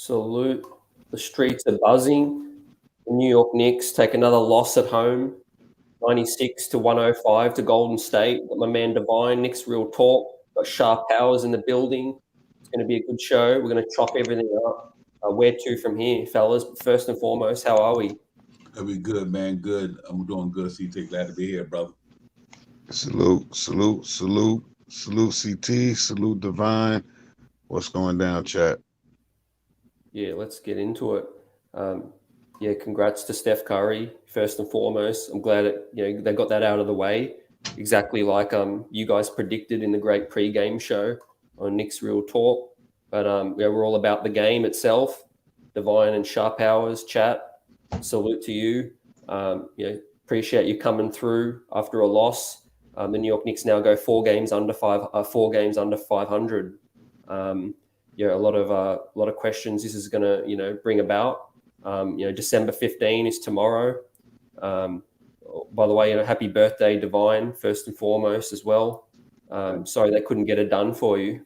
Salute. The streets are buzzing. The New York Knicks take another loss at home, 96 to 105 to Golden State. Got my man Divine, Knicks Real Talk. Got Sharp Powers in the building. It's going to be a good show. We're going to chop everything up. Where to from here, fellas? First and foremost, how are we? That'd be good, man. Good. I'm doing good, CT. Glad to be here, brother. Salute, CT, salute Divine. What's going down, chat? Yeah, let's get into it. Congrats to Steph Curry, first and foremost. I'm glad they got that out of the way, exactly like you guys predicted in the great pre-game show on Knicks Real Talk. But we're all about the game itself. Divine and Sharp Powers chat. Salute to you. Appreciate you coming through after a loss. The New York Knicks now go 4 games under 500. A lot of questions this is going to bring about. December 15 is tomorrow. By the way, happy birthday, Divine, first and foremost as well. Sorry they couldn't get it done for you.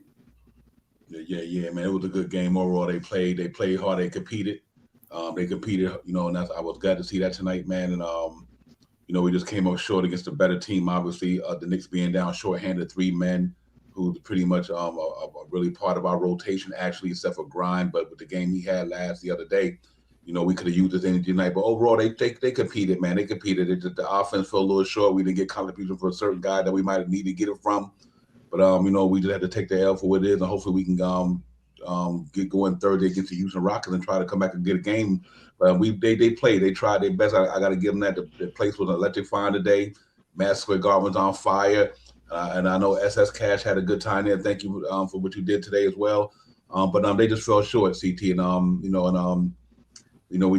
Yeah, man. It was a good game overall. They played hard. They competed. And I was glad to see that tonight, man. And we just came up short against a better team. Obviously, the Knicks being down shorthanded 3 men, who's pretty much a really part of our rotation, actually, except for Grind. But with the game he had the other day, we could have used his energy tonight. But overall, they competed, man. They competed. The offense fell a little short. We didn't get contribution for a certain guy that we might have needed to get it from. But we just had to take the L for what it is, and hopefully we can get going Thursday against the Houston Rockets and try to come back and get a game. But they played. They tried their best. I got to give them that. The place was electrifying today. Madison Square Garden was on fire. And I know SS Cash had a good time there. Thank you for what you did today as well. But they just fell short, CT, and we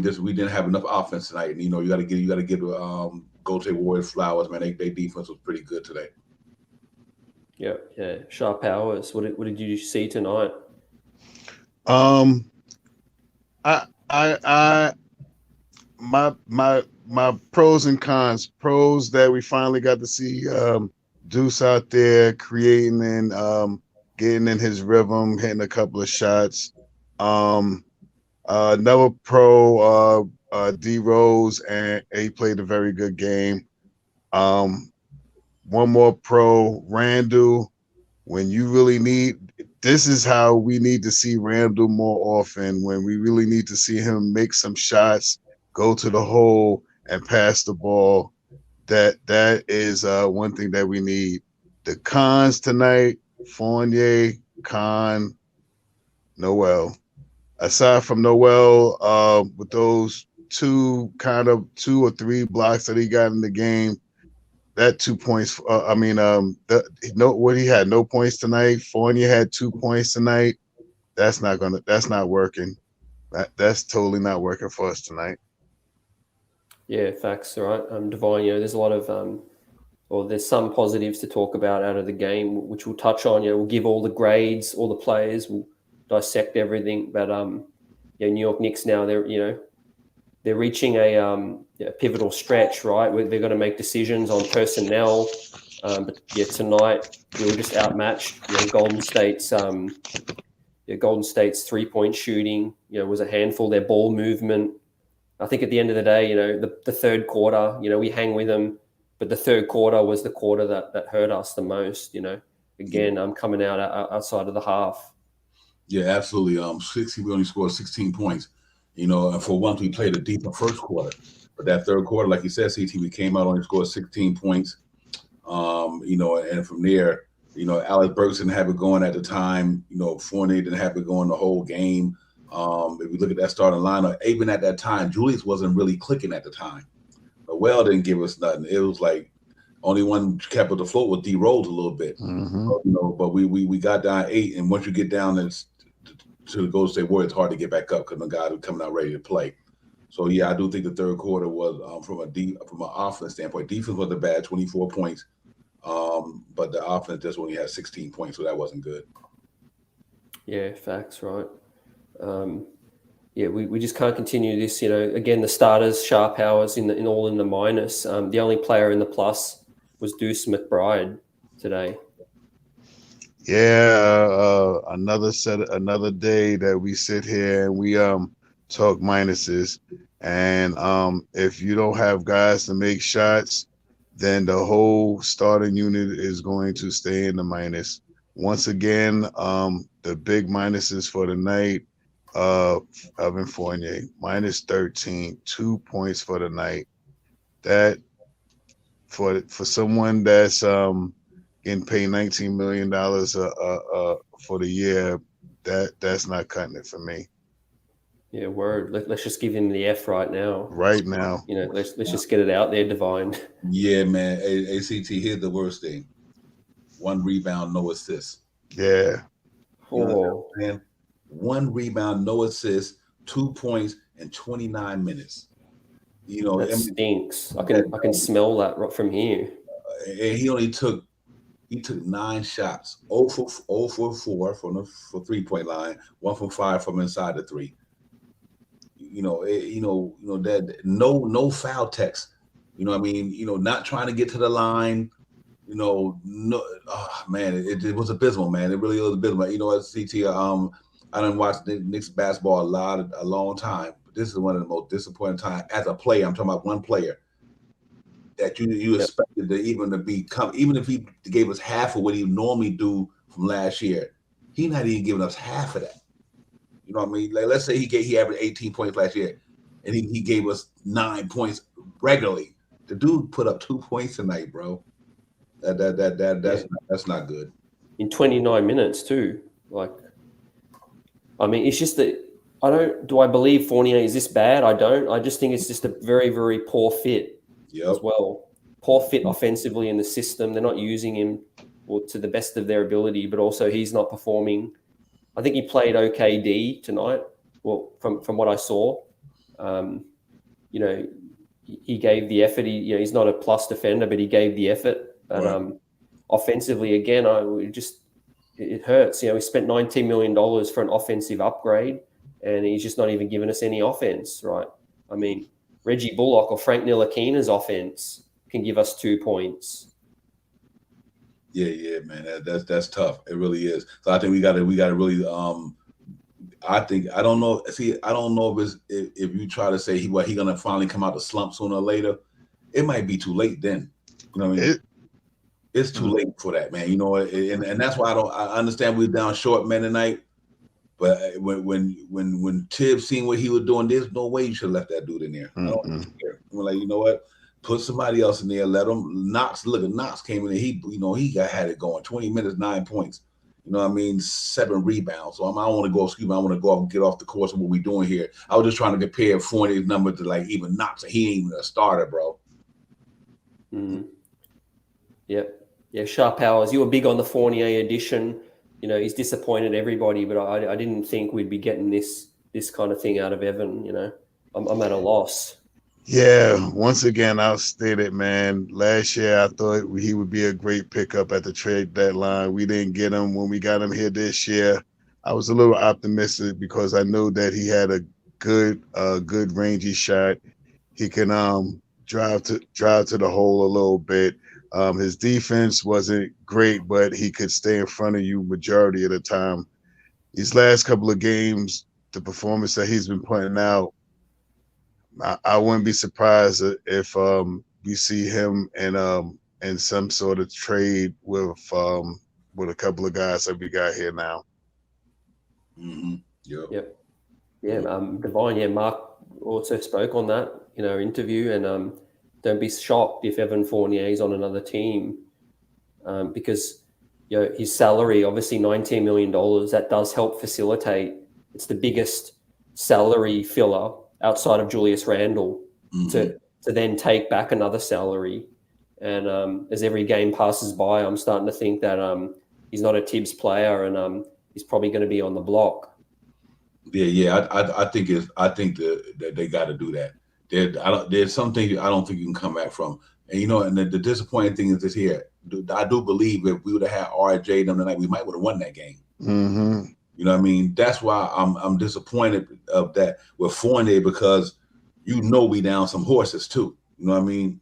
didn't have enough offense tonight. And you got to give Golden State Warriors flowers, man. Their defense was pretty good today. Yeah. Sharp Powers. What did you see tonight? My pros and cons. Pros that we finally got to see Deuce out there creating and getting in his rhythm, hitting a couple of shots. Another pro, D Rose, and he played a very good game. One more pro, Randall. When you really need, this is how we need to see Randall more often. When we really need to see him make some shots, go to the hole and pass the ball. That is one thing that we need. The cons tonight: Fournier, Khan, Noel. Aside from Noel, with those 2 or 3 blocks that he got in the game, that 2 points. He had no points tonight. Fournier had 2 points tonight. That's not working. That's totally not working for us tonight. Yeah, facts. All right. Divine, there's a lot of there's some positives to talk about out of the game, which we'll touch on. We'll give all the grades, all the players, we'll dissect everything. But New York Knicks now, they're reaching a pivotal stretch, right? Where they're going to make decisions on personnel. But tonight we were just outmatched. Golden State's 3-point shooting, was a handful. Their ball movement. I think at the end of the day, the third quarter, we hang with them, but the third quarter was the quarter that hurt us the most. Again, I'm coming out outside of the half. Yeah, absolutely. We only scored 16 points. And for once we played a deeper first quarter. But that third quarter, like you said, CT, we came out only scored 16 points. And from there, Alex Burks didn't have it going at the time. Fournier didn't have it going the whole game. If we look at that starting lineup, even at that time, Julius wasn't really clicking at the time. Noel didn't give us nothing. It was like only one kept it afloat with D Rose a little bit. Mm-hmm. But we got down 8, and once you get down to the Golden State Warriors, it's hard to get back up because the guys are coming out ready to play. So yeah, I do think the third quarter was from an offense standpoint. Defense wasn't bad, 24 points, but the offense just only had 16 points, so that wasn't good. Yeah, facts, right. We just can't continue this. Again, the starters, Sharp Powers, in the minus. The only player in the plus was Deuce McBride today. Yeah, another day that we sit here and we talk minuses. And if you don't have guys to make shots, then the whole starting unit is going to stay in the minus. Once again, the big minuses for the night, Evan Fournier, minus 13, 2 points for the night. That for someone that's getting paid $19 million for the year, that's not cutting it for me Yeah, word. Let's just give him the F right now. right now. You know, let's just get it out there, Divine. Yeah, man. ACT, here's the worst thing: 1 rebound, no assist. Yeah, You know what Oh, I'm saying? 1 rebound, no assist, 2 points in 29 minutes. You know, that I mean, stinks. I can smell that right from here. and he only took 9 shots, 0 for 4 for 3-point line, 1 for 5 from inside the three. That no foul text. You know what I mean? Not trying to get to the line. No, oh, man, it was abysmal, man. It really was abysmal. You know what, CT? I done watched the Knicks basketball a long time. But this is one of the most disappointing times as a player. I'm talking about one player that you Yep. expected to become, even if he gave us half of what he normally do from last year. He not even giving us half of that. You know what I mean? Like, let's say he averaged 18 points last year, and he gave us 9 points regularly. The dude put up 2 points tonight, bro. That's not good. In 29 minutes too. Like, I mean, it's just that do I believe Fournier is this bad? I don't. I just think it's just a very, very poor fit as Yep. well. Poor fit offensively in the system. They're not using him to the best of their ability, but also he's not performing. I think he played okay D tonight. Well, from what I saw, you know, he gave the effort. He's not a plus defender, but he gave the effort. But Right. Offensively, again, it hurts. We spent $19 million for an offensive upgrade, and he's just not even giving us any offense, right? I mean, Reggie Bullock or Frank Ntilikina's offense can give us 2 points. Yeah, man. That's tough. It really is. So I think we got to really. I don't know. See, I don't know if you try to say he gonna finally come out the slump sooner or later. It might be too late then. You know what I mean? It's too late for that, man. And that's why I understand we're down short, man, tonight. But when Tibbs seen what he was doing, there's no way you should have left that dude in there. I don't care. We're like, you know what? Put somebody else in there. Let him. Knox came in there. He had it going. 20 minutes, 9 points. You know what I mean? 7 rebounds. So I don't want to go. Excuse me. I want to go off and get off the course of what we're doing here. I was just trying to compare Fournier's number to like even Knox. He ain't even a starter, bro. Yep. Yeah, Sharp Powers. You were big on the Fournier edition. He's disappointed everybody, but I didn't think we'd be getting this kind of thing out of Evan. I'm at a loss. Yeah, once again, I'll state it, man. Last year, I thought he would be a great pickup at the trade deadline. We didn't get him. When we got him here this year, I was a little optimistic because I knew that he had a good rangy shot. He can drive to the hole a little bit. His defense wasn't great, but he could stay in front of you majority of the time. These last couple of games, the performance that he's been putting out, I wouldn't be surprised if we see him in some sort of trade with a couple of guys that we got here now. Mm-hmm. Yep. Yeah, Divine. Yeah, Mark also spoke on that in our interview, and don't be shocked if Evan Fournier is on another team, because his salary, obviously $19 million, that does help facilitate. It's the biggest salary filler outside of Julius Randle to then take back another salary. And as every game passes by, I'm starting to think that he's not a Tibbs player, and he's probably going to be on the block. Yeah. I think that they got to do that. There's some things I don't think you can come back from. And the disappointing thing is this here. I do believe if we would have had RJ them tonight, we might would have won that game. Mm-hmm. You know what I mean? That's why I'm disappointed of that with Fournier, because we down some horses too. You know what I mean?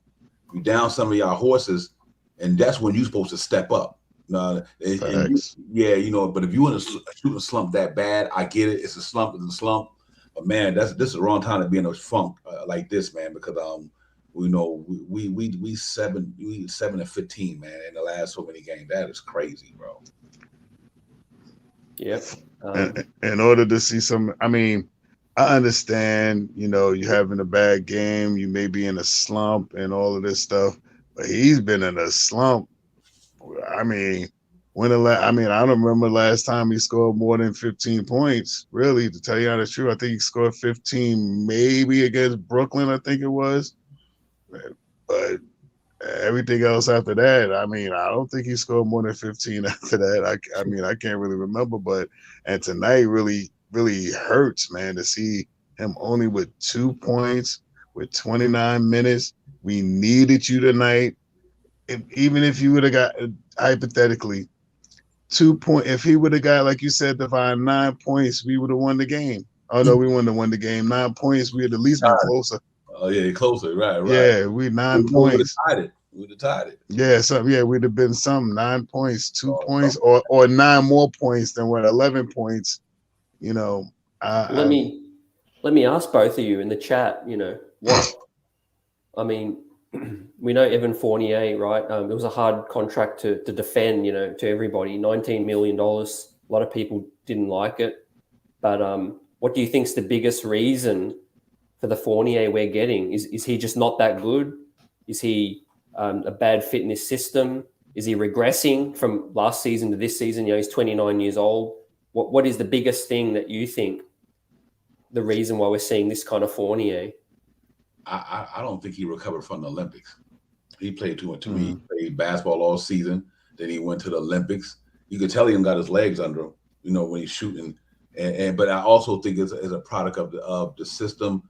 You down some of y'all horses, and that's when you're supposed to step up. No, Facts. yeah, but if you want to shoot a slump that bad, I get it. It's a slump. It's a slump. But man, this is the wrong time to be in a funk like this, man. Because we know we 7-15, man, in the last so many games. That is crazy, bro. Yep. In order to see some, I mean, I understand, you having a bad game, you may be in a slump and all of this stuff, but he's been in a slump. I mean, I don't remember last time he scored more than 15 points. Really, to tell you the truth, I think he scored 15, maybe against Brooklyn, I think it was. But everything else after that, I mean, I don't think he scored more than 15 after that. I mean, I can't really remember, and tonight really, really hurts, man, to see him only with 2 points with 29 minutes. We needed you tonight. Even if you would have got, hypothetically, 2 point, if he would have got, like you said, Divine, 9 points, we would have won the game. Oh no, we wouldn't have won the game. 9 points, we'd at least been closer. Oh yeah, closer, right. Yeah, we 9 points. We would have tied it. Yeah, we'd have been some 9 points, 2 points, or 9 more points than 11 points. Let me ask both of you in the chat. What? I mean, we know Evan Fournier, right? It was a hard contract to defend, to everybody. $19 million. A lot of people didn't like it. But what do you think is the biggest reason for the Fournier we're getting? Is he just not that good? Is he a bad fit in this system? Is he regressing from last season to this season? He's 29 years old. What is the biggest thing that you think the reason why we're seeing this kind of Fournier? I don't think he recovered from the Olympics. He played too much to me. He played basketball all season. Then he went to the Olympics. You could tell he got his legs under him, when he's shooting. But I also think it's a product of the system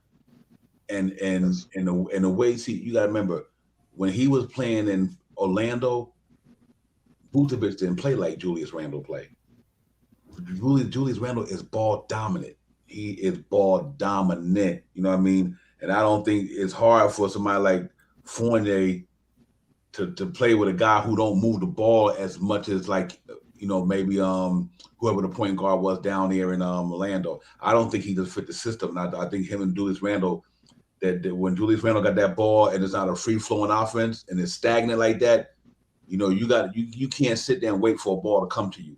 and the way. See, you got to remember when he was playing in Orlando, Vucevic didn't play like Julius Randle played. Julius Randle is ball dominant. He is ball dominant. You know what I mean? And I don't think it's hard for somebody like Fournier to play with a guy who don't move the ball as much as maybe whoever the point guard was down there in Orlando. I don't think he just fit the system. And I think him and Julius Randle, that when Julius Randle got that ball and it's not a free flowing offense and it's stagnant like that, you can't sit there and wait for a ball to come to you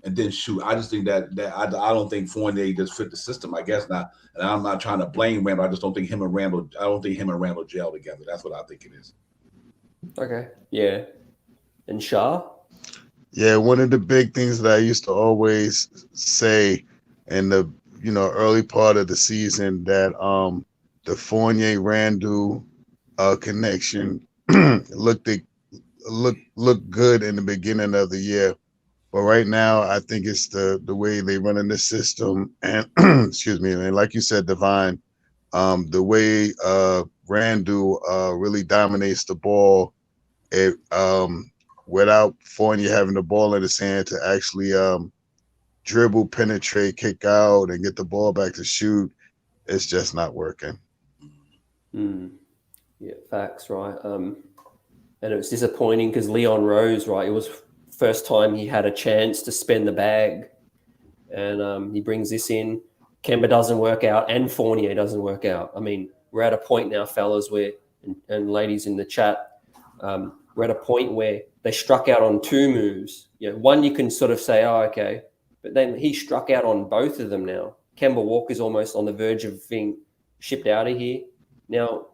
and then shoot. I just think that I don't think Fournier just fit the system. I guess not. And I'm not trying to blame Randle. I just don't think him and Randle gel together. That's what I think it is. Okay. Yeah. And Shah? Yeah, one of the big things that I used to always say in the early part of the season, that the Fournier Randle connection looked good in the beginning of the year. But right now, I think it's the way they run in the system, and excuse me, and like you said, Divine, the way Randle really dominates the ball, it without Fournier having the ball in his hand to actually dribble, penetrate, kick out, and get the ball back to shoot, it's just not working. Yeah, facts, right? And it was disappointing because Leon Rose, right? It was first time he had a chance to spend the bag, and he brings this in. Kemba doesn't work out, and Fournier doesn't work out. I mean, we're at a point now, fellas, where and ladies in the chat, we're at a point where they struck out on 2 moves. One you can sort of say, oh, okay, but then he struck out on both of them now. Kemba Walker's almost on the verge of being shipped out of here. Now,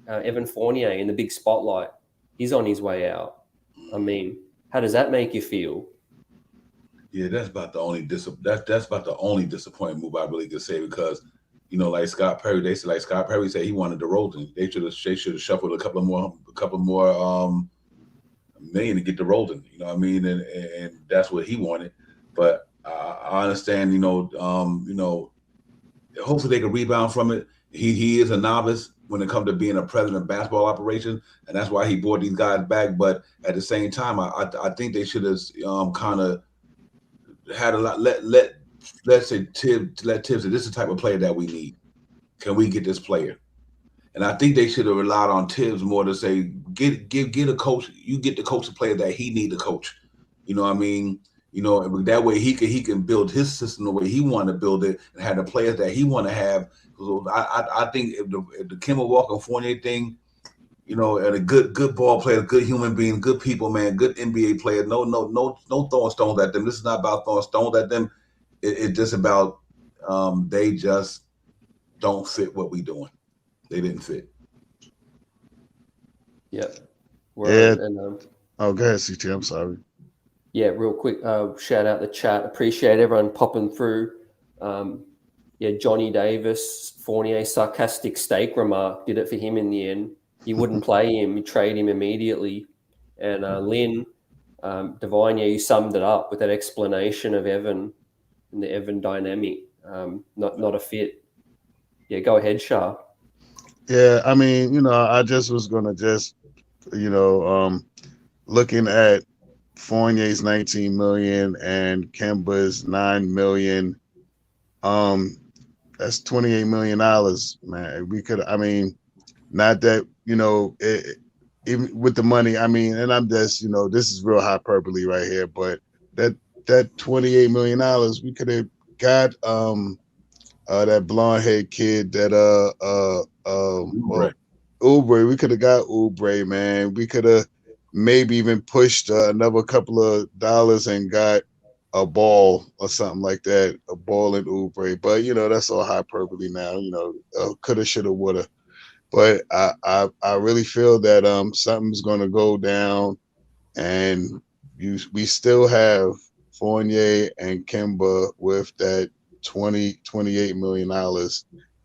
Evan Fournier in the big spotlight, he's on his way out. I mean, how does that make you feel? Yeah, that's about the only that's about the only disappointing move I really could say, because like Scott Perry, Scott Perry said he wanted DeRozan. They should have shuffled a couple more million to get DeRozan. You know what I mean? And that's what he wanted. But I understand. Hopefully they can rebound from it. He is a novice when it comes to being a president of basketball operations, and that's why he brought these guys back. But at the same time, I think they should have kind of had a lot. Let's say Tibbs say this is the type of player that we need. Can we get this player? And I think they should have relied on Tibbs more to say, get a coach. You get the coach a player that he need to coach. You know what I mean? You know, that way he can build his system the way he want to build it and have the players that he want to have. So I think if the Kemba Walker Fournier thing, you know, and a good ball player, good human being, good people, man, good NBA player. No throwing stones at them. This is not about throwing stones at them. It's just about they just don't fit what we doing. They didn't fit. Yeah. Yeah. And Oh, go ahead, CT. I'm sorry. yeah, real quick, shout out the chat. Appreciate everyone popping through. Yeah, Johnny Davis, Fournier, sarcastic steak remark, did it for him in the end. He wouldn't play him. He trade him immediately. And Lynn, Divine, yeah, you summed it up with that explanation of Evan and the Evan dynamic. Not a fit. Yeah, go ahead, Shah. Yeah, I mean, you know, I just was gonna looking at Fournier's 19 million and Kemba's 9 million. That's $28 million, man. We could, I mean, not that, you know, even with the money, I mean, and I'm just, you know, this is real hyperbole right here, but that $28 million, we could have got that blonde haired kid that Oubre. We could have got Oubre, man. We could have maybe even pushed another couple of dollars and got a ball or something like that, a ball in Oubre. But you know, that's all hyperbole now. You know, coulda, shoulda, woulda. But I really feel that something's gonna go down, and we still have Fournier and Kemba with that $28 million.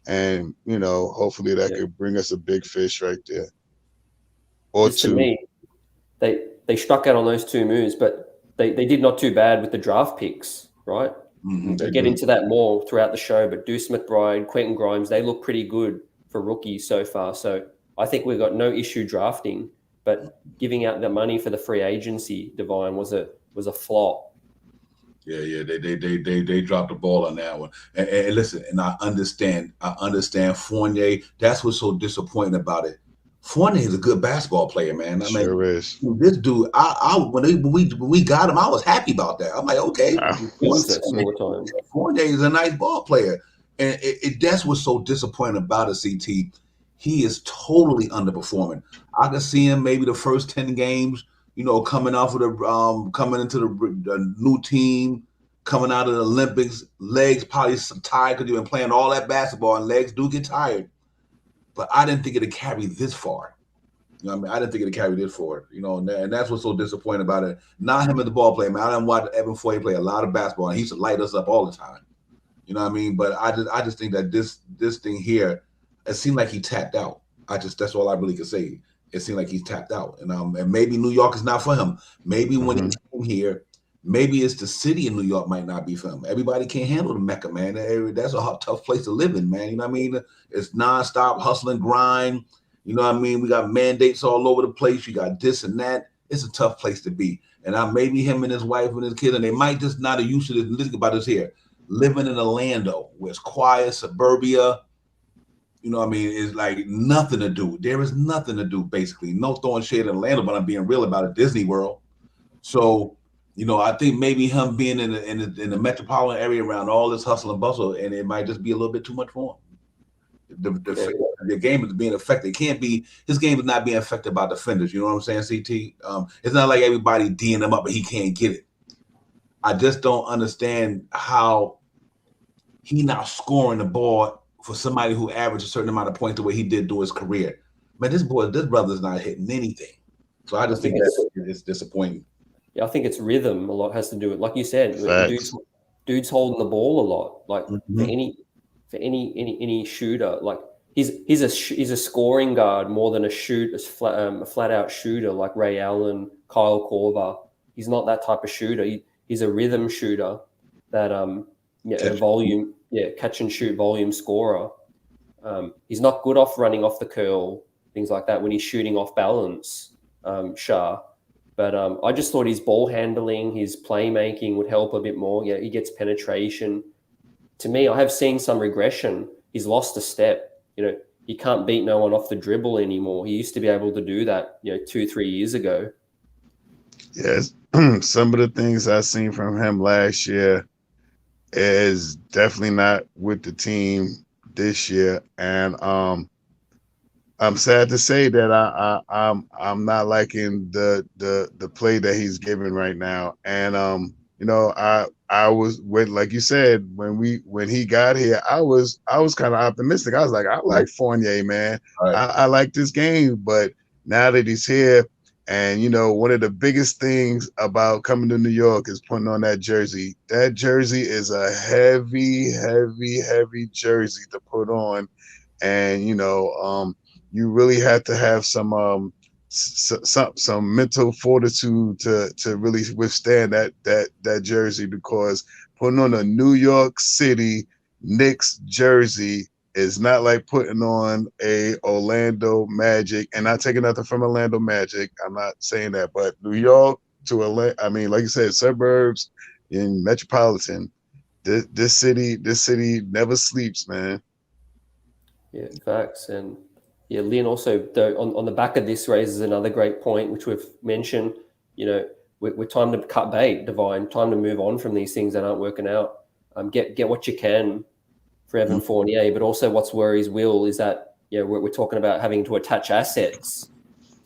And you know, hopefully that could bring us a big fish right there. Or Just two. To me, they struck out on those two moves, but they did not too bad with the draft picks, right? Mm-hmm, We'll get into that more throughout the show, but Deuce McBride, Quentin Grimes, they look pretty good for rookies so far. So I think we've got no issue drafting, but giving out the money for the free agency, Divine, was a flop. Yeah, they dropped the ball on that one. And listen, and I understand Fournier. That's what's so disappointing about it. Fournier is a good basketball player, man. I mean, Sure is. this dude. When we got him, I was happy about that. I'm like, okay, Princess all the time. Fournier is a nice ball player, and that's what's so disappointing about it. CT, he is totally underperforming. I can see him maybe the first 10 games. You know, coming off of coming into the new team, coming out of the Olympics, legs probably tired because you've been playing all that basketball, and legs do get tired. But I didn't think it'd carry this far. You know what I mean? I didn't think it'd carry this far. You know, and that's what's so disappointing about it. Not him as the ball player, man. I done watched Evan Fournier play a lot of basketball, and he used to light us up all the time. You know what I mean? But I just think that this thing here, it seemed like he tapped out. That's all I really can say. It seemed like he's tapped out, and maybe New York is not for him. Maybe when he came here, maybe it's the city of New York might not be for him. Everybody can't handle the Mecca, man. That's a tough place to live in, man. You know what I mean? It's nonstop hustle and grind. You know what I mean? We got mandates all over the place. You got this and that. It's a tough place to be. And maybe him and his wife and his kid, and they might just not have used to this. Think about this here. Living in Orlando, where it's quiet, suburbia, you know what I mean, is like nothing to do. There is nothing to do, basically. No throwing shade in Atlanta, but I'm being real about it. Disney World. So, you know, I think maybe him being in the metropolitan area around all this hustle and bustle, and it might just be a little bit too much for him. The game is being affected. His game is not being affected by defenders. You know what I'm saying, CT? It's not like everybody D'ing him up, but he can't get it. I just don't understand how he not scoring the ball for somebody who averaged a certain amount of points the way he did through his career. Man, this brother's not hitting anything. So I just think it's disappointing. Yeah, I think it's rhythm a lot has to do with, like you said, dude's holding the ball a lot. Like for any shooter, like he's a scoring guard more than a flat out shooter like Ray Allen, Kyle Korver. He's not that type of shooter. He's a rhythm shooter that a volume, catch and shoot volume scorer. He's not good off running off the curl, things like that when he's shooting off balance, Shah. But I just thought his ball handling, his playmaking would help a bit more. Yeah, he gets penetration. To me, I have seen some regression. He's lost a step. You know, he can't beat no one off the dribble anymore. He used to be able to do that, 2-3 years ago. Yes, some of the things I seen from him last year is definitely not with the team this year, and I'm sad to say that I'm not liking the play that he's giving right now. And you know, I was when, like you said, when he got here, I was kind of optimistic. I was like, I like Fournier, man. All right. I like this game, but now that he's here, and you know, one of the biggest things about coming to New York is putting on that jersey. That jersey is a heavy, heavy, heavy jersey to put on, and you know, you really have to have some mental fortitude to really withstand that jersey, because putting on a New York City Knicks jersey is not like putting on a Orlando Magic, and not taking nothing from Orlando Magic. I'm not saying that, but New York to Atlanta, I mean, like you said, suburbs in metropolitan. This city never sleeps, man. Yeah, facts. And yeah, Lynn also, though, on the back of this raises another great point, which we've mentioned. You know, we're time to cut bait, Divine. Time to move on from these things that aren't working out. Get what you can for Evan Fournier, but also what's worries Will is that, you know, we're talking about having to attach assets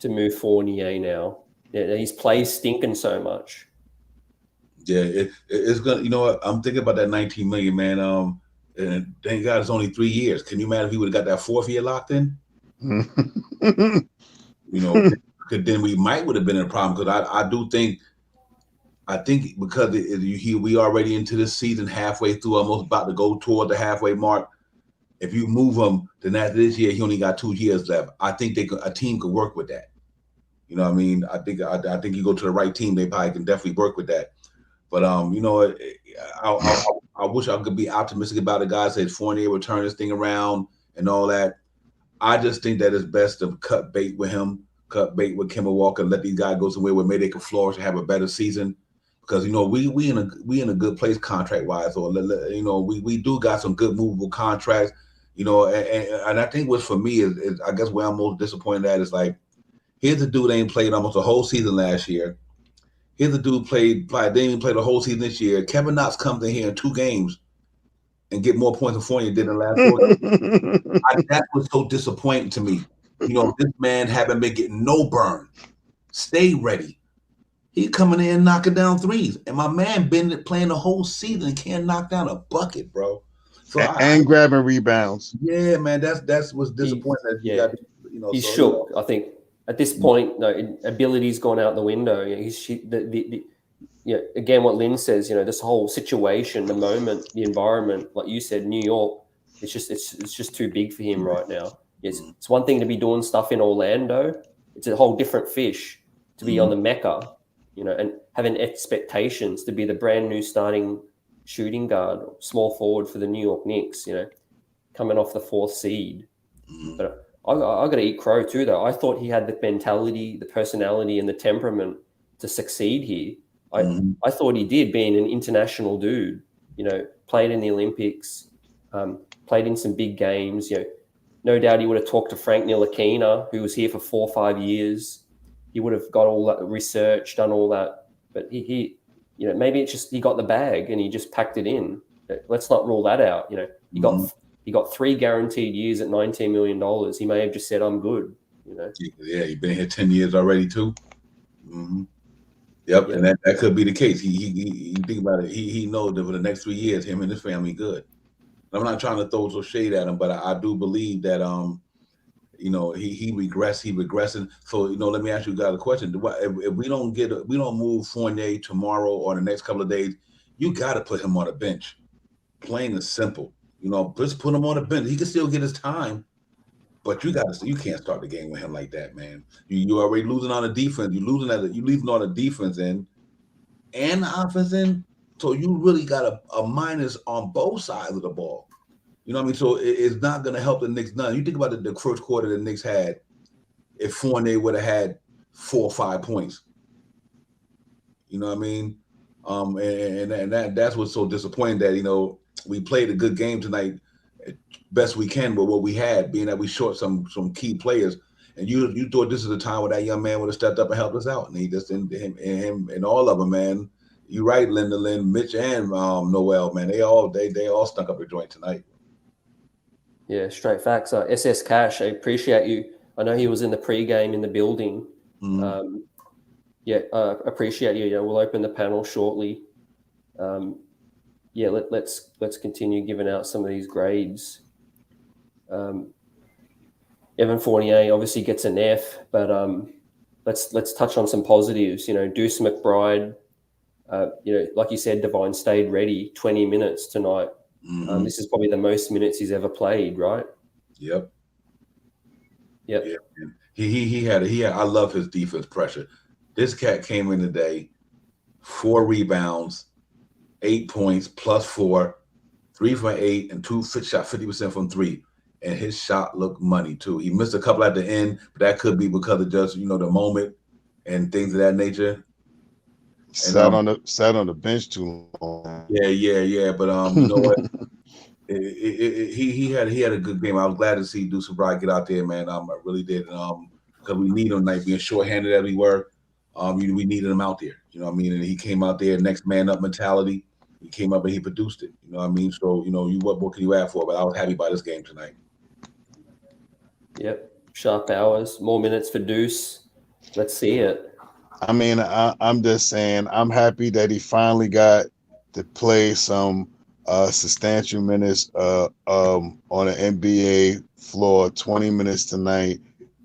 to move Fournier now. Yeah, his play's stinking so much. Yeah, it's gonna. You know what? I'm thinking about that 19 million, man. And thank God it's only 3 years. Can you imagine if he would have got that fourth year locked in? You know, because then we might would have been in a problem. Because I think because we already into this season halfway through, almost about to go toward the halfway mark. If you move him, then after this year he only got 2 years left. I think a team could work with that. You know what I mean? I think you go to the right team, they probably can definitely work with that. But you know, I wish I could be optimistic about it. Guys said Fournier would turn this thing around and all that. I just think that it's best to cut bait with him, cut bait with Kemba Walker, let these guys go somewhere where maybe they can flourish and have a better season. Because you know we in a good place contract wise, or you know we do got some good movable contracts. You know, and I think what's for me is I guess where I'm most disappointed at is like, here's a dude that ain't played almost a whole season last year. Here's a dude didn't even play the whole season this year. Kevin Knox comes in here in 2 games and get more points than Fournier did in the last 4 games. That was so disappointing to me. You know, this man haven't been getting no burn. Stay ready. He coming in knocking down threes, and my man been playing the whole season and can't knock down a bucket, bro. So and grabbing rebounds. Yeah, man, that's what's disappointing. That you got, you know, he's so, shook. I think at this point, no, ability's gone out the window. You know, you know, again, what Lynn says, you know, this whole situation, the moment, the environment, like you said, New York, it's just too big for him right now. It's one thing to be doing stuff in Orlando. It's a whole different fish to be on the Mecca, you know, and having expectations to be the brand new starting shooting guard, small forward for the New York Knicks, you know, coming off the 4th seed. But I got to eat crow too, though. I thought he had the mentality, the personality, and the temperament to succeed here. I thought he did, being an international dude. You know, played in the Olympics, played in some big games. You know, no doubt he would have talked to Frank Ntilikina, who was here for 4 or 5 years. He would have got all that research, done all that. But he you know, maybe it's just he got the bag and he just packed it in. Let's not rule that out. You know, he got 3 guaranteed years at $19 million. He may have just said, "I'm good." You know. Yeah, he's been here 10 years already too. Yep, and that could be the case. He think about it. He knows that for the next 3 years, him and his family good. I'm not trying to throw some shade at him, but I do believe that you know, he regressing. So, you know, let me ask you guys a question. If we don't move Fournier tomorrow or the next couple of days, you got to put him on the bench. Plain and simple. You know, just put him on the bench. He can still get his time, but you can't start the game with him like that, man. You already losing on the defense. You leaving on the defense end and the offense end. So you really got a minus on both sides of the ball. You know what I mean? So it's not going to help the Knicks none. You think about the first quarter the Knicks had, if Fournier would have had 4 or 5 points. You know what I mean? And that's what's so disappointing, that, you know, we played a good game tonight, best we can with what we had, being that we short some key players. And you thought this is the time where that young man would have stepped up and helped us out, and he just didn't. Him and all of them, man. You're right, Linda, Lynn, Mitch, and Noel, man. They all stunk up the joint tonight. Yeah, straight facts. SS Cash, I appreciate you. I know he was in the pre-game in the building. Mm-hmm. Appreciate you. We'll open the panel shortly. Let's continue giving out some of these grades. Evan Fournier obviously gets an F, but let's touch on some positives. Deuce McBride. Like you said, Divine stayed ready 20 minutes tonight. Mm-hmm. This is probably the most minutes he's ever played, right? Yep. Yeah. He had. I love his defense pressure. This cat came in today, 4 rebounds, 8 points, +4, 3 from 8, and 2 shot 50% from 3. And his shot looked money too. He missed a couple at the end, but that could be because of just the moment and things of that nature. Sat on the bench too long. Yeah. But you know what? He had a good game. I was glad to see Deuce McBride get out there, man. I really did. Because we need him tonight, being shorthanded as we were. We needed him out there. You know what I mean? And he came out there, next man up mentality. He came up and he produced it. You know what I mean? So what can you add for? But I was happy by this game tonight. Yep, sharp hours, more minutes for Deuce. Let's see it. I mean, I'm just saying, I'm happy that he finally got to play some substantial minutes on an NBA floor, 20 minutes tonight,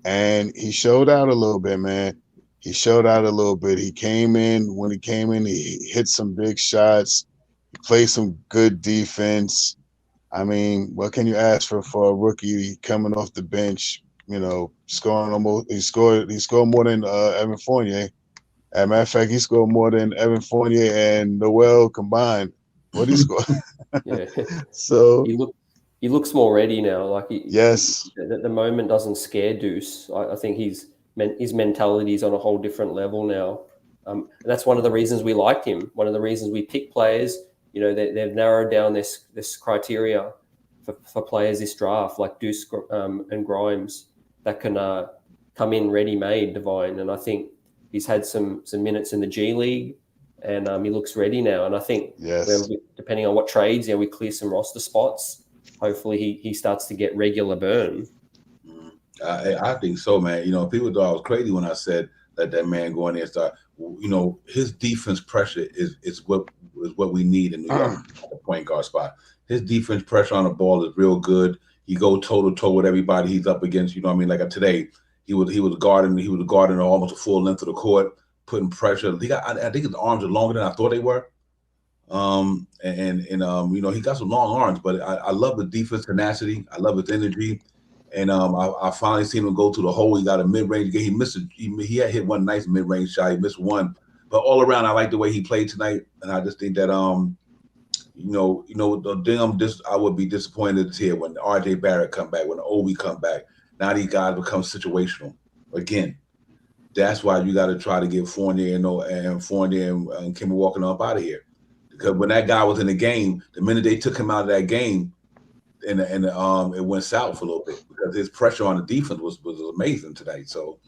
and he showed out a little bit, man. He showed out a little bit. He came in. When he came in, he hit some big shots. He played some good defense. I mean, what can you ask for a rookie coming off the bench? Scoring almost. He scored more than Evan Fournier. As a matter of fact, he scored more than Evan Fournier and Noel combined. What he scored? Yeah. So he looks more ready now. Yes. The moment doesn't scare Deuce. I think his mentality is on a whole different level now. And that's one of the reasons we like him. One of the reasons we pick players. They've narrowed down this criteria for players this draft, like Deuce and Grimes, that can come in ready-made, Divine. And I think he's had some minutes in the G League, and he looks ready now. And I think, depending on what trades, we clear some roster spots. Hopefully, he starts to get regular burn. I think so, man. People thought I was crazy when I said that man go in there and start. His defense pressure is what we need in New York at the point guard spot. His defense pressure on the ball is real good. He go toe to toe with everybody he's up against. Like today, he was guarding almost a full length of the court, putting pressure. I think his arms are longer than I thought they were. He got some long arms, but I love the defense tenacity. I love his energy. And I finally seen him go to the hole. He got a mid-range game. He had hit one nice mid-range shot. He missed one. But all around, I like the way he played tonight. And I just think that I would be disappointed to hear when RJ Barrett come back, when Obi come back. Now these guys become situational again. That's why you got to try to get Fournier and Kim walking up out of here. Because when that guy was in the game, the minute they took him out of that game, and it went south for a little bit because his pressure on the defense was amazing tonight. So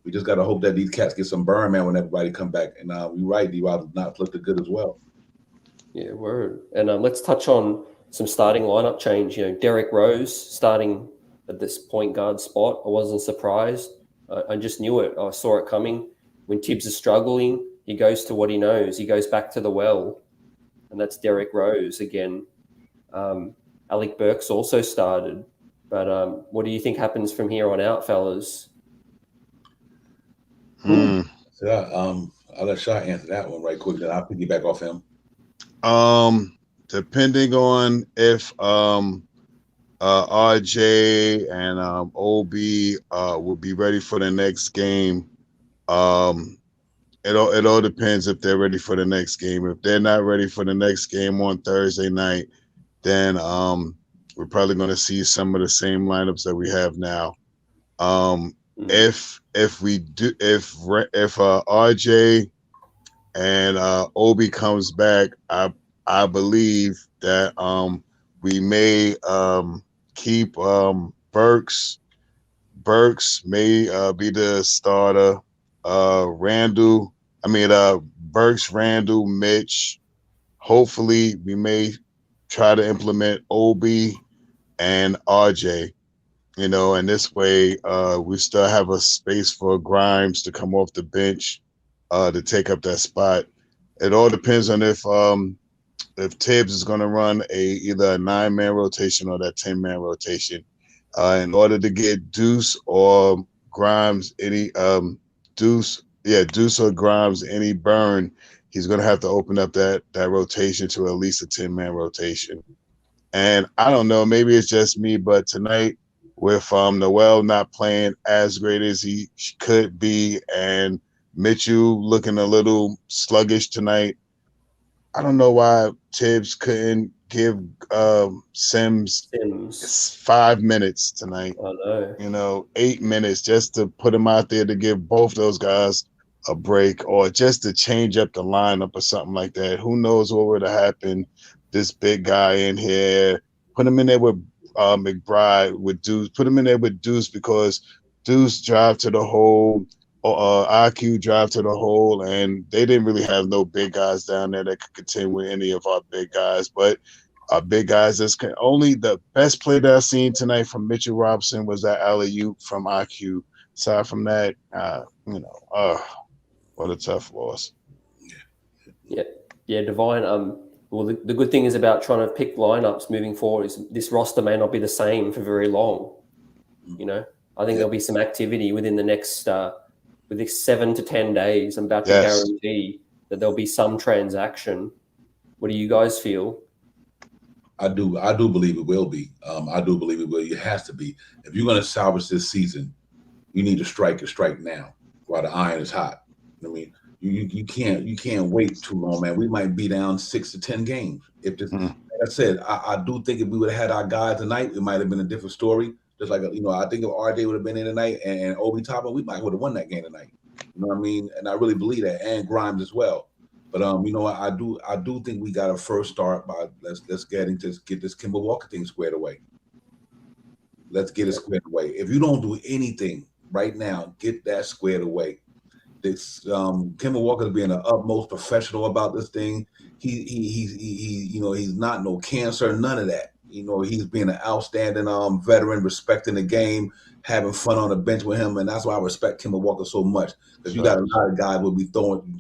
we just got to hope that these cats get some burn, man, when everybody come back. And you're right, D-Rob not looked good as well. Yeah, word. And let's touch on some starting lineup change. Derrick Rose starting at this point guard spot. I wasn't surprised. I just knew it. I saw it coming. When Tibbs is struggling, he goes to what he knows. He goes back to the well, and that's Derrick Rose again. Alec Burks also started. But what do you think happens from here on out, fellas? So, I'll let Shah answer that one right quick, then I'll piggyback off him. Depending on if RJ and OB will be ready for the next game. It all depends if they're ready for the next game. If they're not ready for the next game on Thursday night, then we're probably going to see some of the same lineups that we have now. If RJ and Obi comes back, I believe that we may keep Burks Burks may be the starter. Burks, Randall, Mitch. Hopefully, we may try to implement Obi and RJ. And this way, we still have a space for Grimes to come off the bench to take up that spot. It all depends on if Tibbs is going to run either a 9-man rotation or that 10-man rotation. In order to get Deuce or Grimes Deuce or Grimes any burn, he's going to have to open up that rotation to at least a 10-man rotation. And I don't know, maybe it's just me, but tonight with Noel not playing as great as he could be and Mitchell looking a little sluggish tonight, I don't know why Tibbs couldn't give Sims 5 minutes tonight. I know. 8 minutes just to put him out there to give both those guys a break or just to change up the lineup or something like that. Who knows what would have happened? This big guy in here, put him in there with McBride, with Deuce, put him in there with Deuce because Deuce drive to the hole, IQ drive to the hole, and they didn't really have no big guys down there that could contend with any of our big guys. But our big guys, only the best play that I've seen tonight from Mitchell Robinson was that alley-oop from IQ. Aside from that, what a tough loss. Yeah, Divine. Well, the good thing is about trying to pick lineups moving forward is this roster may not be the same for very long. I think there'll be some activity within the next 7 to 10 days. I'm about to guarantee that there'll be some transaction. What do you guys feel? I do believe it will be. I do believe it will. It has to be. If you're going to salvage this season, you need to strike now while the iron is hot. I mean, you can't wait too long, man. We might be down 6 to 10 games. If this, like I said, I do think if we would have had our guys tonight, it might have been a different story. Just like I think if RJ would have been in tonight and Obi Toppin, we might would have won that game tonight. You know what I mean? And I really believe that, and Grimes as well. But I do think we got to first start by let's get this Kemba Walker thing squared away. Let's get it squared away. If you don't do anything right now, get that squared away. This Kemba Walker is being the utmost professional about this thing. He's not no cancer, none of that. He's being an outstanding veteran, respecting the game, having fun on the bench with him, and that's why I respect Kemba Walker so much. Because you got a lot of guys will be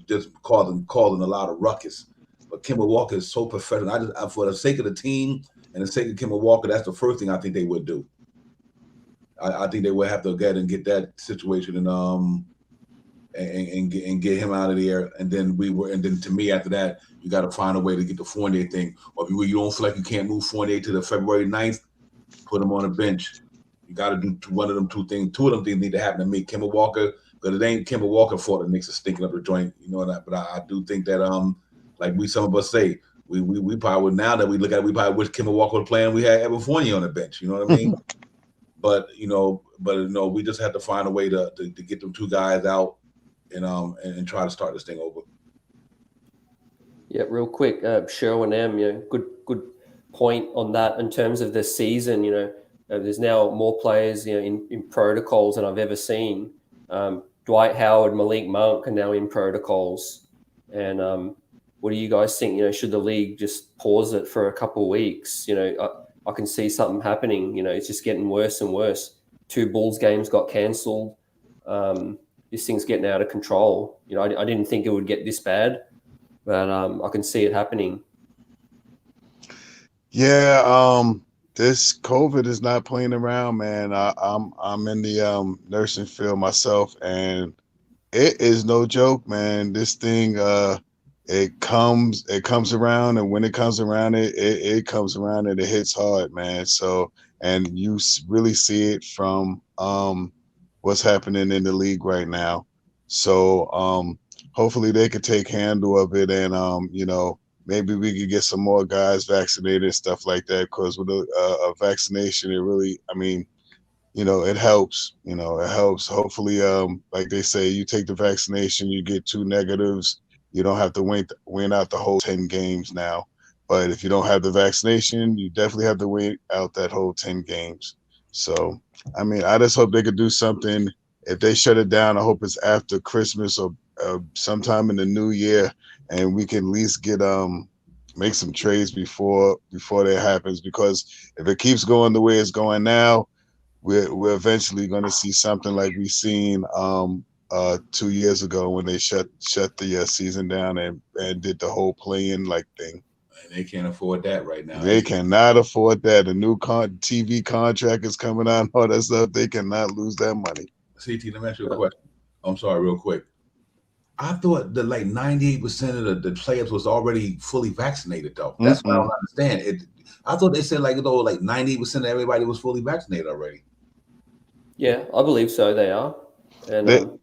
just causing a lot of ruckus. But Kemba Walker is so professional. For the sake of the team and the sake of Kemba Walker, that's the first thing I think they would do. I think they would have to get that situation and get him out of there, and then to me after that, you got to find a way to get the Fournier thing. Or if you don't feel like you can't move Fournier to the February 9th, put him on the bench. You got to do one of them two things. Two of them things need to happen to me. Kemba Walker, because it ain't Kemba Walker fault the Knicks are stinking up the joint, that. But I do think that like some of us say, we probably would, now that we look at it, we probably wish Kemba Walker was playing. We had Evan Fournier on the bench. You know what I mean? But we just have to find a way to get them two guys out and try to start this thing over. Yeah, real quick, Sherwin M. Good point on that in terms of the season. There's now more players in protocols than I've ever seen. Dwight Howard, Malik Monk are now in protocols. And what do you guys think? Should the league just pause it for a couple of weeks? I can see something happening. It's just getting worse and worse. 2 Bulls games got cancelled. This thing's getting out of control. I didn't think it would get this bad, but I can see it happening. Yeah, this COVID is not playing around, man. I'm in the nursing field myself, and it is no joke, man. This thing, it comes around, and when it comes around, it comes around and it hits hard, man. So, and you really see it from what's happening in the league right now. So hopefully they could take handle of it, and maybe we could get some more guys vaccinated and stuff like that, because with a vaccination, it really, it helps. It helps. Hopefully, like they say, you take the vaccination, you get 2 negatives, you don't have to wait out the whole 10 games now. But if you don't have the vaccination, you definitely have to wait out that whole 10 games. So, I mean, I just hope they could do something. If they shut it down, I hope it's after Christmas or sometime in the new year, and we can at least get make some trades before that happens. Because if it keeps going the way it's going now, we're eventually going to see something like we seen 2 years ago when they shut the season down and did the whole play-in like thing. And they can't afford that right now. They cannot afford that. A new TV contract is coming out, all that stuff. They cannot lose that money. CT, let me ask you a question. I'm sorry, real quick. I thought that like 98% of the players was already fully vaccinated, though. That's what I don't understand. I thought they said like 98% of everybody was fully vaccinated already. Yeah, I believe so. They are. And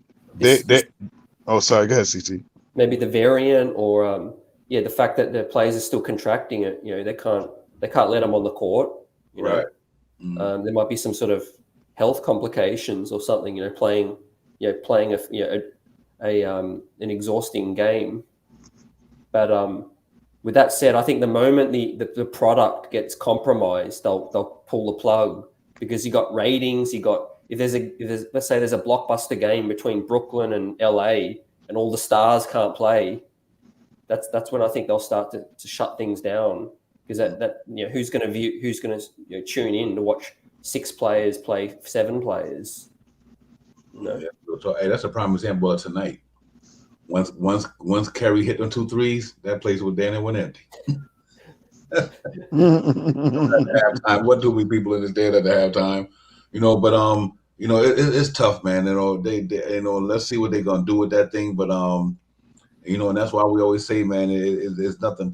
oh, sorry. Go ahead, CT. Maybe the variant, or the fact that the players are still contracting it. They can't let them on the court. Right. There might be some sort of health complications or something. Playing an exhausting game. But with that said, I think the moment the product gets compromised, they'll pull the plug, because you got ratings. You got if there's let's say there's a blockbuster game between Brooklyn and LA, and all the stars can't play. That's when I think they'll start to shut things down, because who's going to tune in to watch 6 players play 7 players? Yeah. So, hey, that's a prime example of tonight. Once Kerry hit them 2 threes, that place was down and went empty. At halftime, what do we people in this day at the halftime? But it's tough, man. They let's see what they're gonna do with that thing. But and that's why we always say, man, it's nothing,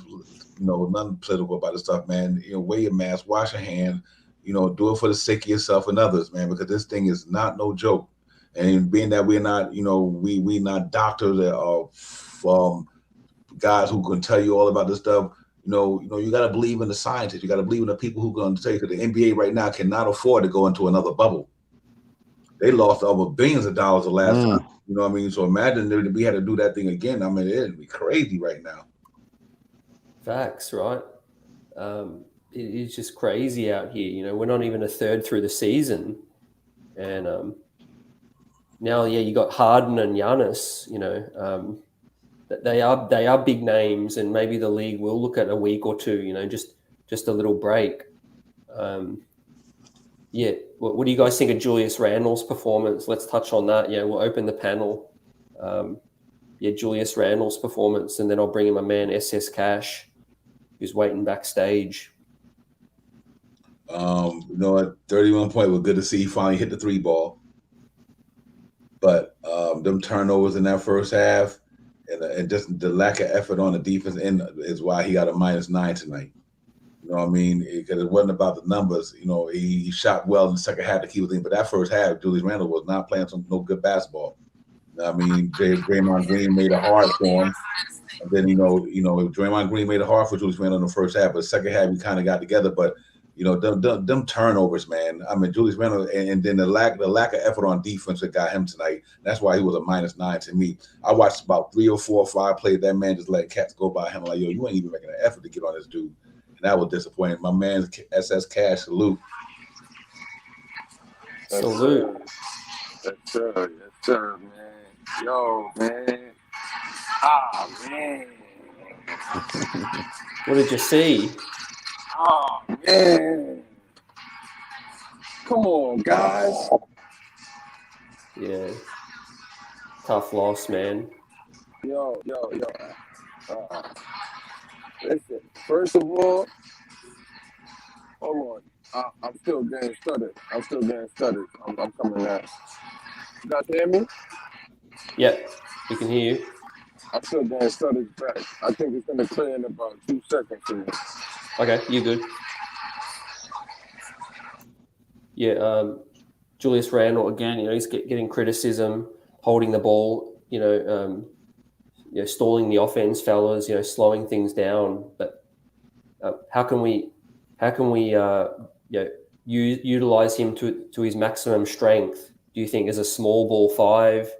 nothing political about this stuff, man. Wear your mask, wash your hands, do it for the sake of yourself and others, man, because this thing is not no joke. And being that we're not, we not doctors or guys who can tell you all about this stuff. You got to believe in the scientists. You got to believe in the people who can say that the NBA right now cannot afford to go into another bubble. They lost over billions of dollars the last time. You know what I mean? So imagine if we had to do that thing again. I mean, it'd be crazy right now. Facts, right? It's just crazy out here. We're not even a third through the season, and now, you got Harden and Giannis. They are big names, and maybe the league will look at a week or two. Just a little break. What do you guys think of Julius Randle's performance? Let's touch on that. We'll open the panel. Julius Randle's performance, and then I'll bring in my man SS Cash, who's waiting backstage. 31 point was good to see. He finally hit the 3 ball. But them turnovers in that first half and just the lack of effort on the defense end is why he got a -9 tonight. You know what I mean? Because it wasn't about the numbers. He shot well in the second half to keep it in. But that first half, Julius Randle was not playing no good basketball. I mean, Draymond Green made it hard for him. And then, Draymond Green made it hard for Julius Randle in the first half. But the second half, we kind of got together. But them turnovers, man. I mean, Julius Randle, and then the lack of effort on defense that got him tonight. That's why he was a -9 to me. I watched about 3 or 4 or 5 plays. That man just let cats go by him. Like, yo, you ain't even making an effort to get on this dude. And that was disappointing. My man's SS Cash, salute. Salute. Yes, sir, man. Yo, man. Man. What did you see? Oh, man. Come on, guys. Yeah. Tough loss, man. Yo. Listen, first of all, hold on. I'm still getting stuttered. I'm coming out. You guys hear me? Yep, we can hear you. I'm still getting stuttered back. I think it's going to clear in about 2 seconds here. Okay, you good. Julius Randle, again, he's getting criticism, holding the ball, stalling the offense, fellas, slowing things down. But how can we utilize him to his maximum strength? Do you think as a small ball 5,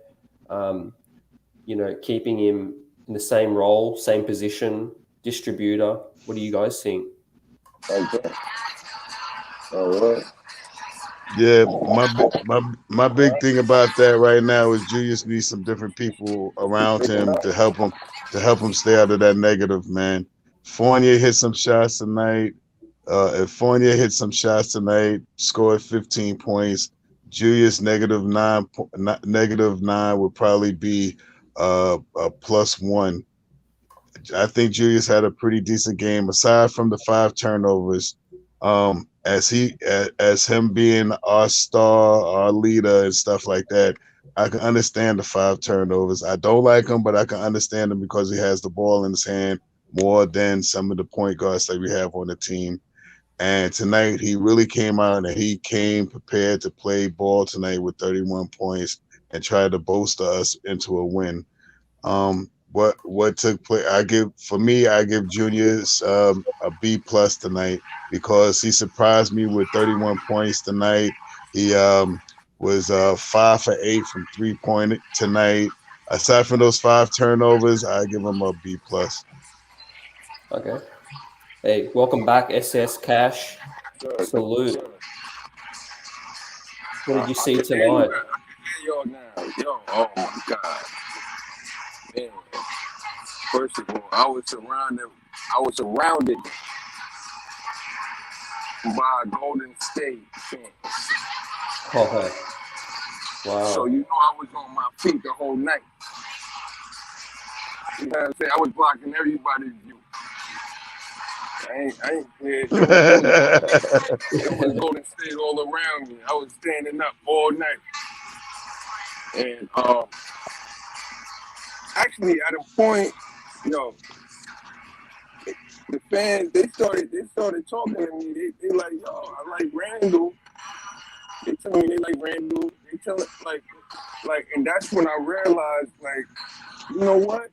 keeping him in the same role, same position, distributor? What do you guys think? Okay. All right. Yeah, my big thing about that right now is Julius needs some different people around him to help him stay out of that negative, man. Fournier hit some shots tonight. If Fournier hit some shots tonight, scored 15 points, Julius -9 would probably be a +1. I think Julius had a pretty decent game aside from the 5 turnovers. As him being our star, our leader, and stuff like that, I can understand the 5 turnovers. I don't like him, but I can understand him because he has the ball in his hand more than some of the point guards that we have on the team. And tonight he really came out and he came prepared to play ball tonight with 31 points and tried to bolster us into a win. What took place? I give Junior's a B+ tonight because he surprised me with 31 points tonight. He was 5 for 8 from 3-point tonight. Aside from those 5 turnovers, I give him a B+. Okay. Hey, welcome back, SS Cash. Salute. What did you see tonight? Yo, oh my God, man. First of all, I was surrounded by Golden State fans. Oh, wow. So you know I was on my feet the whole night. You know what I'm saying? I was blocking everybody's view. I ain't it was Golden State all around me. I was standing up all night. And actually at a point, the fans they started talking to me. They like, yo, I like Randall. They tell me they like Randall. They tell it like, and that's when I realized, like, you know what?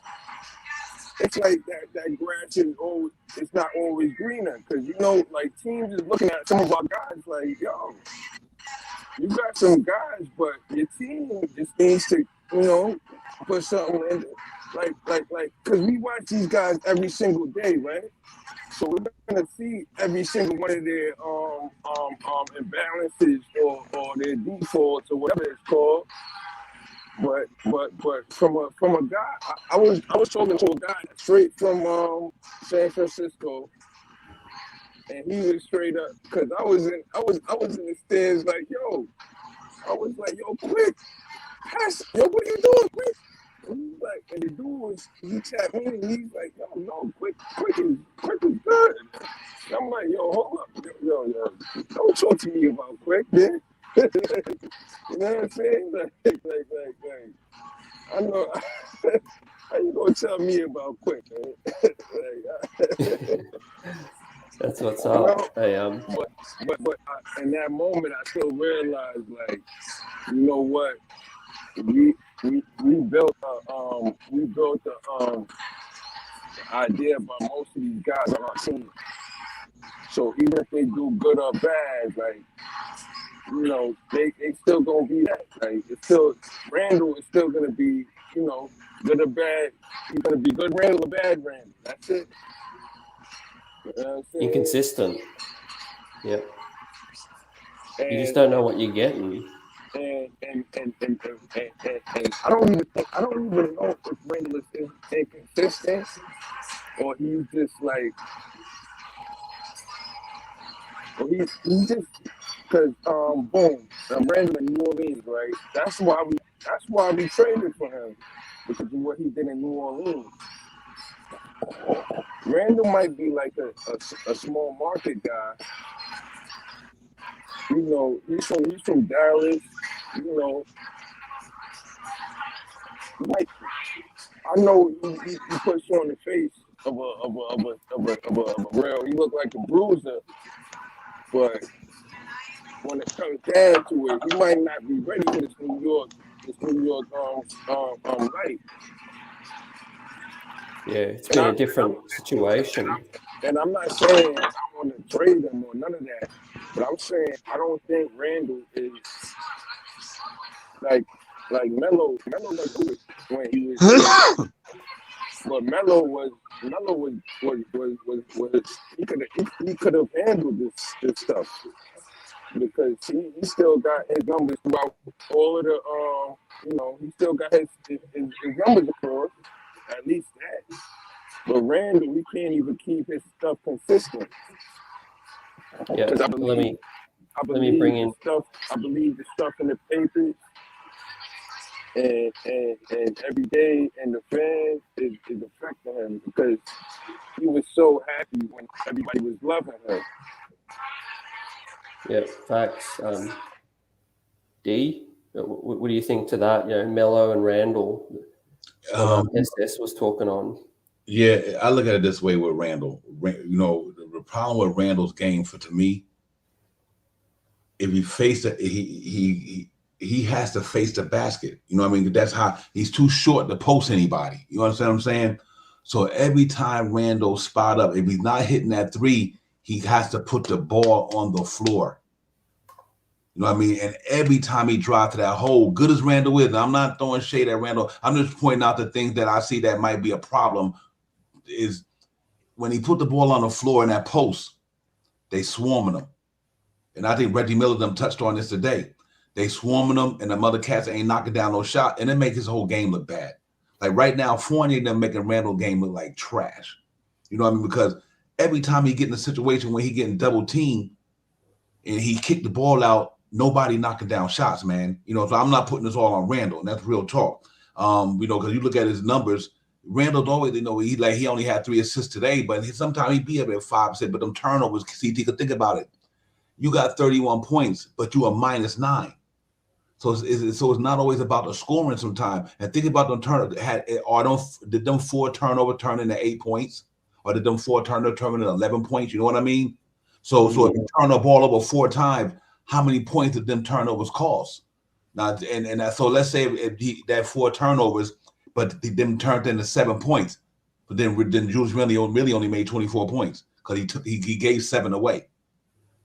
It's like that grass is always, it's not always greener, because like teams is looking at some of our guys like, yo, you got some guys, but your team just needs to, put something in it. Like, because we watch these guys every single day, right? So we're gonna see every single one of their imbalances or their defaults or whatever it's called. But from a guy, I was talking to a guy straight from San Francisco, and he was straight up, because I was in the stands like, yo, I was like, yo, quick, pass, yo, what are you doing, quick? And he's like, and the dude he tapped me and he's like, yo, no, quick is good. And I'm like, yo, hold up, yo, don't talk to me about quick, man. You know what I'm saying? Like, I know. How you gonna tell me about quick, man? That's what's up. Hey, But in that moment, I still realized, like, you know what? We built the idea about most of these guys on our team. So even if they do good or bad, like, they still gonna be that. Like, it's still, Randall is still gonna be, good or bad. He's gonna be good Randall or bad Randall. That's it. You know what I'm saying? inconsistent. Yep. And, You just don't know what you're getting. And I don't even know if Randall is inconsistent or he's just like, or he's just, because boom, Randall in New Orleans, right? That's why we traded for him, because of what he did in New Orleans. Randall might be like a small market guy. He's from Dallas. Like, I know he puts on the face of a real. He look like a bruiser, but when it comes down to it, he might not be ready for this New York life. Yeah, it's been a different situation. And I'm not saying I want to trade him or none of that, but I'm saying I don't think Randall is like Melo. Melo was good when he was, but Melo was he could have handled this stuff. because he still got his numbers throughout all of the he still got his numbers across, at least that. But Randall, he can't even keep his stuff consistent. Yeah, Because I let me bring in. believe the stuff in the papers and every day and the fans is affecting him because he was so happy when everybody was loving him. Yeah, facts. D, what do you think to that? You know, Melo and Randall. What SS was talking on. Yeah, I look at it this way with Randall. You know, the problem with Randall's game to me, if he faced it, he has to face the basket. You know what I mean? That's how he's too short to post anybody. You understand what I'm saying? So every time Randall spot up, if he's not hitting that three, he has to put the ball on the floor. You know what I mean? And every time he drives to that hole, good as Randall is, and I'm not throwing shade at Randall. I'm just pointing out the things that I see that might be a problem is when he put the ball on the floor in that post, they swarming him. And I think Reggie Miller them touched on this today. They swarming him, and the mother cats ain't knocking down no shot, and it makes his whole game look bad. Like right now, Fournier them making Randall game look like trash. You know what I mean? Because every time he get in a situation where he getting double teamed and he kicked the ball out, nobody knocking down shots, man. You know, so I'm not putting this all on Randall, and that's real talk. You know, because you look at his numbers, Randall always, you know, he only had 3 assists today, but sometimes he'd be up at 5%. But them turnovers, CT could think about it. You got 31 points, but you are -9. So it's not always about the scoring sometimes. And think about them did them 4 turnovers turn into 8 points? Or did them 4 turnovers turn into 11 points? You know what I mean? So if you turn the ball over 4 times, how many points did them turnovers cost? Now, so let's say if that 4 turnovers, but them turned into 7 points. But then Jules really only made 24 points because he gave 7 away.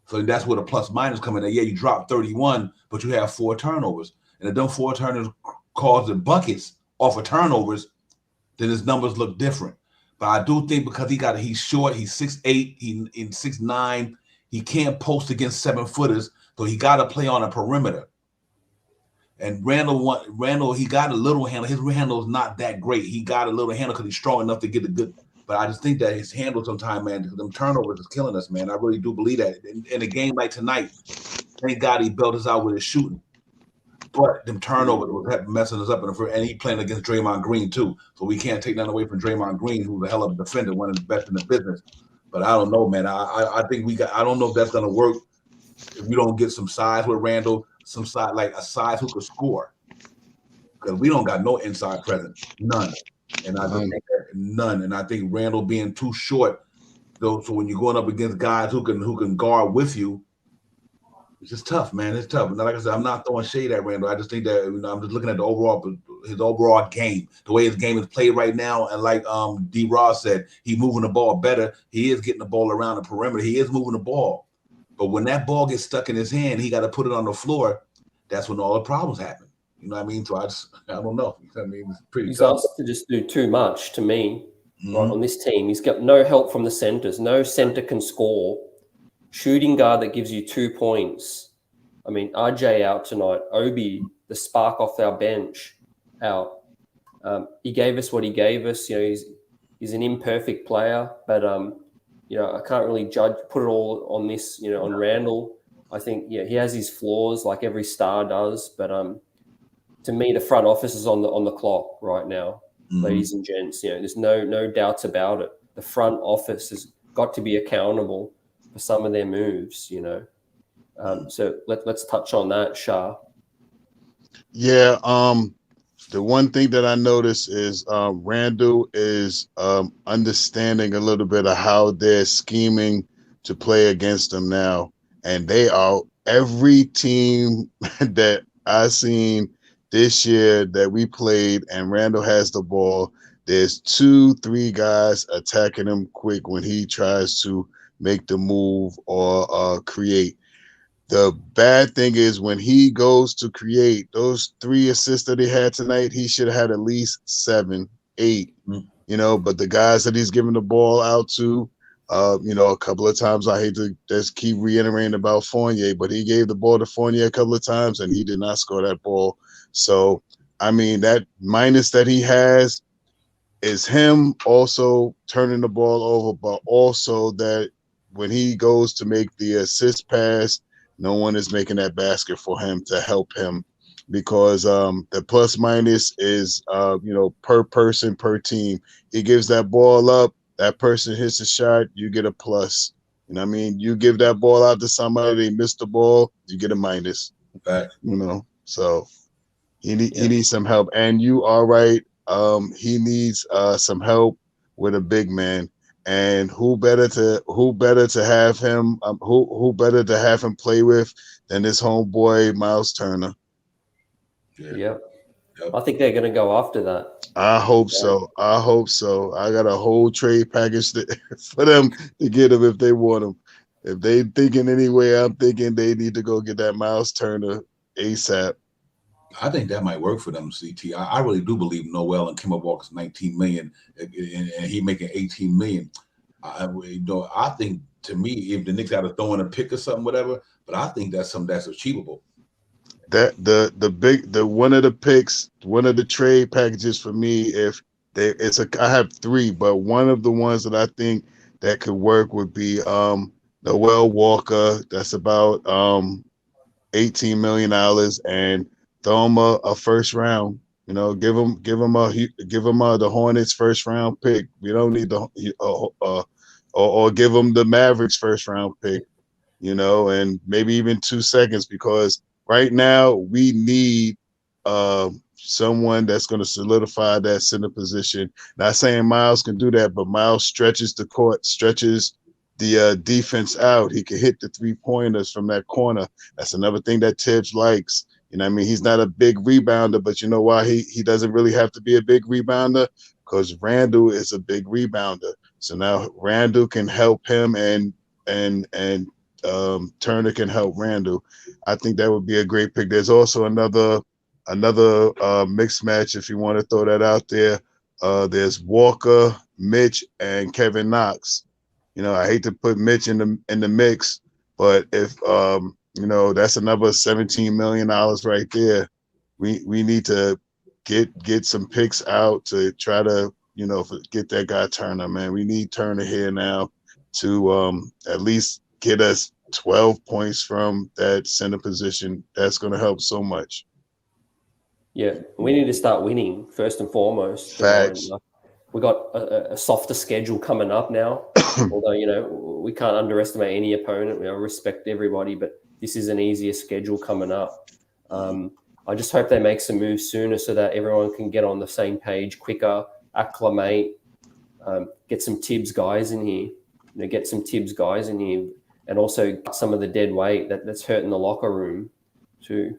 So that's where the plus minus come in. Yeah, you dropped 31, but you have 4 turnovers. And if them 4 turnovers cause the buckets off of turnovers, then his numbers look different. But I do think because he's short, he's 6'8", he's 6'9", he can't post against 7-footers, so he got to play on a perimeter. And Randall, he got a little handle. His handle is not that great. He got a little handle because he's strong enough to get the good. But I just think that his handle sometimes, man, them turnovers is killing us, man. I really do believe that. In a game like tonight, thank God he built us out with his shooting. But them turnovers was messing us up and he playing against Draymond Green too. So we can't take nothing away from Draymond Green, who's a hell of a defender, one of the best in the business. But I don't know, man. I think I don't know if that's gonna work if we don't get some size with Randall, some size, like a size who could score. Because we don't got no inside presence. None. And I think none. And I think Randall being too short, though, so when you're going up against guys who can guard with you, it's just tough, man. It's tough. And like I said, I'm not throwing shade at Randall. I just think that I'm just looking at his overall game, the way his game is played right now. And like D. Ross said, he's moving the ball better. He is getting the ball around the perimeter. He is moving the ball. But when that ball gets stuck in his hand, he got to put it on the floor. That's when all the problems happen. You know what I mean? So I don't know. I mean, it's pretty He's tough. asked to just do too much to me right, on this team. He's got no help from the centers. No center can score. Shooting guard that gives you 2 points. I mean, RJ out tonight. Obi, the spark off our bench, out. He gave us what he gave us. You know, he's an imperfect player, but you know, I can't really put it all on this. You know, on Randall. I think he has his flaws like every star does, but to me, the front office is on the clock right now, ladies and gents. You know, there's no doubts about it. The front office has got to be accountable for some of their moves. You know, so let's touch on that, Shah. Yeah. The one thing that I noticed is Randall is understanding a little bit of how they're scheming to play against them now, and they are every team that I've seen this year that we played and Randall has the ball, there's 2-3 guys attacking him quick when he tries to make the move or create. The bad thing is when he goes to create those 3 assists that he had tonight, he should have had at least 7, 8, you know, but the guys that he's giving the ball out to, A couple of times I hate to just keep reiterating about Fournier, but he gave the ball to Fournier a couple of times and he did not score that ball. So, I mean, that minus that he has is him also turning the ball over, but also that when he goes to make the assist pass, no one is making that basket for him to help him because the plus minus is, per person, per team. He gives that ball up, that person hits a shot, you get a plus. You know what I mean? You give that ball out to somebody, they miss the ball, you get a minus. Fact. So he needs some help. And you are right. He needs some help with a big man. And who better to have him who better to have him play with than his homeboy Miles Turner. Yeah. I think they're going to go after that. I hope so. I got a whole trade package for them to get him if they want him. If they thinking anyway, I'm thinking they need to go get that Miles Turner ASAP. I think that might work for them, CT. I really do believe Noel and Kemba Walker's $19 million and he making $18 million. I think, to me, if the Knicks had to throw in a pick or something, whatever, but I think that's something that's achievable. That the one of the picks, one of the trade packages for me, I have three, but one of the ones that I think that could work would be Noel Walker. That's about $18 million, and throw him a first round. Give him the Hornets first round pick. We don't need or give him the Mavericks first round pick. And maybe even 2 seconds, because right now we need someone that's going to solidify that center position. Not saying Miles can do that, but Miles stretches the court, stretches the defense out. He can hit the 3-pointers from that corner. That's another thing that Tibbs likes. He's not a big rebounder, but you know why he doesn't really have to be a big rebounder? Because Randall is a big rebounder. So now Randall can help him, and Turner can help Randall. I think that would be a great pick. There's also another mixed match, if you want to throw that out there. There's Walker, Mitch, and Kevin Knox. I hate to put Mitch in the mix, but if that's another $17 million right there. We need to get some picks out to try to get that guy Turner, man. We need Turner here now to at least get us 12 points from that center position. That's going to help so much. Yeah, we need to start winning first and foremost. Facts. We got a softer schedule coming up now. Although we can't underestimate any opponent. We respect everybody, but this is an easier schedule coming up. I just hope they make some moves sooner so that everyone can get on the same page quicker, acclimate, get some Tibbs guys in here. Get some Tibbs guys in here, and also some of the dead weight that's hurting the locker room too.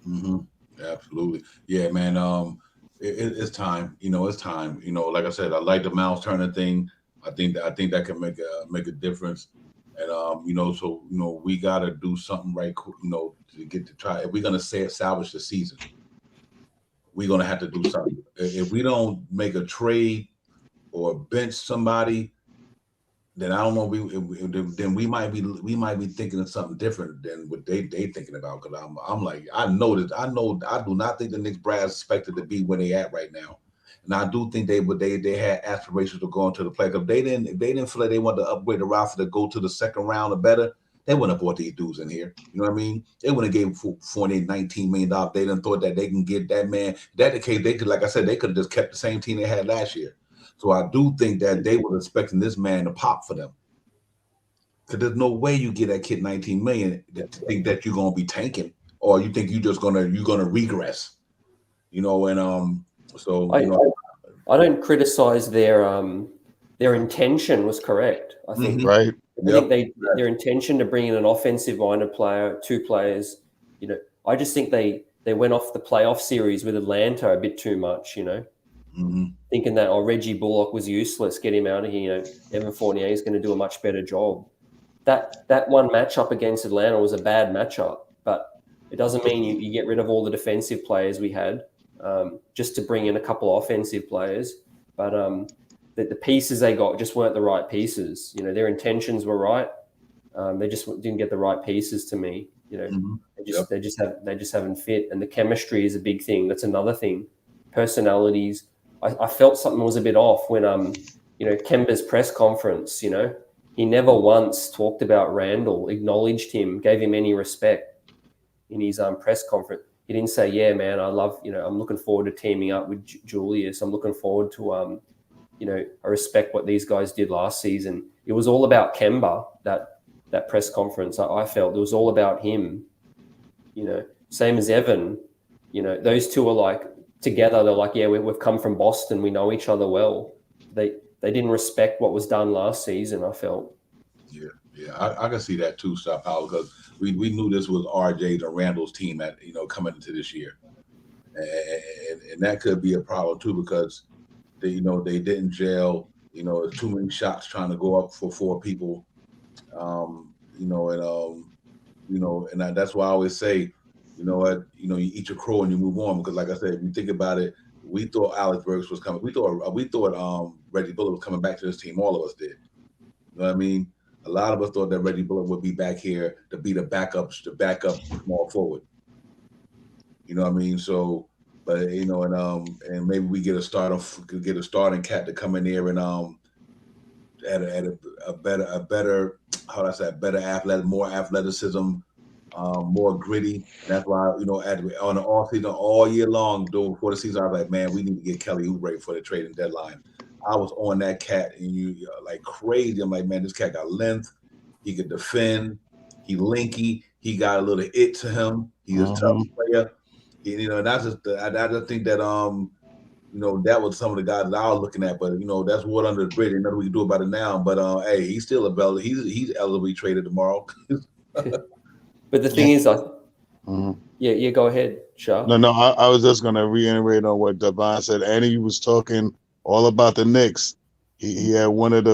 Mm-hmm. Absolutely. Yeah, man. It's time. It's time. Like I said, I like the Miles Turner thing. I think that can make a difference. And so we gotta do something right. To get to try. If we're gonna salvage the season, we're gonna have to do something. If we don't make a trade or bench somebody, then I don't know. Then we might be thinking of something different than what they thinking about. Because I'm like, I do not think the Knicks brass expected to be where they at right now, and I do think they had aspirations to go into the play. Because if they didn't feel like they wanted to upgrade the roster to go to the second round or better, they wouldn't have brought these dudes in here. You know what I mean? They wouldn't have gave $19 million. They didn't thought that they can get that man. That the case, they could, like I said, they could have just kept the same team they had last year. So I do think that they were expecting this man to pop for them. Because there's no way you get that kid $19 million to think that you're gonna be tanking, or you think you're gonna regress. I don't criticize their intention was correct. I think right. I think their intention to bring in an offensive-minded player, 2 players. I just think they went off the playoff series with Atlanta a bit too much. Thinking that Reggie Bullock was useless, get him out of here. Evan Fournier is going to do a much better job. That one matchup against Atlanta was a bad matchup, but it doesn't mean you get rid of all the defensive players we had just to bring in a couple of offensive players. But the pieces they got just weren't the right pieces. You know, their intentions were right. They just didn't get the right pieces to me. You know, they just haven't fit. And the chemistry is a big thing. That's another thing. Personalities. I felt something was a bit off when Kemba's press conference. You know, he never once talked about Randall, acknowledged him, gave him any respect in his press conference. He didn't say, "Yeah, man, I love, I'm looking forward to teaming up with Julius. I'm looking forward to I respect what these guys did last season." It was all about Kemba, that press conference. I felt it was all about him. Same as Evan. Those two are like together. They're like, yeah, we've come from Boston. We know each other well. They didn't respect what was done last season, I felt. Yeah, I can see that too, Star Power, because we knew this was RJ's and Randall's team coming into this year, and that could be a problem too, because they didn't gel. There's too many shots trying to go up for four people, and that's why I always say, you eat your crow and you move on, because like I said, if you think about it, we thought Alex Burks was coming. We thought Reggie Bullock was coming back to this team. All of us did. You know what I mean? A lot of us thought that Reggie Bullock would be back here to be the backup small forward. You know what I mean? So, but and maybe we get a starting cat to come in there and at a better more athleticism, more gritty. And that's why on the off season all year long, before the season, I was like, man, we need to get Kelly Oubre for the trading deadline. I was on that cat and like crazy. I'm like, man, this cat got length. He could defend. He linky. He got a little it to him. He's a tough player. And I just think that that was some of the guys that I was looking at. But that's water under the bridge. Ain't nothing we can do about it now. But hey, he's still a bell. He's eligible to be traded tomorrow. But the thing is, yeah, go ahead, Shah. No, I was just gonna reiterate on what Devon said. And he was talking all about the Knicks. He had one of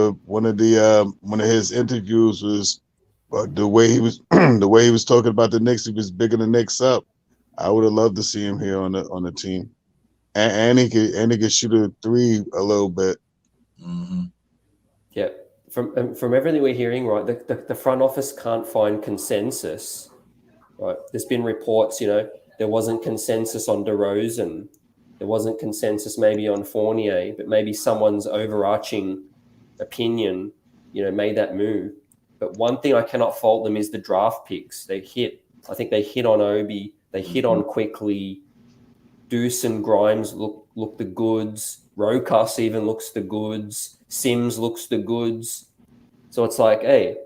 his interviews was the way he was talking about the Knicks. He was bigging the Knicks up. I would have loved to see him here on the team, and he could shoot a three a little bit. Mm-hmm. Yeah, from everything we're hearing, right, the front office can't find consensus. Right, there's been reports, there wasn't consensus on DeRozan. There wasn't consensus maybe on Fournier, but maybe someone's overarching opinion, made that move. But one thing I cannot fault them is the draft picks. I think they hit on Obi. They hit on quickly. Deuce and Grimes look the goods. Rokas even looks the goods. Sims looks the goods. So it's like, hey,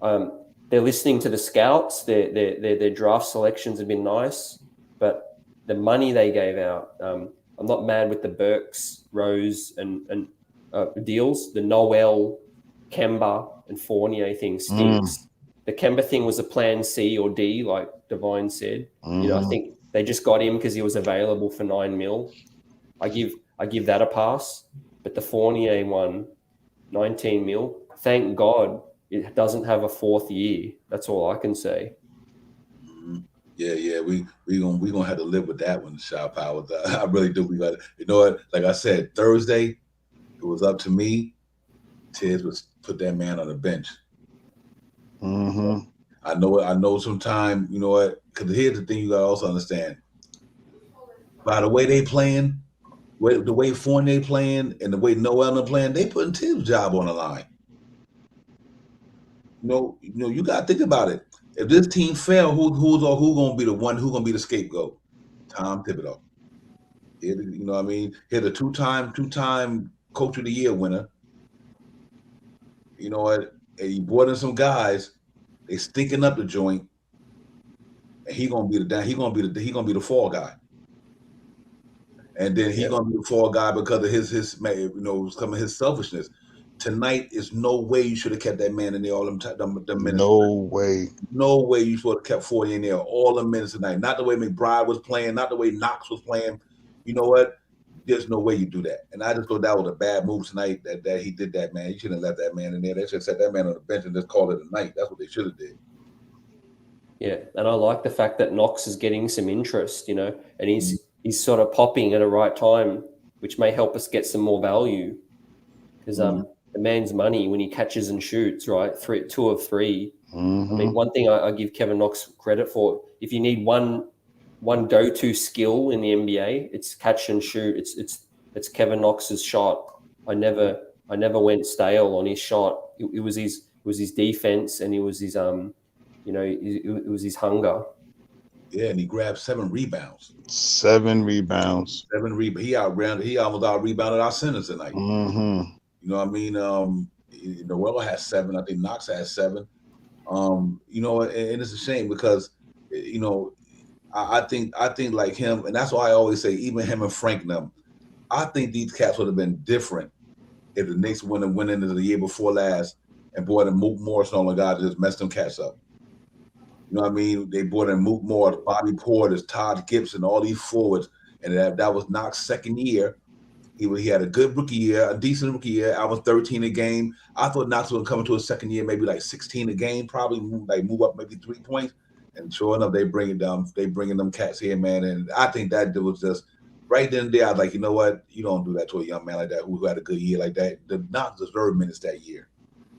they're listening to the scouts. Their draft selections have been nice, but the money they gave out, I'm not mad with the Burks, Rose, and deals. The Noel, Kemba, and Fournier thing stinks. The Kemba thing was a plan C or D, like Divine said. I think they just got him because he was available for $9 million. I give that a pass. But the Fournier one, $19 million. Thank God it doesn't have a fourth year. That's all I can say. Yeah, we gonna have to live with that one, Shaw Powers. I really do. We got, what? Like I said, Thursday, it was up to me. Tiz was put that man on the bench. Mm-hmm. I know. Sometime, what? Because here's the thing you gotta also understand. By the way they playing, the way Fournier playing, and the way Noel playing, they putting Tibbs' job on the line. You gotta think about it. If this team fail, who gonna be the one? Who gonna be the scapegoat? Tom Thibodeau. You know what I mean? He's the two-time Coach of the Year winner. You know what? And he brought in some guys. They stinking up the joint, and he gonna be the fall guy. And then he's gonna be the fall guy because of his coming his selfishness. Tonight is no way you should have kept that man in there all them minutes. No way. No way you should have kept 40 in there all the minutes tonight. Not the way McBride was playing, not the way Knox was playing. You know what? There's no way you do that. And I just thought that was a bad move tonight that he did that, man. You shouldn't have left that man in there. They should have set that man on the bench and just called it a night. That's what they should have did. Yeah, and I like the fact that Knox is getting some interest, and he's sort of popping at a right time, which may help us get some more value. because the man's money when he catches and shoots, right? 2 of 3. Mm-hmm. I mean, one thing I give Kevin Knox credit for, if you need one go-to skill in the NBA, it's catch and shoot. It's Kevin Knox's shot. I never went stale on his shot. It was his defense, and it was his it was his hunger. Yeah, and he grabbed 7 rebounds. 7 rebounds. 7 rebounds. He almost out rebounded our centers tonight. Mm-hmm. You know what I mean? Noel has 7. I think Knox has 7. And it's a shame because, I think like him, and that's why I always say, even him and Frank and them, I think these cats would have been different if the Knicks went into the year before last and brought in Moot Morris on the guy to just mess them cats up. You know what I mean? They brought in Moot Morris, Bobby Portis, Todd Gibson, all these forwards, and that was Knox's second year. He had a good rookie year, a decent rookie year. I was 13 a game. I thought Knox would come into his second year, maybe like 16 a game, probably move up maybe 3 points. And sure enough, they bringing them cats here, man. And I think that was just right then and there. I was like, you know what? You don't do that to a young man like that who had a good year like that. The Knox deserved minutes that year.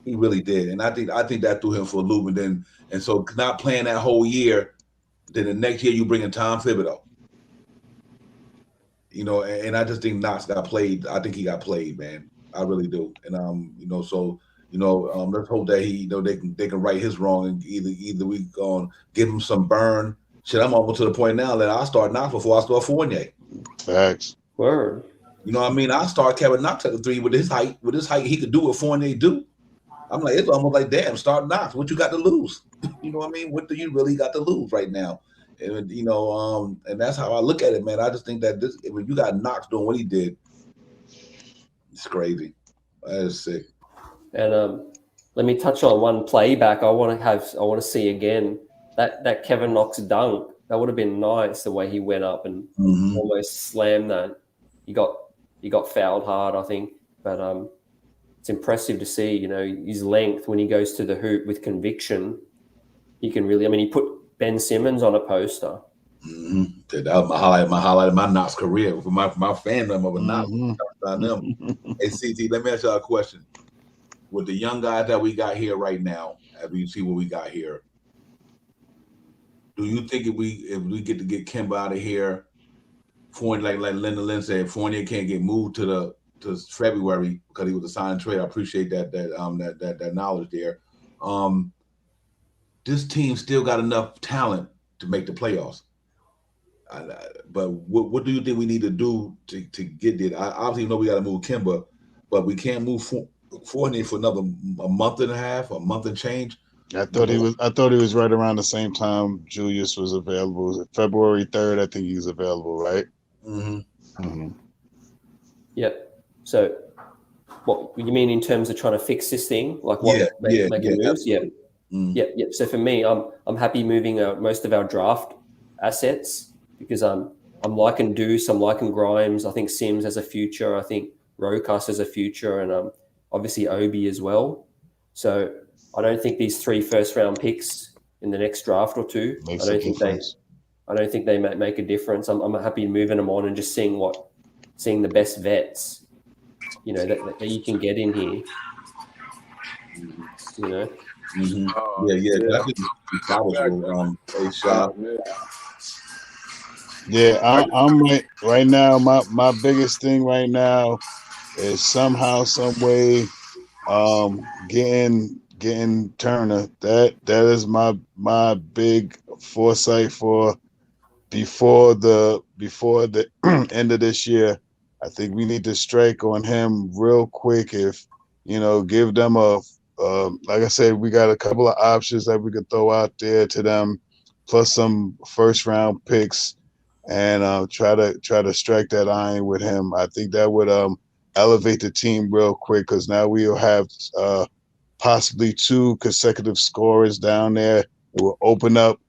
He really did. And I think that threw him for a loop. And so not playing that whole year, then the next year you bring in Tom Thibodeau. And I just think Knox got played. I think he got played, man. I really do. And let's hope that they can right his wrong, and either we give him some burn. Shit, I'm almost to the point now that I start Knox before I start Fournier. Facts. Word. You know what I mean? I start Kevin Knox at the 3 with his height. With his height, he could do what Fournier do. I'm like, it's almost like, damn, start Knox. What you got to lose? You know what I mean? What do you really got to lose right now? And and that's how I look at it, man. I just think that when you got Knox doing what he did, it's crazy. That is sick. And let me touch on one playback. I want to see again that Kevin Knox dunk. That would have been nice, the way he went up and almost slammed that. He got fouled hard, I think, but it's impressive to see. His length when he goes to the hoop with conviction. He can really. I mean, he put Ben Simmons on a poster. Mm-hmm. That was my highlight of my Knox career for my fandom of a Knox. Hey, CT, let me ask y'all a question. With the young guys that we got here right now, as we see what we got here, do you think if we get to get Kemba out of here, Fournier, like Lyndon Lynn said, Fournier can't get moved to February because he was a sign trade? I appreciate that knowledge there. This team still got enough talent to make the playoffs. But what do you think we need to do to get there? I obviously know we got to move Kemba, but we can't move Fournier for a month and a half, a month and change. I thought he was right around the same time Julius was available. Was it February 3rd? I think he was available, right? Mm-hmm. Mm-hmm. Yep. So, what you mean in terms of trying to fix this thing? Like what making moves? Yeah. Yep. So for me, I'm happy moving most of our draft assets because I'm liking Deuce, I'm liking Grimes. I think Sims has a future. I think Rokas has a future, and obviously Obi as well. So I don't think these 3 first-round picks in the next draft or 2. I don't think they make a difference. I'm happy moving them on and just seeing the best vets, that you can get in here. Mm-hmm. Yeah. I'm right now. My biggest thing right now is somehow, some way, getting Turner. That is my big foresight for before the end of this year. I think we need to strike on him real quick. If give them like I said, we got a couple of options that we could throw out there to them, plus some first round picks, and try to strike that iron with him. I think that would elevate the team real quick, because now we'll have possibly 2 consecutive scorers down there. It will open up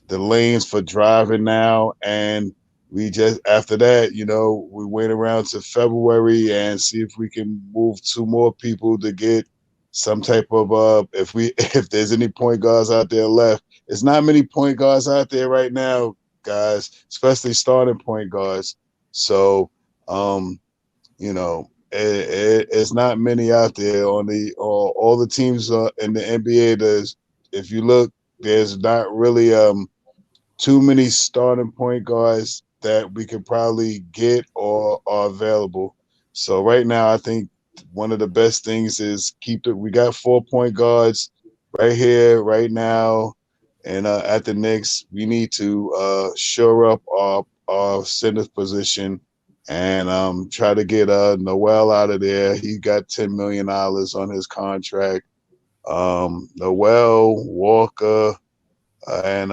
the lanes for driving now, and we just after that, we wait around to February and see if we can move 2 more people to get some type of if there's any point guards out there left. There's not many point guards out there right now, guys, especially starting point guards. So it's not many out there on all the teams in the NBA. If you look, there's not really too many starting point guards that we could probably get or are available. So right now, I think one of the best things is we got 4-point guards right here, right now, and at the Knicks, we need to shore up our center position and try to get Noel out of there. He got $10 million on his contract. Noel, Walker, and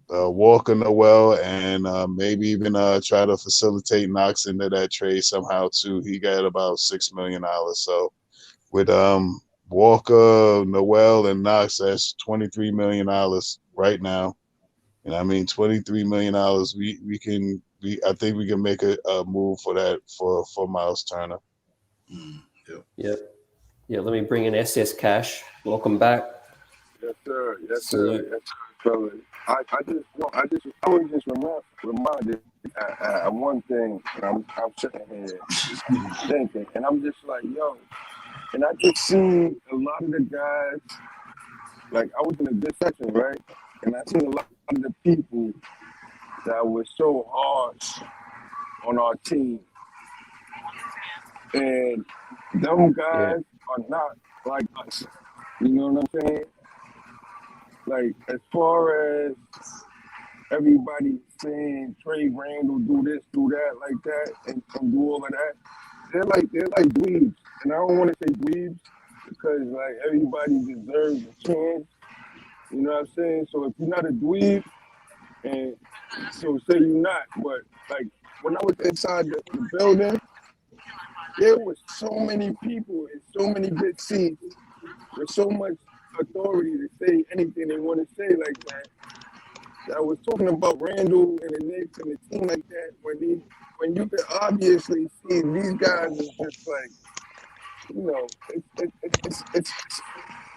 Walker, Noel, and maybe even try to facilitate Knox into that trade somehow too. He got about $6 million. So with Walker, Noel, and Knox, that's $23 million right now. And I mean, $23 million. I think we can make a move for that for Miles Turner. Yep. Yeah. Let me bring in SS Cash. Welcome back. Yes, sir. Yes, Salute. sir. Yes, sir, fellas. I was just reminded of one thing. And I'm sitting here thinking, and I'm just like, yo. And I just seen a lot of the guys. Like I was in a good section, right? And I seen a lot of the people that were so harsh on our team. And them guys are not like us. You know what I'm saying? Like as far as everybody saying Trey Randall do this, do that, like that, and do all of that, they're like dweebs. And I don't want to say dweebs because like everybody deserves a chance. You know what I'm saying? So if you're not a dweeb, and so say you're not, but like when I was inside the building, there was so many people and so many good seats with so much authority to say anything they want to say like that. I was talking about Randall and the Knicks and the team like that when you can obviously see these guys is just like, you know,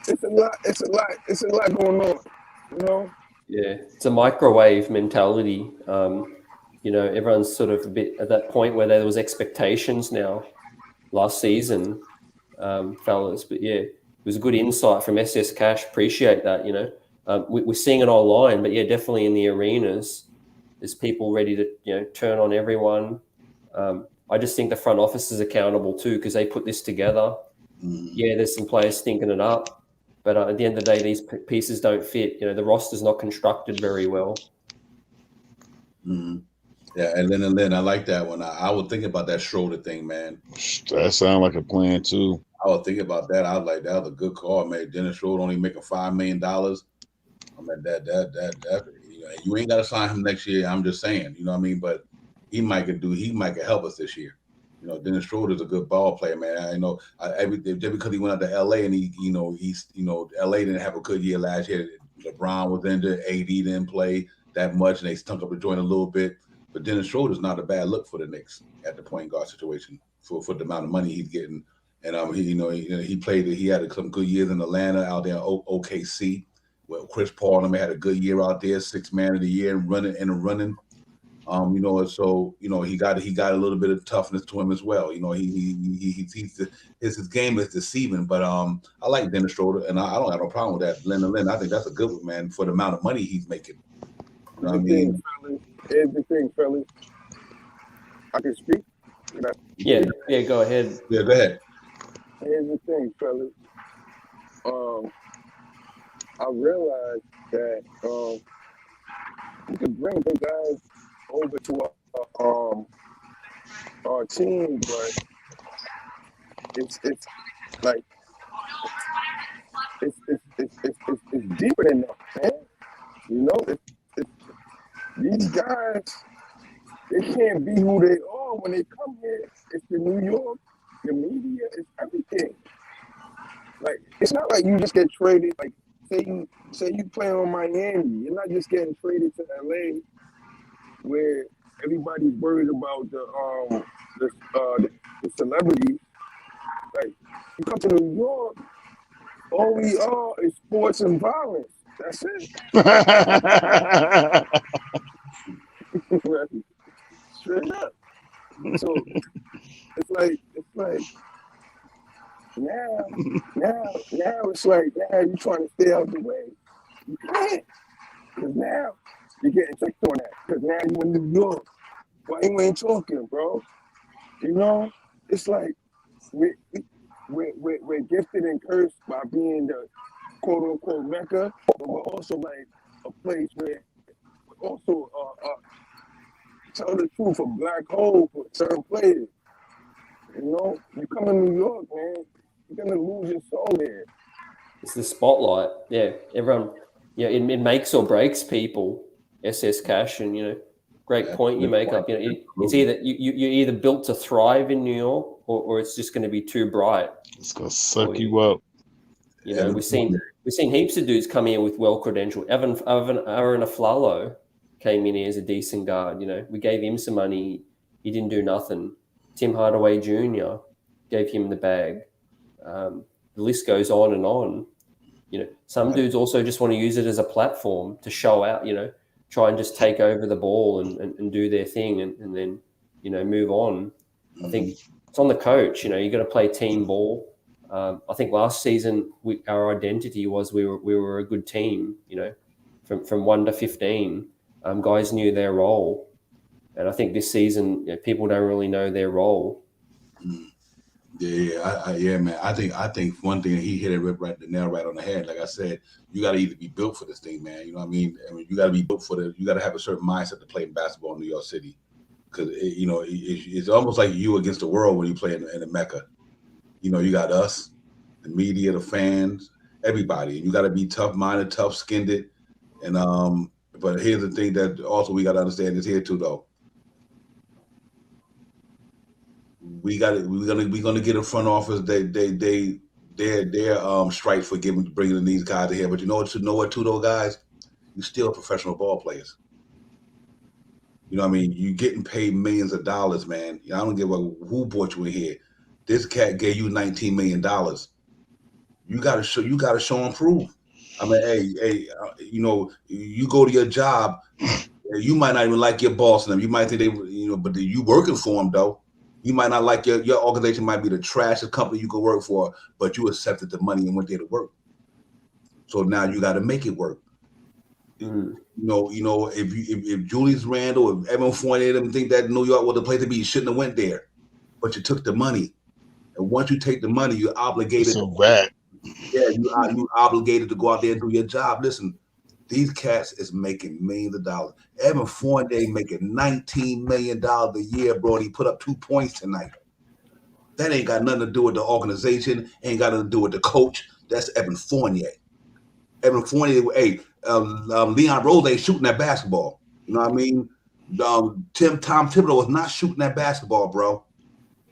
it's a lot going on, you know. Yeah, it's a microwave mentality. You know, everyone's sort of a bit at that point where there was expectations now last season, fellas. But yeah, it was a good insight from SS Cash. Appreciate that. You know, we're seeing it online, but yeah, definitely in the arenas, there's people ready to turn on everyone. I just think the front office is accountable too because they put this together. Yeah, there's some players stinking it up, but at the end of the day, these pieces don't fit. You know, the roster's not constructed very well. Mm-hmm. Yeah, and then I like that one. I was thinking about that Schroeder thing, man. That sounds like a plan too. I was thinking about that. I was like, that was a good call, man. Dennis Schroeder only making $5 million. I mean, that you ain't got to sign him next year. I'm just saying, you know what I mean? But he might could help us this year. You know, Dennis Schroeder's a good ball player, man. I know just because he went out to LA and LA didn't have a good year last year. LeBron was injured, AD didn't play that much, and they stunk up the joint a little bit. But Dennis Schroeder's not a bad look for the Knicks at the point guard situation for the amount of money he's getting. And he played. He had some good years in Atlanta, out there in OKC. Well, Chris Paul had a good year out there, 6th man of the year, running. So he got a little bit of toughness to him as well. You know, his game is deceiving, but I like Dennis Schroeder, and I don't have no problem with that. Lynn, I think that's a good one, man, for the amount of money he's making. You know what I mean? Here's the thing, fellas. I can speak. Yeah, go ahead. Yeah, go ahead. Here's the thing, fellas. I realized that we could bring the guys over to our team, but it's like it's deeper than that, man. You know, these guys, they can't be who they are when they come here. It's the New York, the media, it's everything. Like, it's not like you just get traded. Like, say you play on Miami, you're not just getting traded to LA, where everybody's worried about the celebrities. Like, you come to New York, all we are is sports and violence. That's it. Straight up. So it's like like now it's like now you're trying to stay out the way. You can't, because now you're getting checked on that. Because now you in New York. Why you ain't talking, bro? You know, it's like we're gifted and cursed by being the quote unquote Mecca, but we're also like a place where we also tell the truth, a black hole for certain players. You know, you come to New York, man, you're gonna lose your soul there. It's the spotlight. Yeah, everyone. Yeah, it makes or breaks people. SS Cash, and great point you make up. It's either you're either built to thrive in New York, or it's just going to be too bright. It's gonna suck you up. We've seen heaps of dudes come here with well credentialed. Aaron Aflalo came in here as a decent guard. We gave him some money. He didn't do nothing. Tim Hardaway Jr. gave him the bag. The list goes on and on. Some dudes also just want to use it as a platform to show out, try and just take over the ball and do their thing and then, move on. I think it's on the coach. You got to play team ball. I think last season our identity was we were a good team, from 1 to 15. Guys knew their role. And I think this season, people don't really know their role. Yeah, man. I think one thing, he hit it the nail right on the head. Like I said, you got to either be built for this thing, man. You know what I mean? You got to be built for you got to have a certain mindset to play basketball in New York City, because it's almost like you against the world when you play in the Mecca. You got us, the media, the fans, everybody. You got to be tough-minded, tough-skinned, and But here's the thing that also we got to understand is here too, though. We're gonna get a front office. They're strike for bringing these guys in here. But you know what too, though, guys, you're still professional ball players. You know what I mean? You getting paid millions of dollars, man. I don't give a who brought you in here. This cat gave you $19 million. You gotta show and prove. I mean, hey, you go to your job. You might not even like your boss and them. You might think but you working for them though. You might not like your organization might be the trashiest company you could work for, but you accepted the money and went there to work. So now you got to make it work. If Julius Randle, if Evan Fournier, them think that New York was the place to be, you shouldn't have went there. But you took the money, and once you take the money, you're obligated. It's a rat. Yeah, you obligated to go out there and do your job. Listen, these cats is making millions of dollars. Evan Fournier making $19 million a year, bro, and he put up 2 points tonight. That ain't got nothing to do with the organization, ain't got nothing to do with the coach. That's Evan Fournier. Evan Fournier, Leon Rose ain't shooting that basketball. You know what I mean? Tom Thibodeau was not shooting that basketball, bro.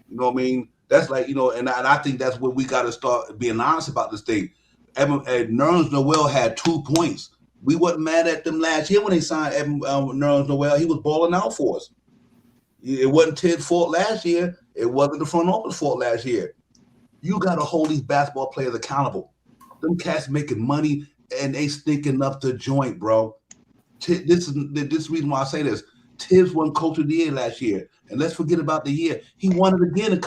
You know what I mean? That's like, and I think that's what we got to start being honest about this thing. Nerlens Noel had 2 points. We wasn't mad at them last year when they signed Nerlens Noel. He was balling out for us. It wasn't Ted's fault last year. It wasn't the front office fault last year. You got to hold these basketball players accountable. Them cats making money and they stinking up the joint, bro. This is the reason why I say this. Tibbs won Coach of the Year last year, and let's forget about the year. He won it again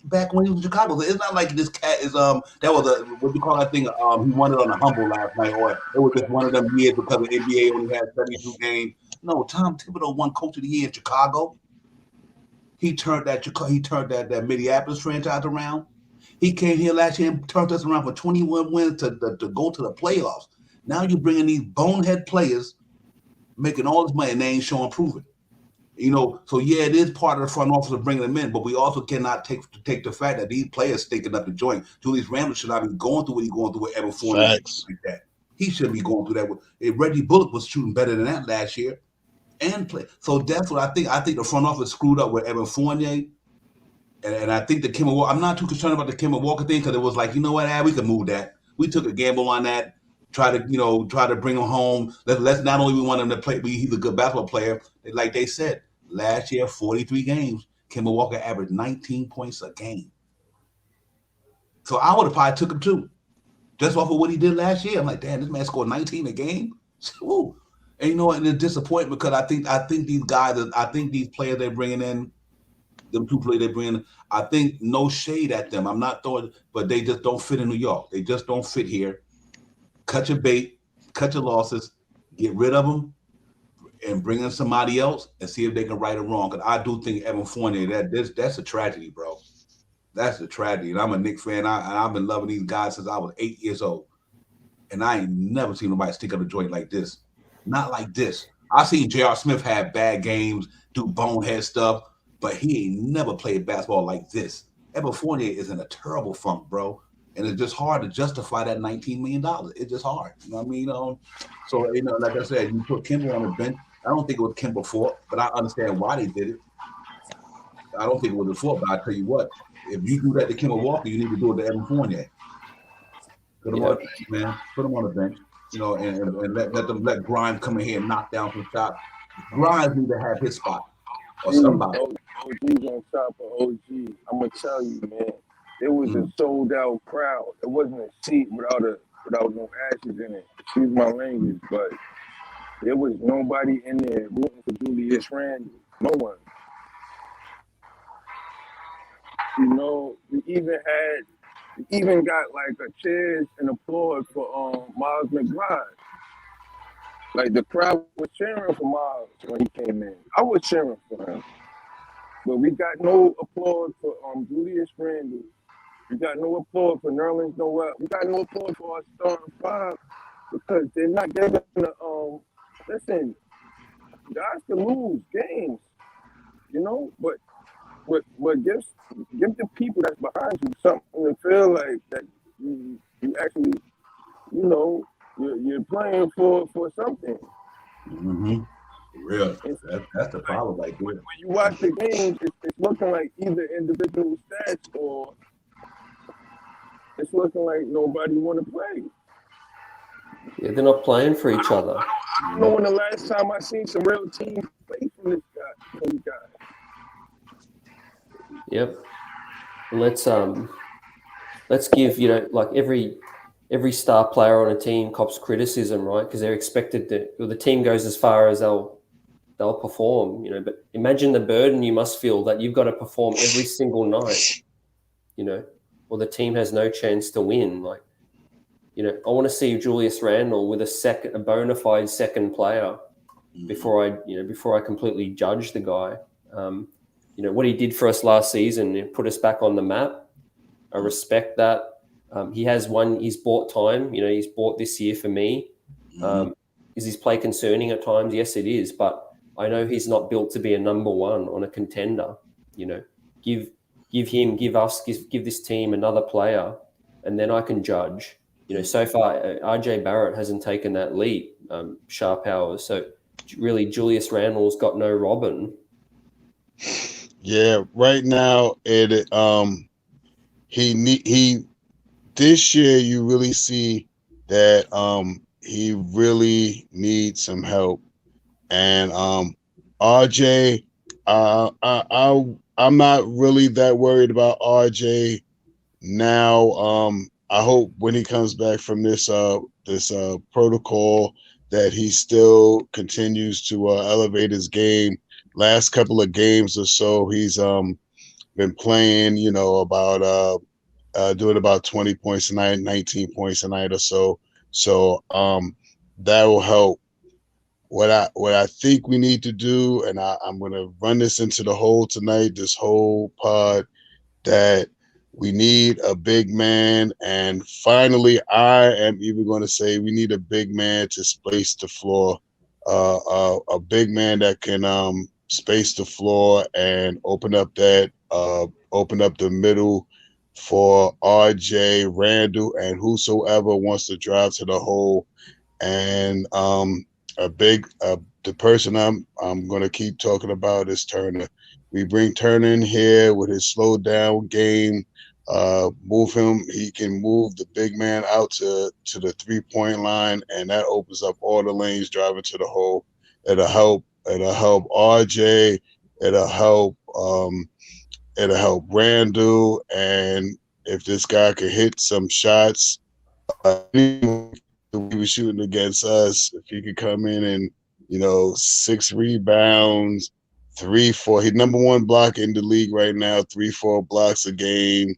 back when he was in Chicago. It's not like this cat is that was what we call that thing. He won it on a humble last night, or it was just one of them years because the NBA only had 72 games. No, Tom Thibodeau won Coach of the Year in Chicago. He turned that Minneapolis franchise around. He came here last year and turned us around for 21 wins to go to the playoffs. Now you're bringing these bonehead players, making all this money, and they ain't showing proving. So yeah, it is part of the front office of bringing them in, but we also cannot take the fact that these players stinking up the joint. Julius Randle should not be going through what he's going through with Evan Fournier like that. He shouldn't be going through that. Reggie Bullock was shooting better than that last year, and play. So that's what I think. I think the front office screwed up with Evan Fournier, and I think the Kemba Walker. I'm not too concerned about the Kemba Walker thing because it was like, we can move that. We took a gamble on that. Try to bring him home. Let's not only we want him to play, but he's a good basketball player. Like they said, last year, 43 games, Kemba Walker averaged 19 points a game. So I would have probably took him too, just off of what he did last year. I'm like, damn, this man scored 19 a game. Woo. And and it's disappointment because I think these guys, I think these players they're bringing in, Them two players they bring. I think no shade at them. I'm not throwing, but they just don't fit in New York. They just don't fit here. Cut your bait, cut your losses, get rid of them, and bring in somebody else and see if they can right or wrong. Because I do think Evan Fournier, that's a tragedy, bro. That's a tragedy. And I'm a Knicks fan. I've been loving these guys since I was 8 years old. And I ain't never seen nobody stick up a joint like this. Not like this. I seen J.R. Smith have bad games, do bonehead stuff, but he ain't never played basketball like this. Evan Fournier is in a terrible funk, bro. And it's just hard to justify that $19 million. It's just hard. You know what I mean? So, like I said, you put Kimball on the bench. I don't think it was Kimball's fault, but I understand why they did it. I don't think it was his fault, but I tell you what, if you do that to Kimball Walker, you need to do it to Evan Fournier. Put him on the bench, man. Put him on the bench, and let Grimes come in here and knock down some shots. Grimes need to have his spot or somebody. OG's on top of OG. I'm gonna tell you, man. It was a sold out crowd. It wasn't a seat without no ashes in it. Excuse my language, but there was nobody in there rooting for Julius Randle. No one. We even got like a cheers and applause for Miles McBride. Like the crowd was cheering for Miles when he came in. I was cheering for him. But we got no applause for Julius Randle. We got no applause for Nerlens Noel. We got no applause for our starting five because they're not giving listen, guys can lose games, but give the people that's behind you something to feel like that you actually, you're playing for something. Mm-hmm. Real. That's the problem. Like when you watch the games, it's looking like either individual stats or it's looking like nobody want to play. Yeah, they're not playing for each other. I don't know when the last time I seen some real teams play from this guy. Yep. Let's give like every star player on a team cops criticism, right? Because they're expected to. Well, the team goes as far as they'll perform, But imagine the burden you must feel that you've got to perform every single night, or the team has no chance to win. Like, I want to see Julius Randle with a bona fide second player before I completely judge the guy. What he did for us last season, it put us back on the map. I respect that. He's bought time. He's bought this year for me. Is his play concerning at times? Yes, it is. But I know he's not built to be a number one on a contender. Give this team another player, and then I can judge. So far, RJ Barrett hasn't taken that leap. Sharp hours. So really, Julius Randle's got no Robin. Yeah, right now he this year you really see that he really needs some help, and RJ, I'm not really that worried about RJ now. I hope when he comes back from this protocol that he still continues to elevate his game. Last couple of games or so, he's been playing, about doing about 20 points a night, 19 points a night or so. So that will help. What I think we need to do, and I'm going to run this into the whole tonight, this whole pod, that we need a big man. And finally, I am even going to say we need a big man to space the floor, a big man that can space the floor and open up the middle for RJ, Randle, and whosoever wants to drive to the hole. And the person I'm going to keep talking about is Turner. We bring Turner in here with his slow down game. Move him. He can move the big man out to the 3-point line, and that opens up all the lanes driving to the hole. It'll help RJ. It'll help Randle, and if this guy can hit some shots, he was shooting against us. If he could come in and 6 rebounds, 3-4. He's number one block in the league right now. 3-4 blocks a game.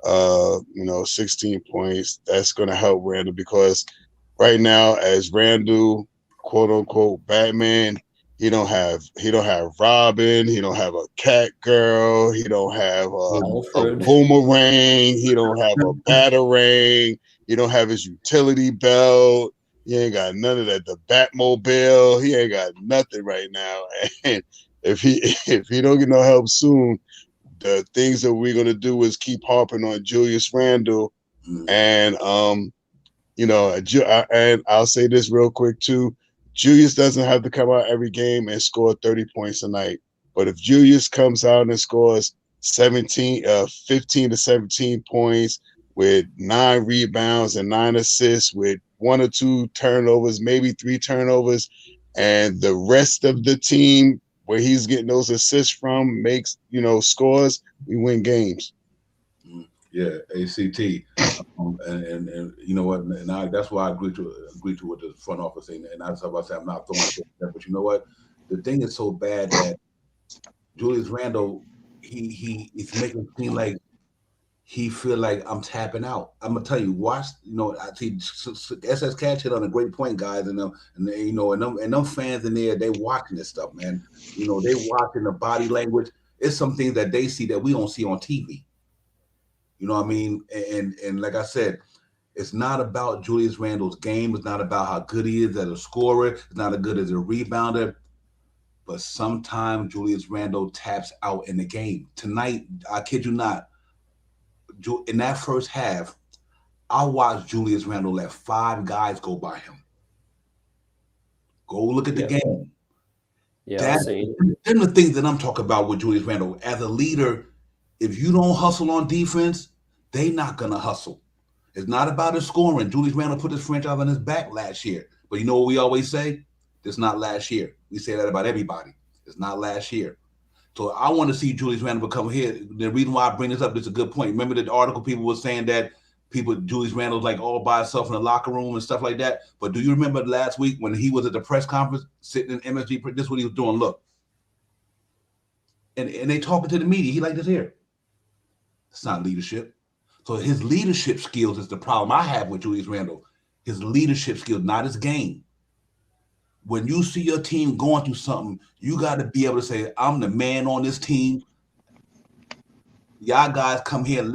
16 points. That's going to help Randall because right now, as Randall, quote unquote, Batman, he don't have Robin. He don't have a cat girl. He don't have a Alfred. boomerang. He don't have a batarang. He don't have his utility belt. He ain't got none of that. The Batmobile. He ain't got nothing right now. And if he don't get no help soon, the things that we're gonna do is keep harping on Julius Randle, and and I'll say this real quick too. Julius doesn't have to come out every game and score 30 points a night. But if Julius comes out and scores 15 to 17 points with 9 rebounds and 9 assists with 1 or 2 turnovers, maybe 3 turnovers, and the rest of the team where he's getting those assists from makes, scores, we win games. Yeah, ACT. And you know what? And that's why I agree to what the front office saying. And that's why I say I'm not throwing that. But you know what? The thing is so bad that Julius Randle, it's making it seem like he feel like I'm tapping out. I'm gonna tell you, watch. I see SS Catch hit on a great point, guys, and them fans in there, they watching this stuff, man. They watching the body language. It's some things that they see that we don't see on TV. You know what I mean? And like I said, it's not about Julius Randle's game. It's not about how good he is as a scorer. It's not as good as a rebounder. But sometimes Julius Randle taps out in the game. Tonight, I kid you not, in that first half, I watched Julius Randle let 5 guys go by him. Go look at the game. Yeah, I've seen. Them the things that I'm talking about with Julius Randle. As a leader, if you don't hustle on defense, they not going to hustle. It's not about his scoring. Julius Randle put his franchise on his back last year. But you know what we always say? It's not last year. We say that about everybody. It's not last year. So I want to see Julius Randle come here. The reason why I bring this up, this is a good point. Remember the article people were saying that Julius Randle's like all by himself in the locker room and stuff like that. But do you remember last week when he was at the press conference sitting in MSG? This is what he was doing. Look. And they talking to the media. He like this here. It's not leadership. So his leadership skills is the problem I have with Julius Randle. His leadership skills, not his game. When you see your team going through something, you got to be able to say, I'm the man on this team. Y'all guys come here and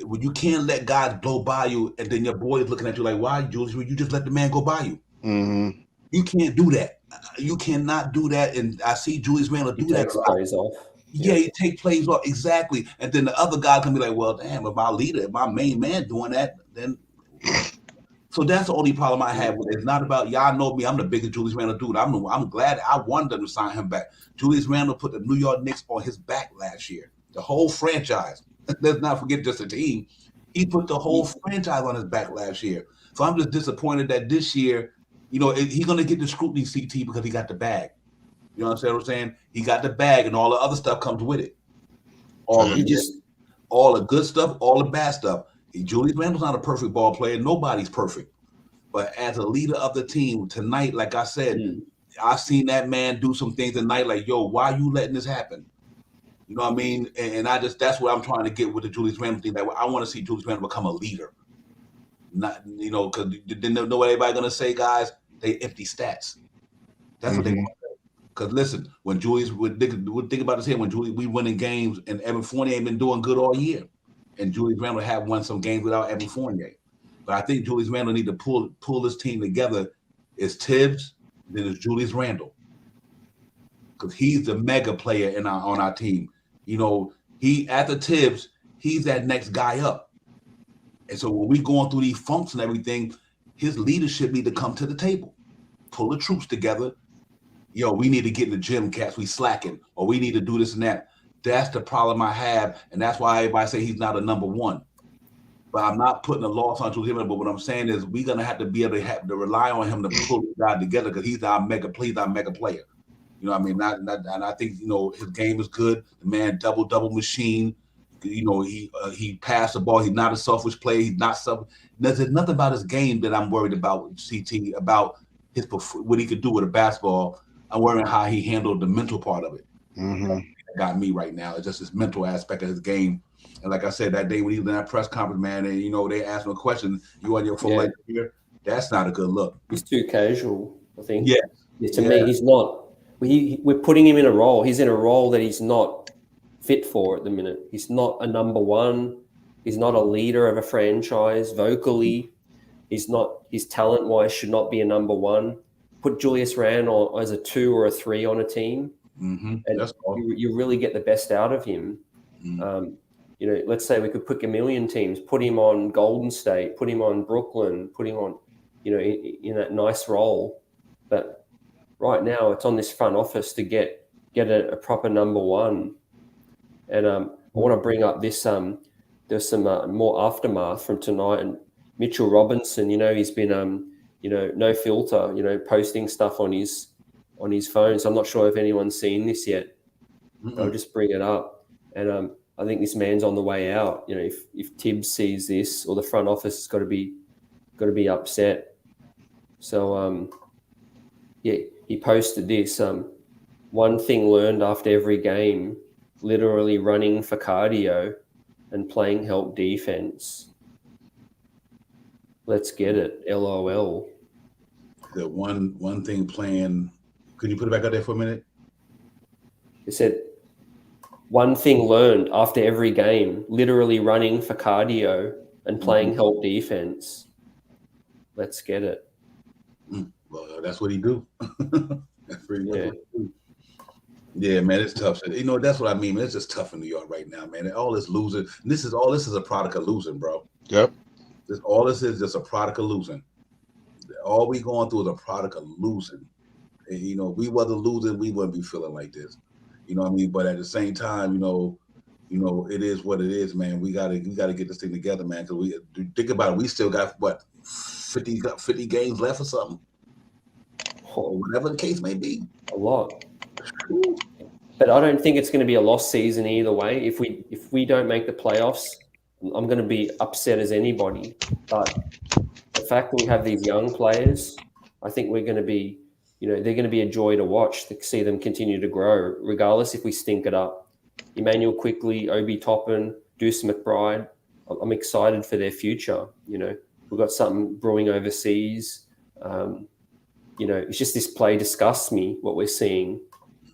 when you can't let guys blow by you and then your boy is looking at you like, why, Julius? You just let the man go by you. Mm-hmm. You can't do that. You cannot do that. And I see Julius Randle do that. Plays off. Yeah, you take plays off. Exactly. And then the other guy can be like, well, damn, if my leader, if my main man doing that, then. So that's the only problem I have with it. It's not about, y'all know me, I'm the biggest Julius Randle dude. I'm glad I wanted them to sign him back. Julius Randle put the New York Knicks on his back last year. The whole franchise. Let's not forget just the team. He put the whole franchise on his back last year. So I'm just disappointed that this year, he's going to get the scrutiny, CT, because he got the bag. You know what I'm saying? He got the bag and all the other stuff comes with it. All the good stuff, all the bad stuff. Julius Randle's not a perfect ball player. Nobody's perfect. But as a leader of the team tonight, like I said, I've seen that man do some things tonight like, yo, why are you letting this happen? You know what I mean? And that's what I'm trying to get with the Julius Randle thing. That I want to see Julius Randle become a leader. Not, because you know what everybody's going to say, guys? They empty stats. That's what they want. Because listen, when Julius would think about this here, when Julius we winning games and Evan Fournier ain't been doing good all year, and Julius Randle have won some games without Evan Fournier. But I think Julius Randle need to pull this team together. It's Tibbs, then it's Julius Randle, because he's the mega player on our team. He after Tibbs, he's that next guy up. And so when we going through these funks and everything, his leadership need to come to the table, pull the troops together. We need to get in the gym, cats. We slacking, or we need to do this and that. That's the problem I have, and that's why everybody say he's not a number one. But I'm not putting a loss on Julius Randle. But what I'm saying is we're gonna have to be able to rely on him to pull the guy together because he's our mega player. You know what I mean? And I think his game is good. The man double machine. He passed the ball. He's not a selfish player. He's not selfish. There's nothing about his game that I'm worried about. CT about what he could do with a basketball. I'm worrying how he handled the mental part of it. Mm-hmm. That got me right now. It's just this mental aspect of his game. And like I said, that day when he was in that press conference, man, and they asked him a question, you on your full length here? That's not a good look. He's too casual, I think. Yeah. To me, he's not. We're putting him in a role. He's in a role that he's not fit for at the minute. He's not a number one. He's not a leader of a franchise vocally. He's not. His talent-wise should not be a number one. Put Julius Randle as a 2 or a 3 on a team, and That's all. you really get the best out of him. Let's say we could pick a million teams, put him on Golden State, put him on Brooklyn, put him on, in that nice role. But right now, it's on this front office to get a proper number one. And I want to bring up this. There's some more aftermath from tonight, and Mitchell Robinson. He's been no filter. Posting stuff on his phone. So I'm not sure if anyone's seen this yet. I'll just bring it up, and I think this man's on the way out. If Tibbs sees this, or the front office has got to be upset. So he posted this. One thing learned after every game: literally running for cardio and playing help defense. Let's get it. LOL. The one thing playing. Could you put it back out there for a minute? It said, one thing learned after every game: literally running for cardio and playing help defense. Let's get it. Well, that's what he do. That's pretty much what he do. Yeah, man, it's tough. That's what I mean, man. It's just tough in New York right now, man. And all this losing. This is a product of losing, bro. Yep. All this is just a product of losing. All we going through is a product of losing. And, we wasn't losing, we wouldn't be feeling like this. You know what I mean? But at the same time, it is what it is, man. We gotta get this thing together, man. Because we think about it, we still got 50 games left or something, or whatever the case may be. A lot. But I don't think it's going to be a lost season either way. If we don't make the playoffs, I'm going to be upset as anybody. But the fact that we have these young players, I think we're going to be, they're going to be a joy to watch, to see them continue to grow, regardless if we stink it up. Emmanuel Quickly, Obi Toppin, Deuce McBride, I'm excited for their future. We've got something brewing overseas. It's just this play disgusts me, what we're seeing.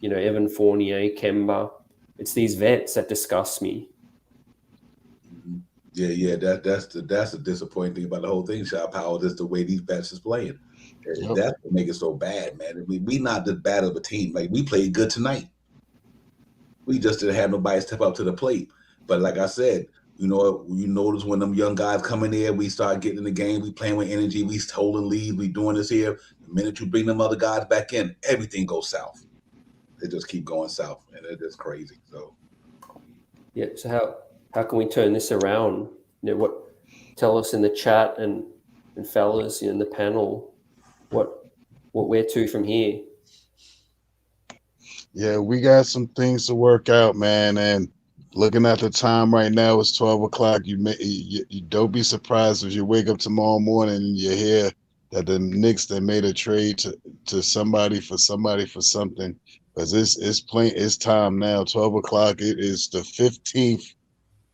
Evan Fournier, Kemba. It's these vets that disgust me. Yeah. That's the disappointing thing about the whole thing, Shaw Powell, is the way these vets is playing. Yep. That's what makes it so bad, man. I mean, we not that bad of a team. Like, we played good tonight. We just didn't have nobody step up to the plate. But like I said, you notice when them young guys come in there, we start getting in the game, we playing with energy, we holding leads, we doing this here. The minute you bring them other guys back in, everything goes south. They just keep going south, and it's just crazy. So, yeah. So how can we turn this around? Tell us in the chat and fellas in the panel what we're to from here. Yeah, we got some things to work out, man. And looking at the time right now, it's 12 o'clock. You don't be surprised if you wake up tomorrow morning and you hear that the Knicks, they made a trade to somebody for something. Because it's time now, 12 o'clock. It is the 15th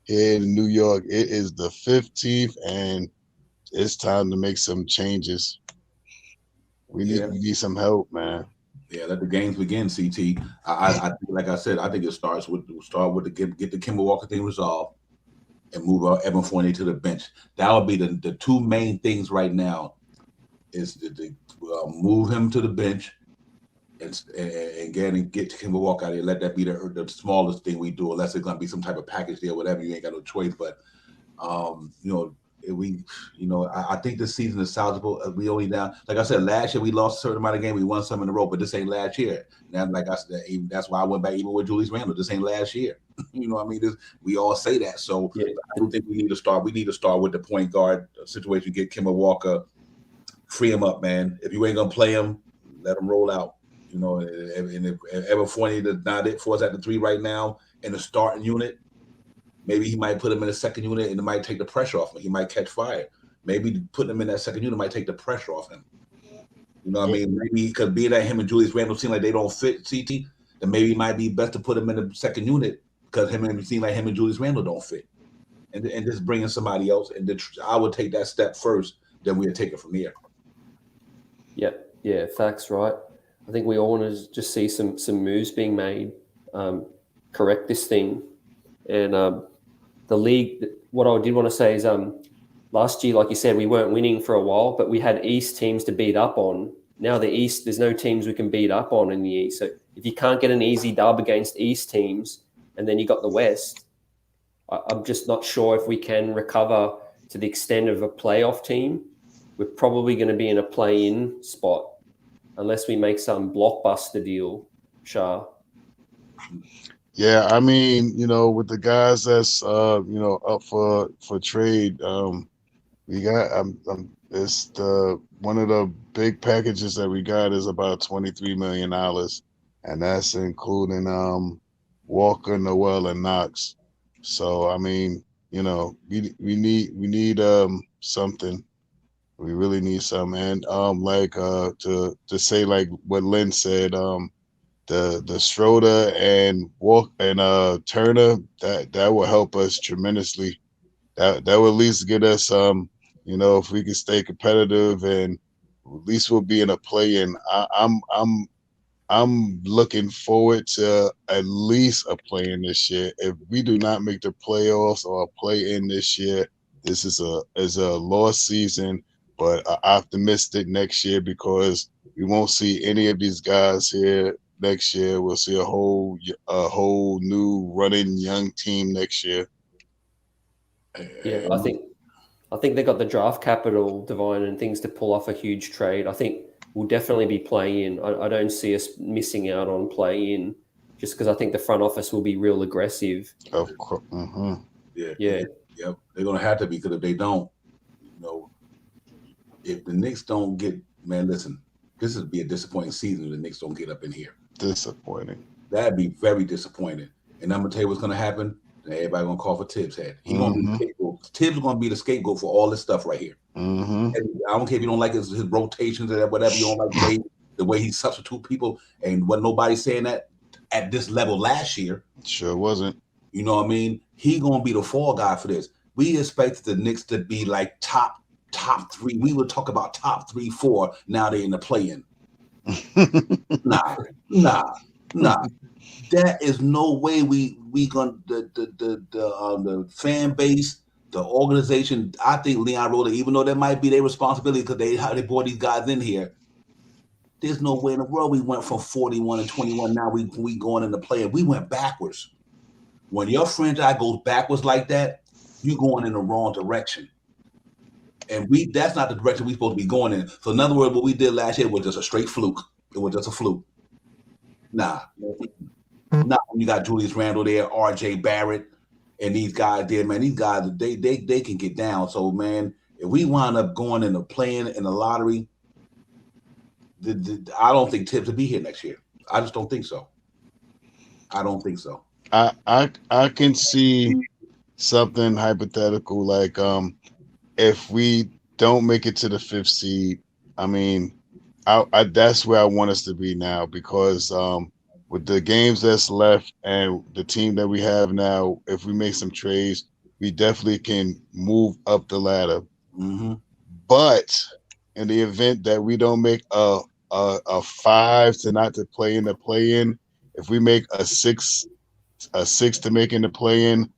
here in New York. It is the 15th, and it's time to make some changes. We need some help, man. Yeah, let the games begin, CT. I like I said, I think it starts with get the Kemba Walker thing resolved and move Evan Fournier to the bench. That would be the two main things right now, is to move him to the bench and get Kemba Walker out of here. Let that be the smallest thing we do, unless it's going to be some type of package deal, whatever. You ain't got no choice. But I think this season is salvageable. We only down, like I said, last year we lost a certain amount of games. We won some in a row, but this ain't last year. Now, like I said, that's why I went back even with Julius Randle. This ain't last year. You know what I mean? We all say that. So yeah. I do think we need to start. We need to start with the point guard situation. Get Kemba Walker, free him up, man. If you ain't gonna play him, let him roll out. And if Evan Fournier is not it for us at the 3 right now in the starting unit, maybe he might put him in the second unit and it might take the pressure off him. He might catch fire. Maybe putting him in that second unit might take the pressure off him. You know what I mean? Maybe because being that him and Julius Randle seem like they don't fit CT, then maybe it might be best to put him in the second unit because it seems like him and Julius Randle don't fit. And just bringing somebody else. And I would take that step first, then we'd take it from there. Yeah, facts, right? I think we all want to just see some moves being made, correct this thing. And the league, what I did want to say is last year, like you said, we weren't winning for a while, but we had East teams to beat up on. Now the East, there's no teams we can beat up on in the East. So if you can't get an easy dub against East teams, and then you got the West, I'm just not sure if we can recover to the extent of a playoff team. We're probably going to be in a play-in spot unless we make some blockbuster deal, Shah. Yeah, I mean, with the guys that's up for trade, we got it's one of the big packages that we got is about $23 million, and that's including Walker, Noel, and Knox. So I mean, we need something. We really need some, and to say like what Lynn said, the Schroeder and Walk and Turner, that will help us tremendously. That will at least get us if we can stay competitive, and at least we'll be in a play-in. I'm looking forward to at least a play-in this year. If we do not make the playoffs or a play-in this year, this is a lost season, but optimistic next year because we won't see any of these guys here next year. We'll see a whole new running young team next year. Yeah, I think they got the draft capital, Divine, and things to pull off a huge trade. I think we'll definitely be playing. I don't see us missing out on play-in just because I think the front office will be real aggressive. Of course. Mm-hmm. Yeah. They're gonna have to be because if they don't, if the Knicks don't get, man, listen, this would be a disappointing season if the Knicks don't get up in here. Disappointing. That'd be very disappointing. And I'm gonna tell you what's gonna happen. Everybody gonna call for Tibbs' head. He's gonna be the scapegoat. Tibbs is gonna be the scapegoat for all this stuff right here. Mm-hmm. I don't care if you don't like his rotations or whatever. You don't like the way he substitute people, and what nobody's saying that at this level last year. Sure wasn't. You know what I mean? He gonna be the fall guy for this. We expected the Knicks to be like top three. We would talk about top 3, 4. Now they're in the play-in. Nah. That is no way we gonna the fan base, the organization. I think Leon Rhoda, even though that might be their responsibility because they brought these guys in here. There's no way in the world we went from 41 and 21. Now we going in the play-in. We went backwards. When your franchise goes backwards like that, you're going in the wrong direction. And that's not the direction we're supposed to be going in. So in other words, what we did last year was just a straight fluke. It was just a fluke. Nah. Not when you got Julius Randle there, RJ Barrett, and these guys there, man. These guys, they can get down. So, man, if we wind up going in the play-in in the lottery, I don't think Tibbs will be here next year. I just don't think so. I don't think so. I can see something hypothetical like if we don't make it to the 5th seed. I mean, I that's where I want us to be now because with the games that's left and the team that we have now, if we make some trades, we definitely can move up the ladder. Mm-hmm. But in the event that we don't make a 5 to play in the play-in, if we make a 6 to make in the play-in,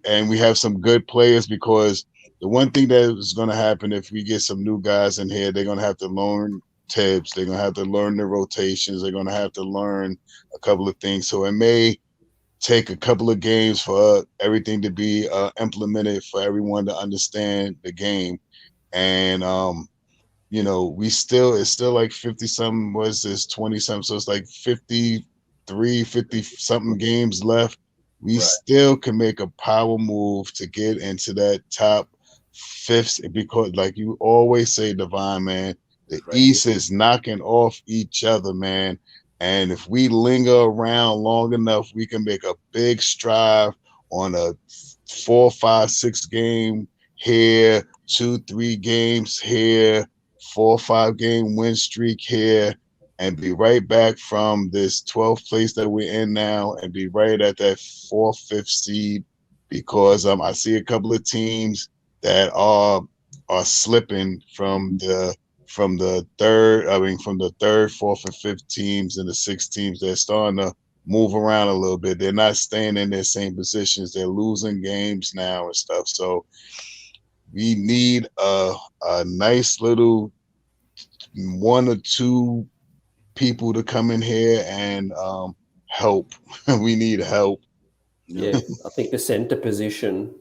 and we have some good players because the one thing that is going to happen if we get some new guys in here, they're going to have to learn Tibbs. They're going to have to learn the rotations. They're going to have to learn a couple of things. So it may take a couple of games for everything to be implemented for everyone to understand the game. And, it's still like 50 something, was this 20 something? So it's like 53, 50 something games left. We still can make a power move to get into that top 5th because like you always say, Divine, man, the East is knocking off each other, man. And if we linger around long enough, we can make a big stride on a 4, 5, 6 game here, 2, 3 games here, 4 or 5 game win streak here and be right back from this 12th place that we're in now and be right at that 4th, 5th seed, because I see a couple of teams that are slipping from the third, fourth, and fifth teams and the 6 teams. They're starting to move around a little bit. They're not staying in their same positions. They're losing games now and stuff. So we need a nice little 1 or 2 people to come in here and help. We need help. Yeah, I think the center position,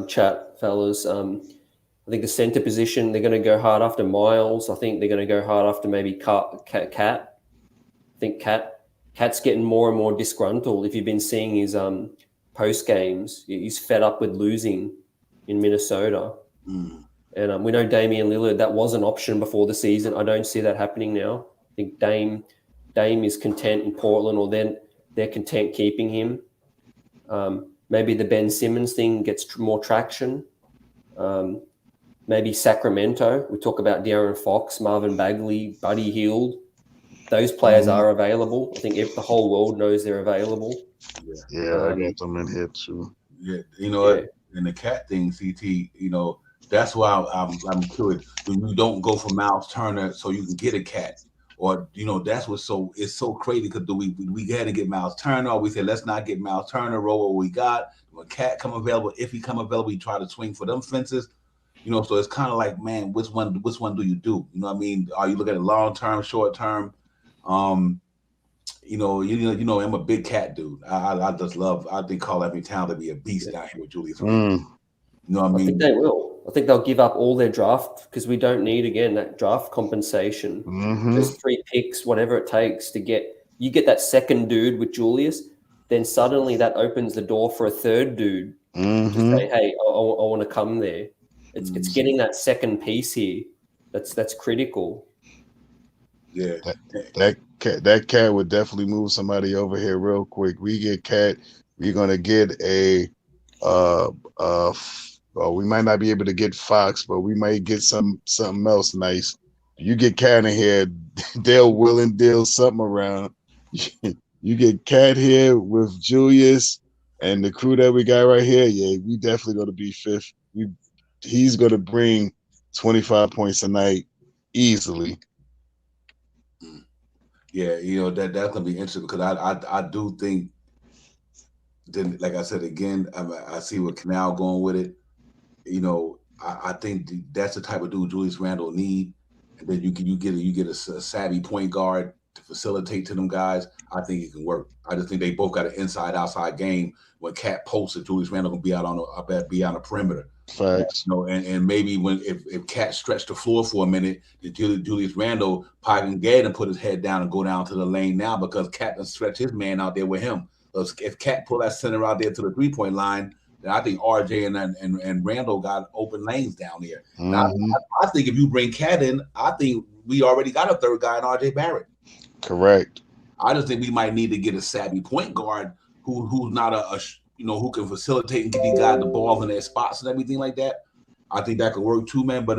chat fellas. I think the center position, they're going to go hard after Miles. I think they're going to go hard after maybe Cat. I think Cat's getting more and more disgruntled. If you've been seeing his post games, he's fed up with losing in Minnesota. And we know Damian Lillard, that was an option before the season. I don't see that happening now. I think Dame is content in Portland, or then they're content keeping him. Maybe the Ben Simmons thing gets more traction. Maybe Sacramento. We talk about De'Aaron Fox, Marvin Bagley, Buddy Hield. Those players are available. I think if the whole world knows they're available. Yeah, I got them in here too. Yeah, what? And the Cat thing, CT, that's why I'm curious. When you don't go for Miles Turner so you can get a Cat, or that's what's it's so crazy, because we had to get Miles Turner, or we said let's not get Miles Turner, roll what we got. When Cat come available, if he come available, we try to swing for them fences. So it's kind of like, man, which one do you do? You know what I mean? Are you looking at long term, short term? I'm a big Cat dude. I just love. I think Carl Anthony Towns to be a beast down here with Julius Randle. You know what I mean? I think they will. I think they'll give up all their draft, because we don't need, again, that draft compensation. Just 3 picks, whatever it takes to get that second dude with Julius. Then suddenly that opens the door for a third dude to say, hey, I want to come there. It's getting that second piece here that's critical. Yeah, that Cat would definitely move somebody over here real quick. We get Cat, we're gonna get a we might not be able to get Fox, but we might get something else nice. You get Cat in here, they'll will and deal something around. You get Cat here with Julius and the crew that we got right here. Yeah, we definitely gonna be 5th. He's gonna bring 25 points a night easily. Yeah, that's gonna be interesting, because I do think, then, like I said again, I see what Canal going with it. I think that's the type of dude Julius Randle need, and then you get a savvy point guard to facilitate to them guys. I think it can work. I just think they both got an inside-outside game. When Cat posted, Julius Randle gonna be out on the perimeter. Facts. And maybe if Cat stretched the floor for a minute, Julius Randle probably can get and put his head down and go down to the lane now, because Cat can stretch his man out there with him. If Cat pull that center out there to the 3-point line, then I think RJ and Randle got open lanes down there. I think if you bring Cat in, I think we already got a third guy in RJ Barrett. Correct. I just think we might need to get a savvy point guard who's not who can facilitate and get these guys the ball in their spots and everything like that. I think that could work too, man. But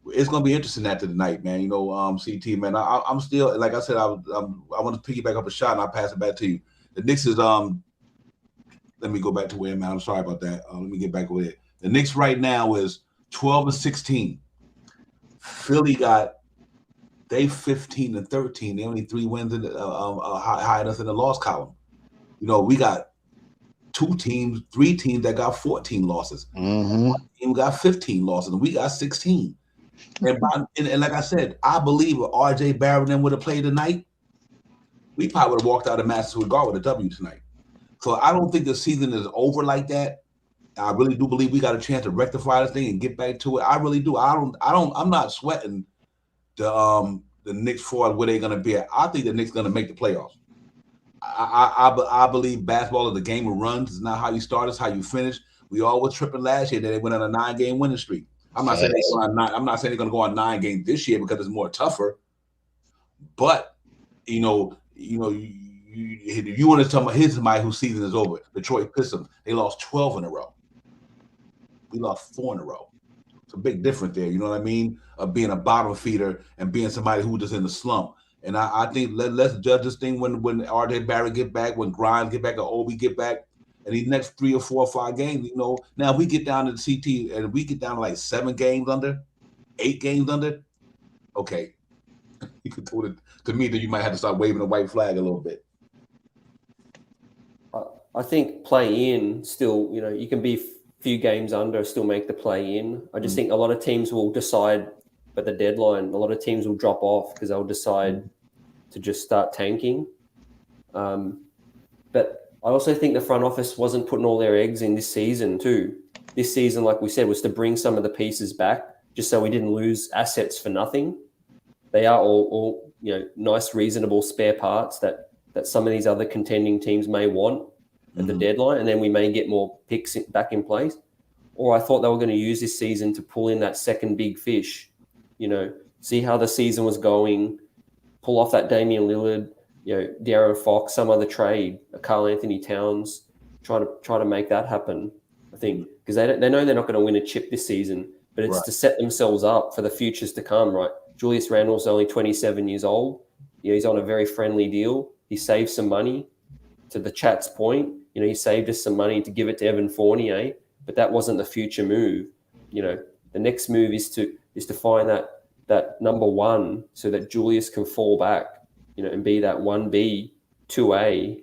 it's gonna be interesting after tonight, man. CT, man. I'm still, like I said, I want to piggyback up a shot and I'll pass it back to you. The Knicks is let me go back to where I'm at. I'm sorry about that. Let me get back over there. The Knicks right now is 12-16. Philly they 15-13. They only 3 wins in high enough in the loss column. We got 3 teams that got 14 losses. One team got 15 losses, and we got 16. And like I said, I believe if RJ Barrett and them would have played tonight, we probably would have walked out of Madison Square Garden with a W tonight. So I don't think the season is over like that. I really do believe we got a chance to rectify this thing and get back to it. I really do. I'm not sweating the Knicks for where they're gonna be at. I think the Knicks gonna make the playoffs. I believe basketball is a game of runs. It's not how you start, it's how you finish. We all were tripping last year that they went on a 9-game winning streak. I'm not saying they're gonna go on 9 games this year because it's more tougher. But if you want to tell me, here's somebody whose season is over. Detroit Pistons, they lost 12 in a row. We lost 4 in a row. It's a big difference there. You know what I mean? Of being a bottom feeder and being somebody who just in the slump. And I think let's judge this thing when RJ Barrett get back, when Grimes get back, or Obi get back, and these next 3 or 4 or 5 games. You know, now if we get down to the CT and we get down to like 7 games under, 8 games under, okay. You could do it to me that you might have to start waving a white flag a little bit. I think play in still, you know, you can be few games under, still make the play in. I just think a lot of teams will decide at the deadline, a lot of teams will drop off because they'll decide to just start tanking. But I also think the front office wasn't putting all their eggs in this season too. This season, like we said, was to bring some of the pieces back just so we didn't lose assets for nothing. They are all you know, nice, reasonable spare parts that some of these other contending teams may want at the deadline, and then we may get more picks back in place. Or I thought they were going to use this season to pull in that second big fish, you know, see how the season was going, pull off that Damian Lillard, you know, De'Aaron Fox, some other trade, Karl Anthony Towns, try to make that happen, I think, because they know they're not going to win a chip this season, but it's to set themselves up for the futures to come, right? Julius Randle's only 27 years old. You know, he's on a very friendly deal. He saved some money. To the chat's point, you know, he saved us some money to give it to Evan Fournier, but that wasn't the future move. You know, the next move is to find that number one so that Julius can fall back, you know, and be that 1B, 2A.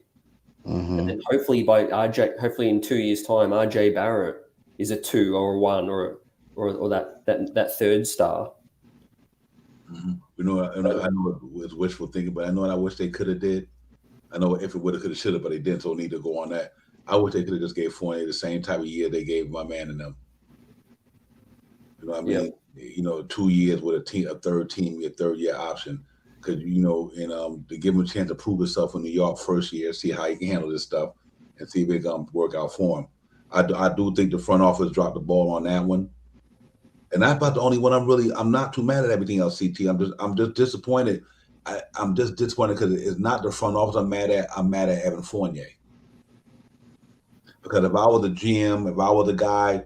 And then hopefully hopefully in 2 years' time, RJ Barrett is a 2 or a 1 or that third star. You know, I know it was wishful thinking, but I know what I wish they could have did. I know if it would have, could have, should have, but they didn't, so need to go on that. I wish they could have just gave Fournier the same type of year they gave my man and them. You know what I mean? You know, 2 years with a third year option. Because, you know, and to give him a chance to prove himself in New York first year, see how he can handle this stuff, and see if it's going to work out for him. I do think the front office dropped the ball on that one. And that's about the only one I'm not too mad at everything else, CT. I'm just disappointed. I'm just disappointed because it's not the front office I'm mad at. I'm mad at Evan Fournier. Because if I was the GM, if I was the guy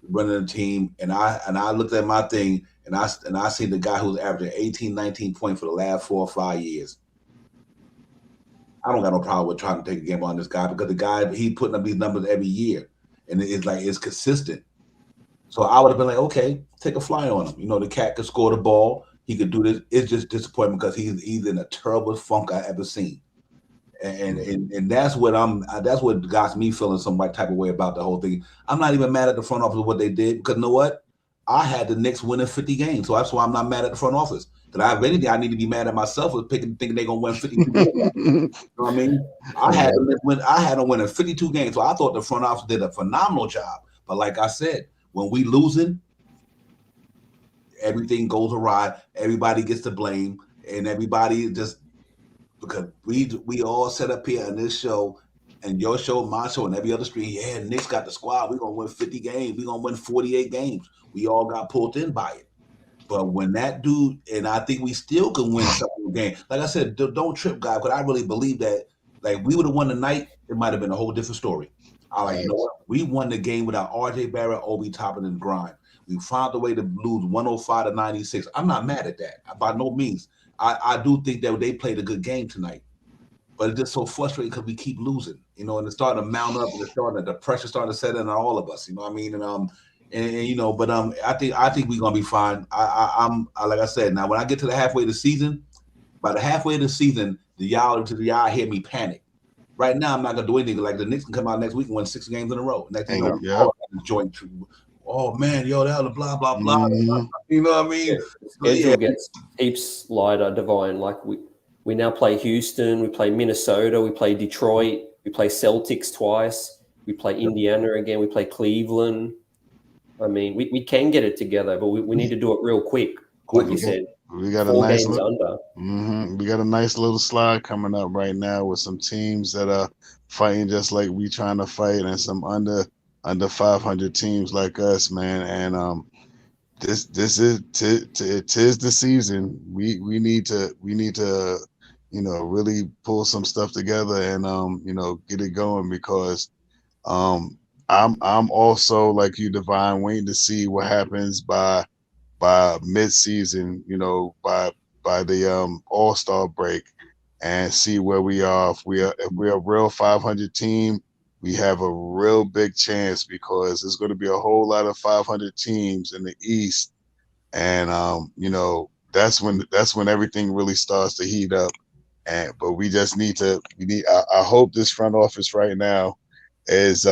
running the team, and I looked at my thing and I seen the guy who's averaging 18, 19 points for the last 4 or 5 years, I don't got no problem with trying to take a game on this guy because the guy, he putting up these numbers every year, and it's consistent. So I would have been like, okay, take a fly on him. You know, the cat could score the ball. He could do this. It's just disappointment because he's in a terrible funk I ever seen. And that's what got me feeling some type of way about the whole thing. I'm not even mad at the front office of what they did because you know what? I had the Knicks winning 50 games, so that's why I'm not mad at the front office. Because I have anything I need to be mad at myself was thinking they're gonna win 52 games. You know what I mean? I had them winning 52 games, so I thought the front office did a phenomenal job. But like I said, when we losing, everything goes awry. Everybody gets to blame, and everybody just. Because we all set up here on this show and your show, my show, and every other stream. Yeah, Knicks got the squad. We're going to win 50 games. We're going to win 48 games. We all got pulled in by it. But when that dude, and I think we still can win some game. Like I said, don't trip, guy, because I really believe that, like, we would have won tonight, it might have been a whole different story. I like, you know what? We won the game without RJ Barrett, Obi Toppin, and Grimes. We found a way to lose 105-96. I'm not mad at that, by no means. I do think that they played a good game tonight, but it's just so frustrating because we keep losing, you know, and it's starting to mount up, and the pressure starting to set in on all of us, you know what I mean? And you know, but I think we're gonna be fine. I'm like I said, now when I get to the halfway of the season, by the halfway of the season, y'all hear me panic. Right now, I'm not gonna do anything. Like the Knicks can come out next week and win 6 games in a row. Next thing you know, joint. Oh man, yo, that blah blah blah. You know what I mean? Yeah. Schedule gets heaps lighter, Divine. Like we now play Houston, we play Minnesota, we play Detroit, we play Celtics twice, we play Indiana again, we play Cleveland. I mean, we can get it together, but we need to do it real quick. Like you said, we got 4 games under. We got a nice little slide coming up right now with some teams that are fighting just like we trying to fight, and some under 500 teams like us, man. And this is tis the season. We need to you know, really pull some stuff together and you know, get it going because I'm also like you, Divine, waiting to see what happens by mid-season, by the All-Star break, and see where we are. If we're a real 500 team, we have a real big chance because there's going to be a whole lot of 500 teams in the East, and that's when everything really starts to heat up. And but we just need to we need I hope this front office right now is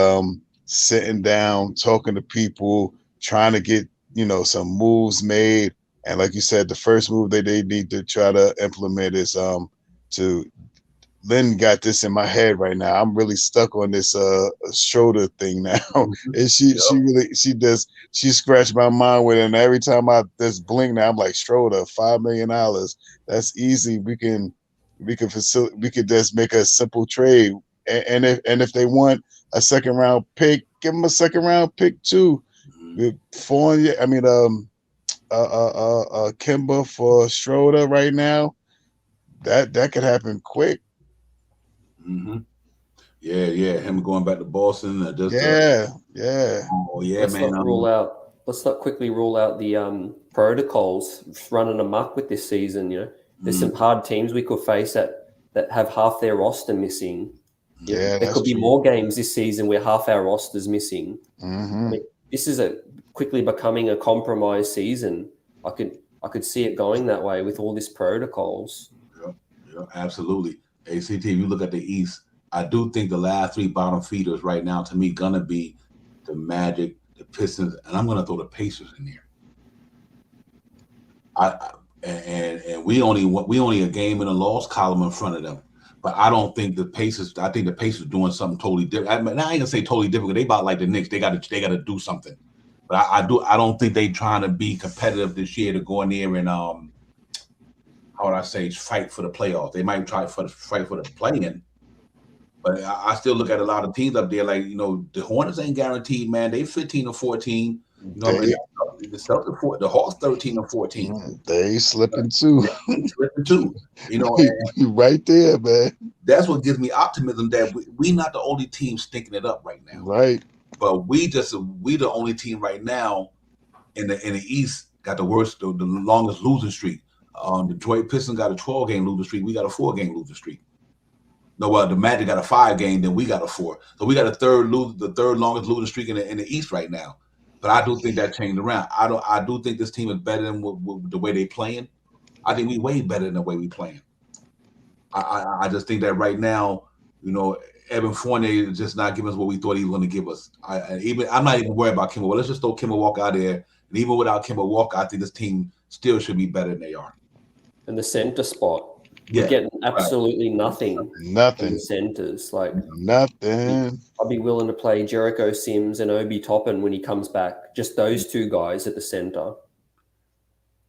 sitting down, talking to people, trying to get some moves made. And like you said, the first move they need to try to implement is to Lynn got this in my head right now. I'm really stuck on this Schroeder thing now. And she scratched my mind with it. And every time I just blink now, I'm like, Schroeder, $5 million. That's easy. We could just make a simple trade. And if they want a second round pick, give them a second round pick too. With Fournier, I mean Kimba for Schroeder right now. That could happen quick. Mm-hmm. Yeah. Him going back to Boston. Yeah. Oh yeah, Let's man. not quickly rule out the protocols running amok with this season. There's some hard teams we could face that have half their roster missing. Yeah, there could be true. more games this season where half our roster's missing. Mm-hmm. I mean, this is quickly becoming a compromised season. I could see it going that way with all these protocols. Yeah, absolutely. ACT, if you look at the East, I do think the last three bottom feeders right now, to me, gonna be the Magic, the Pistons, and I'm gonna throw the Pacers in there. And we only a game in a loss column in front of them. But I don't think the Pacers. I think the Pacers doing something totally different. I ain't gonna say totally different. They about like the Knicks. They got to do something. But I don't think they trying to be competitive this year to go in there and how would I say, fight for the playoffs. They might try fight for the play-in. But I still look at a lot of teams up there, like, the Hornets ain't guaranteed, man. They 15 or 14. What I mean? The Hawks 13 or 14. They slipping too. They slipping too. Right there, man. That's what gives me optimism that we not the only team stinking it up right now. Right. But we the only team right now in the East got the longest losing streak. Detroit Pistons got a 12-game losing streak. We got a 4-game losing streak. No, well, the Magic got a 5-game, then we got a 4. So we got the third longest losing streak in the East right now. But I do think that changed around. I do think this team is better than the way they playing. I think we way better than the way we playing. I just think that right now, Evan Fournier is just not giving us what we thought he was going to give us. I'm not even worried about Kemba. Well, let's just throw Kemba Walker out there. And even without Kemba Walker, I think this team still should be better than they are. And the center spot. We're getting absolutely nothing. Nothing. In the centers. Like nothing. I'll be willing to play Jericho Sims and Obi Toppin when he comes back. Just those two guys at the center.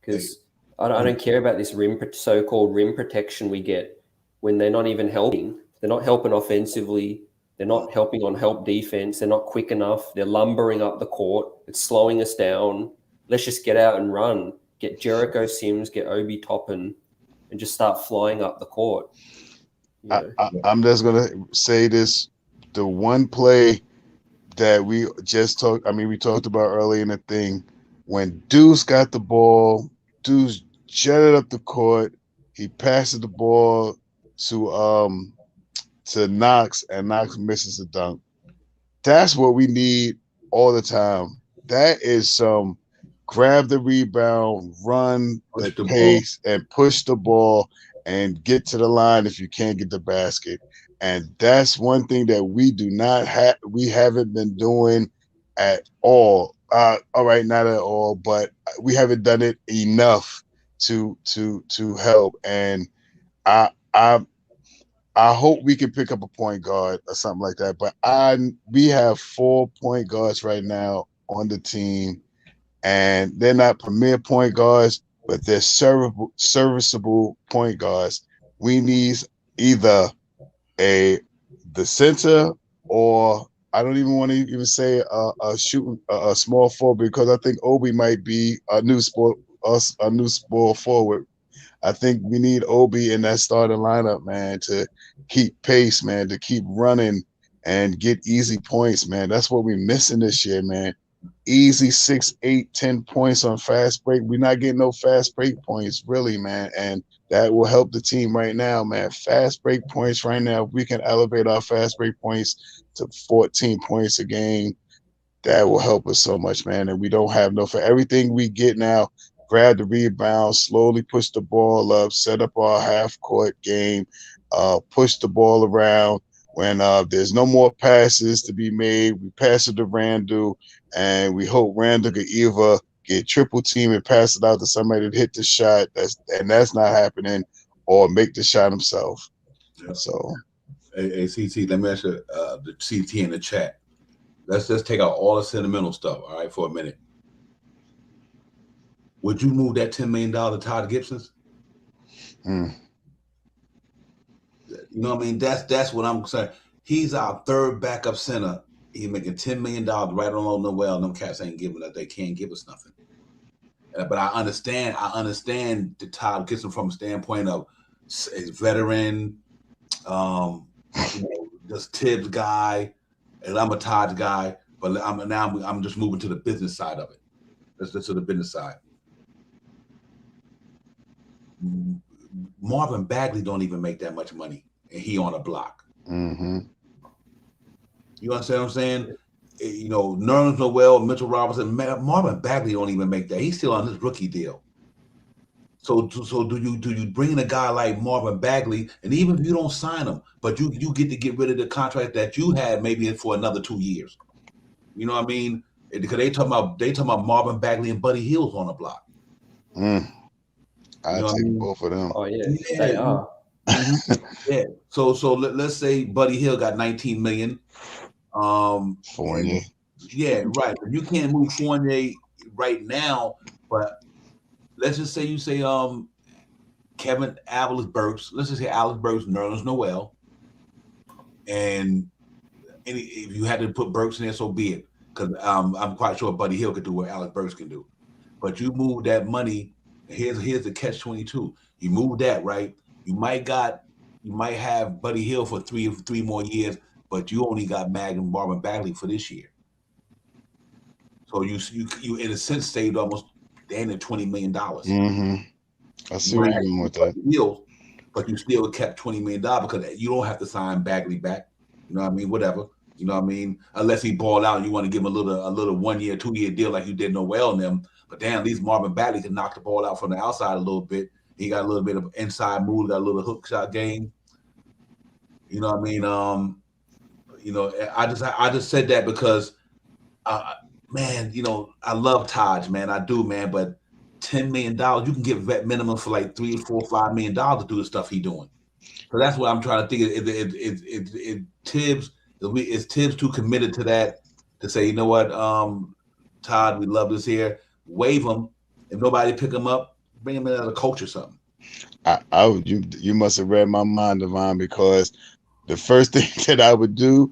Because I don't care about this so-called rim protection we get when they're not even helping. They're not helping offensively. They're not helping on help defense. They're not quick enough. They're lumbering up the court. It's slowing us down. Let's just get out and run. Get Jericho Sims, get Obi Toppin, and just start flying up the court. I'm just going to say this. The one play that we talked about early in the thing, when Deuce got the ball, Deuce jetted up the court. He passes the ball to Knox, and Knox misses the dunk. That's what we need all the time. That is some grab the rebound, run the pace, and push the ball and get to the line if you can't get the basket. And that's one thing that we do not have. We haven't been doing at all. All right, not at all, but we haven't done it enough to help. And I hope we can pick up a point guard or something like that. But we have 4 point guards right now on the team, and they're not premier point guards, but they're serviceable point guards. We need either the center, or I don't even want to even say a small forward, because I think Obi might be a new small forward. I think we need Obi in that starting lineup, man, to keep pace, man, to keep running and get easy points, man. That's what we're missing this year, man. Easy 6, 8, 10 points on fast break. We're not getting no fast break points, really, man. And that will help the team right now, man. Fast break points right now. If we can elevate our fast break points to 14 points a game, that will help us so much, man. And we don't have no for everything we get now. Grab the rebound, slowly push the ball up, set up our half court game, push the ball around. When there's no more passes to be made, we pass it to Randall, and we hope Randall could either get triple team and pass it out to somebody to hit the shot. That's not happening, or make the shot himself. Yeah. So, hey, CT, let me ask you the CT in the chat. Let's just take out all the sentimental stuff, all right, for a minute. Would you move that $10 million to Todd Gibson's? You know what I mean? That's what I'm saying. He's our third backup center. He's making $10 million right along the well. Them cats ain't giving us. They can't give us nothing. But I understand the Todd Gibson from a standpoint of a veteran, just Tibbs guy, and I'm a Todd guy. But I'm just moving to the business side of it. Let's to the business side. Marvin Bagley don't even make that much money, and he on a block. mm-hmm. You understand what I'm saying? You know, Nerlens Noel, Mitchell Robinson, Marvin Bagley don't even make that. He's still on his rookie deal. So do you bring in a guy like Marvin Bagley, and even if you don't sign him, but you get to get rid of the contract that you had maybe for another 2 years. You know what I mean? Because they talking about Marvin Bagley and Buddy Hield's on the block. I take both of them. Oh yeah, they are. Yeah. So let's say Buddy Hield got $19 million. Fournier. Yeah, right. You can't move Fournier right now, but let's just say you say Kevin Alex Burks. Let's just say Alex Burks, Nerlens Noel, and if you had to put Burks in there, so be it. Because I'm quite sure Buddy Hield could do what Alex Burks can do. But you move that money. Here's the catch-22. You move that, right? You might have Buddy Hield for three more years, but you only got Marvin Bagley for this year. So you in a sense saved almost $20 million. Mm-hmm. I see where you're going with that. Hield, but you still kept $20 million because you don't have to sign Bagley back. You know what I mean? Whatever. You know what I mean? Unless he ball out and you want to give him a little 1 year, 2 year deal like you did Noel and them. But damn, at least Marvin Bagley can knock the ball out from the outside a little bit. He got a little bit of inside move, got a little hook shot game. You know what I mean? You know, I just said that because, man, you know, I love Taj, man, I do, man. But $10 million, you can get vet minimum for like $3, $4, $5 million to do the stuff he's doing. So that's what I'm trying to think. Is Tibbs too committed to that to say, you know what, Todd, we love this here. Waive him. If nobody pick him up, bring him in as a coach or something. You must have read my mind, Devon, because the first thing that I would do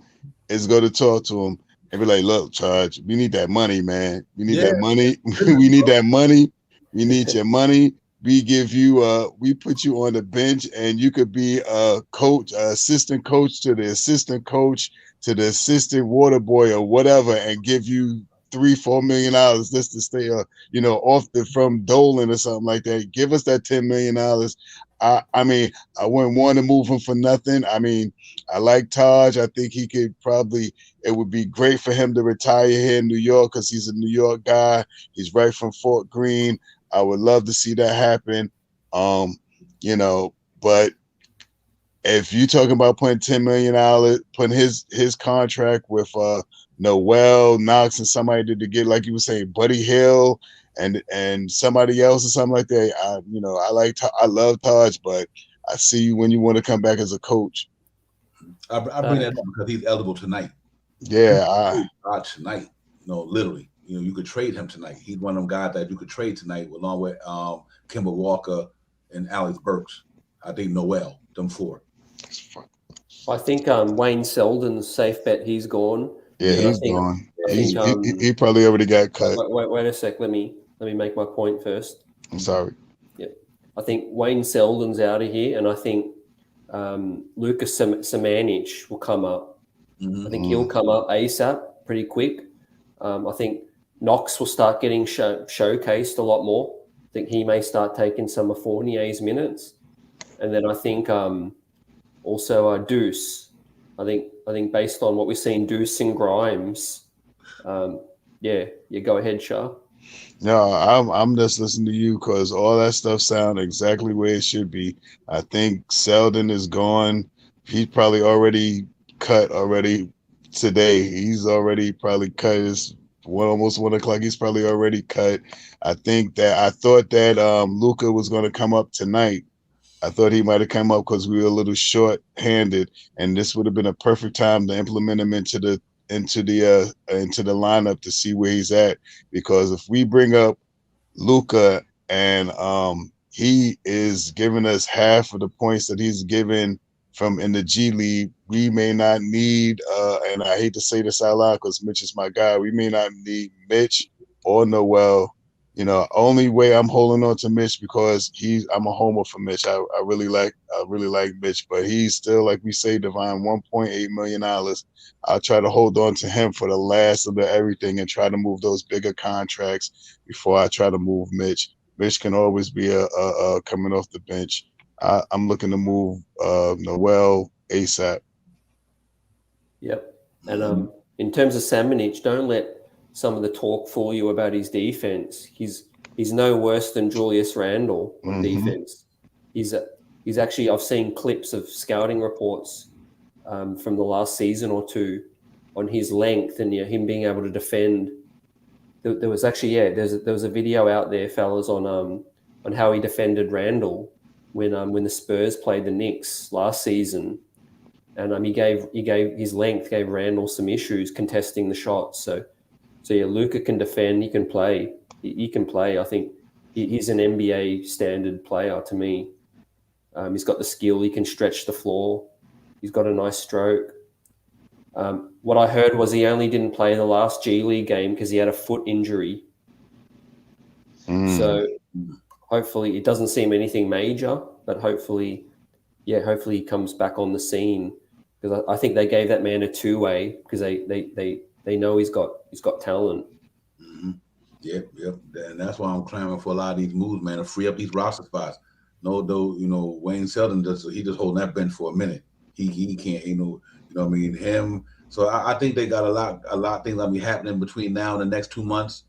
is go to talk to him and be like, look, Charge, we need that money, man. We need that money. We need that money. We need your money. We give you we put you on the bench and you could be a coach, assistant coach to the assistant coach to the assistant water boy or whatever, and give you $3-4 million just to stay off from Dolan or something like that. Give us that $10 million. I mean, I wouldn't want to move him for nothing. I mean, I like Taj. I think he could it would be great for him to retire here in New York because he's a New York guy. He's right from Fort Greene. I would love to see that happen. But if you're talking about putting $10 million, putting his contract with Noel, Knox, and somebody to get, like you were saying, Buddy Hield and somebody else or something like that. I love Taj, but I see you when you want to come back as a coach. I bring that up because he's eligible tonight. Yeah, tonight. Literally. You could trade him tonight. He's one of them guys that you could trade tonight, along with Kemba Walker and Alex Burks. I think Noel, them four. I think Wayne Selden's safe bet. He's gone. Yeah, he's gone. He probably already got cut. Wait a sec. Let me make my point first. I'm sorry. Yeah, I think Wayne Selden's out of here, and I think Lucas Samanic will come up. Mhm. I think he'll come up ASAP pretty quick. I think Knox will start getting showcased a lot more. I think he may start taking some of Fournier's minutes. And then I think also Deuce. I think based on what we've seen, Deuce and Grimes. Yeah, go ahead, Shah. No, I'm just listening to you because all that stuff sound exactly where it should be. I think Selden is gone. He's probably already cut already today. He's already probably cut. It's almost 1 o'clock. He's probably already cut. I thought that Luca was going to come up tonight. I thought he might have come up because we were a little short-handed, and this would have been a perfect time to implement him into the lineup to see where he's at. Because if we bring up Luca and he is giving us half of the points that he's given from in the G League, we may not need and I hate to say this out loud because Mitch is my guy, we may not need Mitch or Noel. You know, only way I'm holding on to Mitch because I'm a homer for Mitch. I really like Mitch, but he's still, like we say, Divine, $1.8 million. I'll try to hold on to him for the last of the everything and try to move those bigger contracts before I try to move Mitch. Mitch can always be a coming off the bench. I'm looking to move Noel ASAP. Yep. And in terms of Samanic, don't let some of the talk fool you about his defense. He's no worse than Julius Randle on defense. He's actually, I've seen clips of scouting reports from the last season or two on his length and him being able to defend. There was actually there was a video out there, fellas, on how he defended Randle when the Spurs played the Knicks last season. And he gave his length gave Randle some issues contesting the shots. So yeah, Luka can defend. He can play. He can play. I think he's an NBA standard player to me. He's got the skill. He can stretch the floor. He's got a nice stroke. What I heard was he only didn't play the last G League game because he had a foot injury. So hopefully it doesn't seem anything major, but hopefully he comes back on the scene because I think they gave that man a two-way because they know he's got talent. Mm-hmm. Yep. And that's why I'm clamoring for a lot of these moves, man, to free up these roster spots. No, though, Wayne Selden just holding that bench for a minute. He can't, what I mean, him. So I think they got a lot of things that'll be happening between now and the next 2 months.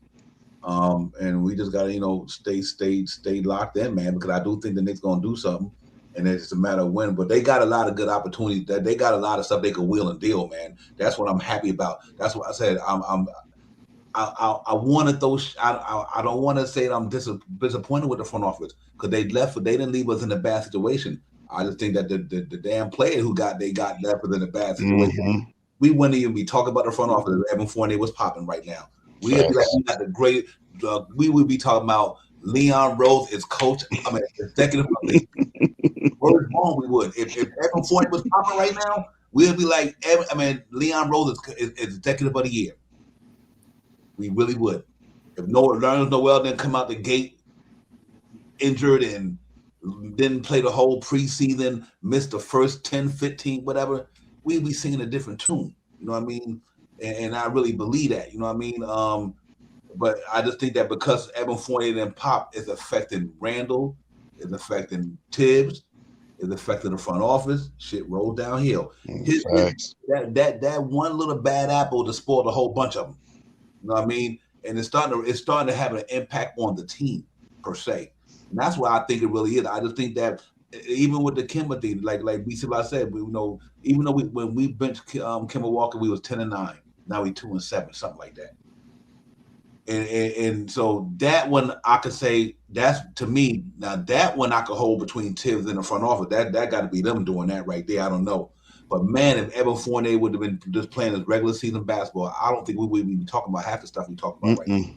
And we just gotta, stay locked in, man, because I do think the Knicks gonna do something. And it's just a matter of when, but they got a lot of good opportunities. That they got a lot of stuff they could wheel and deal, man. That's what I'm happy about. That's what I said. I wanted those. I don't want to say that I'm disappointed with the front office because they didn't leave us in a bad situation. I just think that the damn player they got left us in a bad situation. We wouldn't even be talking about the front office if Evan Fournier was popping right now. We'd be like, we got the great. We would be talking about Leon Rose is coach. Executive. Word wrong, we would. If Evan Fournier was popping right now, we'd be like, Leon Rose is executive of the year. We really would. If Nerlens Noel didn't come out the gate injured and didn't play the whole preseason, missed the first 10, 15, whatever, we'd be singing a different tune. You know what I mean? And I really believe that. You know what I mean? But I just think that because Evan Fournier didn't pop, it's affecting Randle, it's affecting Tibbs, it's affecting the front office. Shit rolled downhill. That one little bad apple just spoiled a whole bunch of them. You know what I mean? And it's starting to have an impact on the team per se. And that's why I think it really is. I just think that even with the Kemba thing, like BC said, even though when we benched Kemba Walker, we was 10-9. Now we 2-7, something like that. And so that one I could say that's to me now that one I could hold between Tibbs and the front office. That got to be them doing that right there. I don't know. But man, if Evan Fournier would have been just playing his regular season basketball, I don't think we would be talking about half the stuff we talk about right now.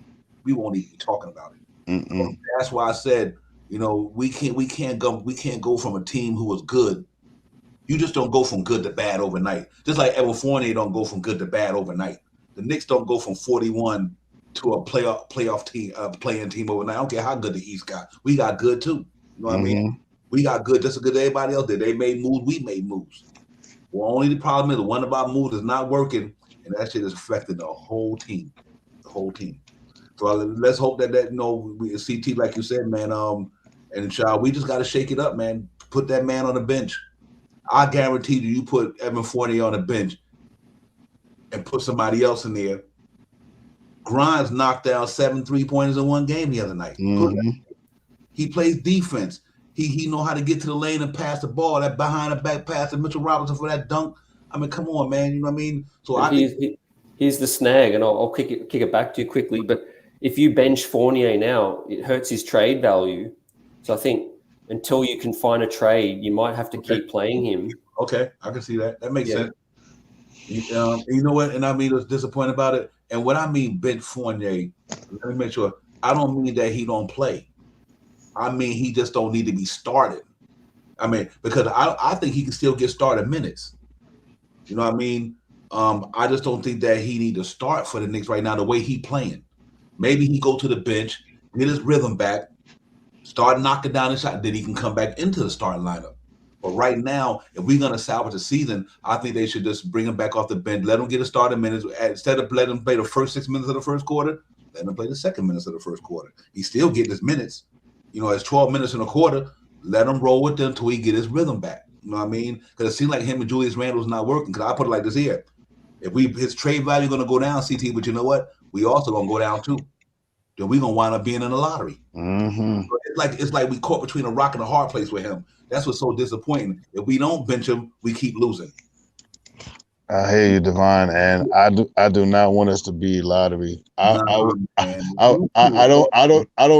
We won't even be talking about it. So that's why I said, we can't go from a team who was good. You just don't go from good to bad overnight. Just like Evan Fournier don't go from good to bad overnight. The Knicks don't go from 41 to a playoff team, playing team overnight. I don't care how good the East got. We got good too. You know what I mean? We got good just as good as everybody else did. They made moves. We made moves. Well, only the problem is the one of our moves is not working, and that shit is affecting the whole team. The whole team. So let's hope that CT, like you said, man. And child, we just got to shake it up, man. Put that man on the bench. I guarantee you put Evan Fournier on the bench and put somebody else in there. Grimes knocked down 7 3-pointers in one game the other night. Mm-hmm. He plays defense. He know how to get to the lane and pass the ball. That behind the back pass to Mitchell Robinson for that dunk. I mean, come on, man. You know what I mean? So here's the snag, and I'll kick it back to you quickly. But if you bench Fournier now, it hurts his trade value. So I think until you can find a trade, you might have to keep playing him. Okay, I can see that. That makes sense. You know what? And I mean, I was disappointed about it. And what I mean, bench Fournier, let me make sure. I don't mean that he don't play. I mean, he just don't need to be started. I mean, because I think he can still get started minutes. You know what I mean? I just don't think that he need to start for the Knicks right now the way he playing. Maybe he go to the bench, get his rhythm back, start knocking down his shot, then he can come back into the starting lineup. But right now, if we're going to salvage the season, I think they should just bring him back off the bench, let him get a starting minutes. Instead of letting him play the first 6 minutes of the first quarter, let him play the second minutes of the first quarter. He's still getting his minutes. You know, it's 12 minutes in a quarter. Let him roll with them until he get his rhythm back. You know what I mean? Because it seems like him and Julius Randle's not working. Because I put it like this here. If his trade value going to go down, CT, but you know what? We also going to go down too. Then we're going to wind up being in the lottery. Mm-hmm. So it's like we caught between a rock and a hard place with him. That's what's so disappointing. If we don't bench him, we keep losing. I hear you, Devon, and I do not want us to be lottery. I don't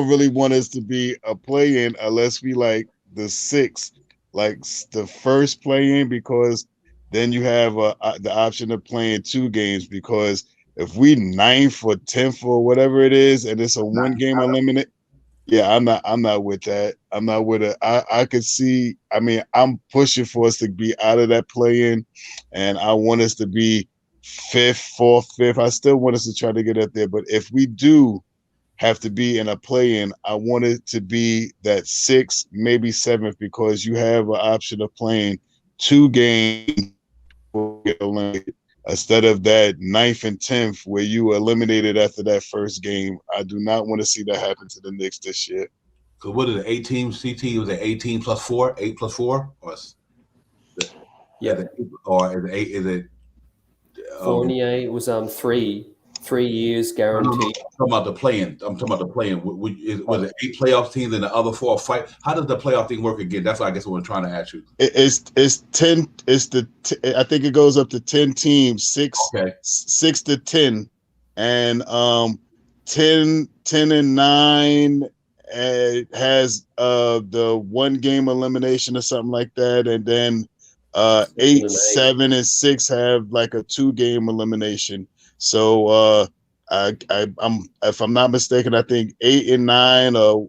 really want us to be a play-in unless we like the sixth, like the first play-in, because then you have the option of playing 2 games. Because if we 9th or 10th or whatever it is, and it's a 1-game eliminate. Yeah, I'm not with that. I'm not with it. I could see, I mean, I'm pushing for us to be out of that play-in, and I want us to be 5th, 4th, 5th. I still want us to try to get up there. But if we do have to be in a play-in, I want it to be that 6th, maybe 7th, because you have an option of playing 2 games instead of that 9th and 10th where you were eliminated after that first game. I do not want to see that happen to the Knicks this year. So what is it, 8 teams, CT? Was it 18 plus 4, 8 plus 4? Or is it 8? Is it Fournier was 3 years guaranteed. I'm talking about the play-in. Was it 8 playoff teams and the other 4 fight? How does the playoff thing work again? That's what I guess what I'm trying to ask you. It's 10. I think it goes up to 10 teams, 6 to 10, and 10 and 9 has the 1-game elimination or something like that, and then 8, 7, and 6 have like a 2-game elimination. So I'm if I'm not mistaken, I think 8 and 9 or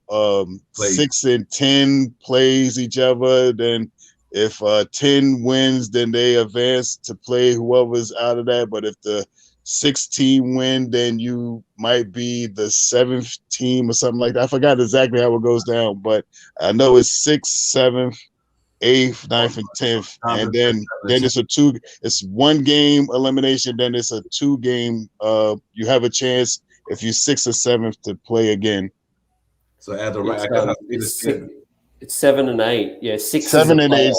6 and 10 plays each other. Then if 10 wins, then they advance to play whoever's out of that. But if the 6th team win, then you might be the 7th team or something like that. I forgot exactly how it goes down, but I know it's 6th, 7th, 8th, 9th, and 10th, and then it's 1-game elimination. Then it's a 2-game. You have a chance if you're 6th or 7th to play again. So as a right, it's 7 and 8. Yeah, 6. 7 and 8.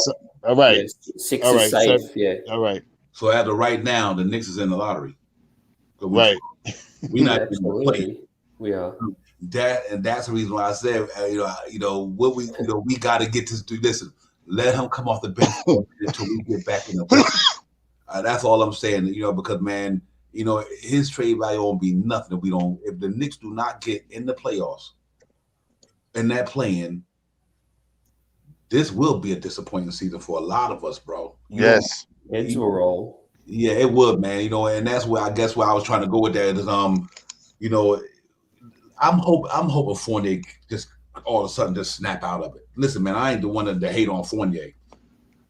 All right. Yeah, 6 all is right, safe. All right. So as of right now, the Knicks is in the lottery. Right. We're not even playing. We are. That's the reason why I said, what we got to get to do. Listen. Let him come off the bench until we get back in the play. That's all I'm saying, because, man, his trade value won't be nothing if the Knicks do not get in the playoffs in that play-in. This will be a disappointing season for a lot of us, bro. Yes. Heads will roll. Yeah, it would, man. And that's where I was trying to go with that is, I'm hoping Fournier just all of a sudden just snap out of it. Listen, man, I ain't the one to hate on Fournier.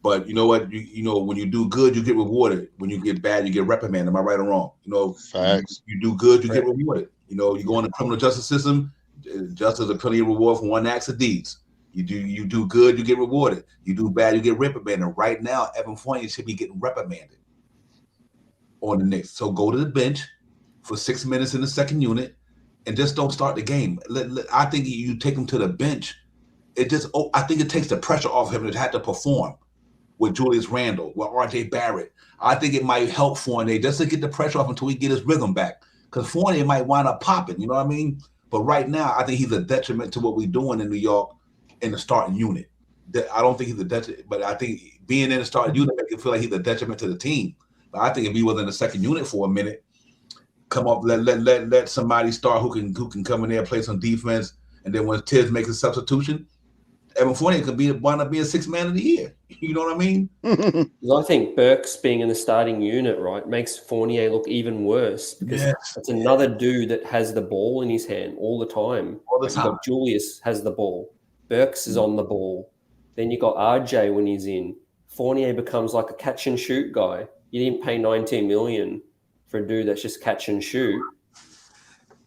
But you know what? When you do good, you get rewarded. When you get bad, you get reprimanded. Am I right or wrong? Facts. You do good, you get rewarded. You go in the criminal justice system, justice is a plenty of reward for one acts of deeds. You do good, you get rewarded. You do bad, you get reprimanded. And right now, Evan Fournier should be getting reprimanded on the Knicks. So go to the bench for 6 minutes in the second unit and just don't start the game. I think you take him to the bench. I think it takes the pressure off him to have to perform with Julius Randle, with RJ Barrett. I think it might help Fournier just to get the pressure off until he get his rhythm back. Because Fournier might wind up popping, you know what I mean? But right now, I think he's a detriment to what we're doing in New York in the starting unit. I don't think he's a detriment, but I think being in the starting unit makes it feel like he's a detriment to the team. But I think if he was in the second unit for a minute, come up, let somebody start who can come in there, play some defense, and then when Tibbs makes a substitution, Evan Fournier could wind up being sixth man of the year. You know what I mean? I think Burks being in the starting unit, right, makes Fournier look even worse because it's another dude that has the ball in his hand all the time. You've got Julius has the ball. Burks is on the ball. Then you got RJ when he's in. Fournier becomes like a catch and shoot guy. You didn't pay $19 million for a dude that's just catch and shoot.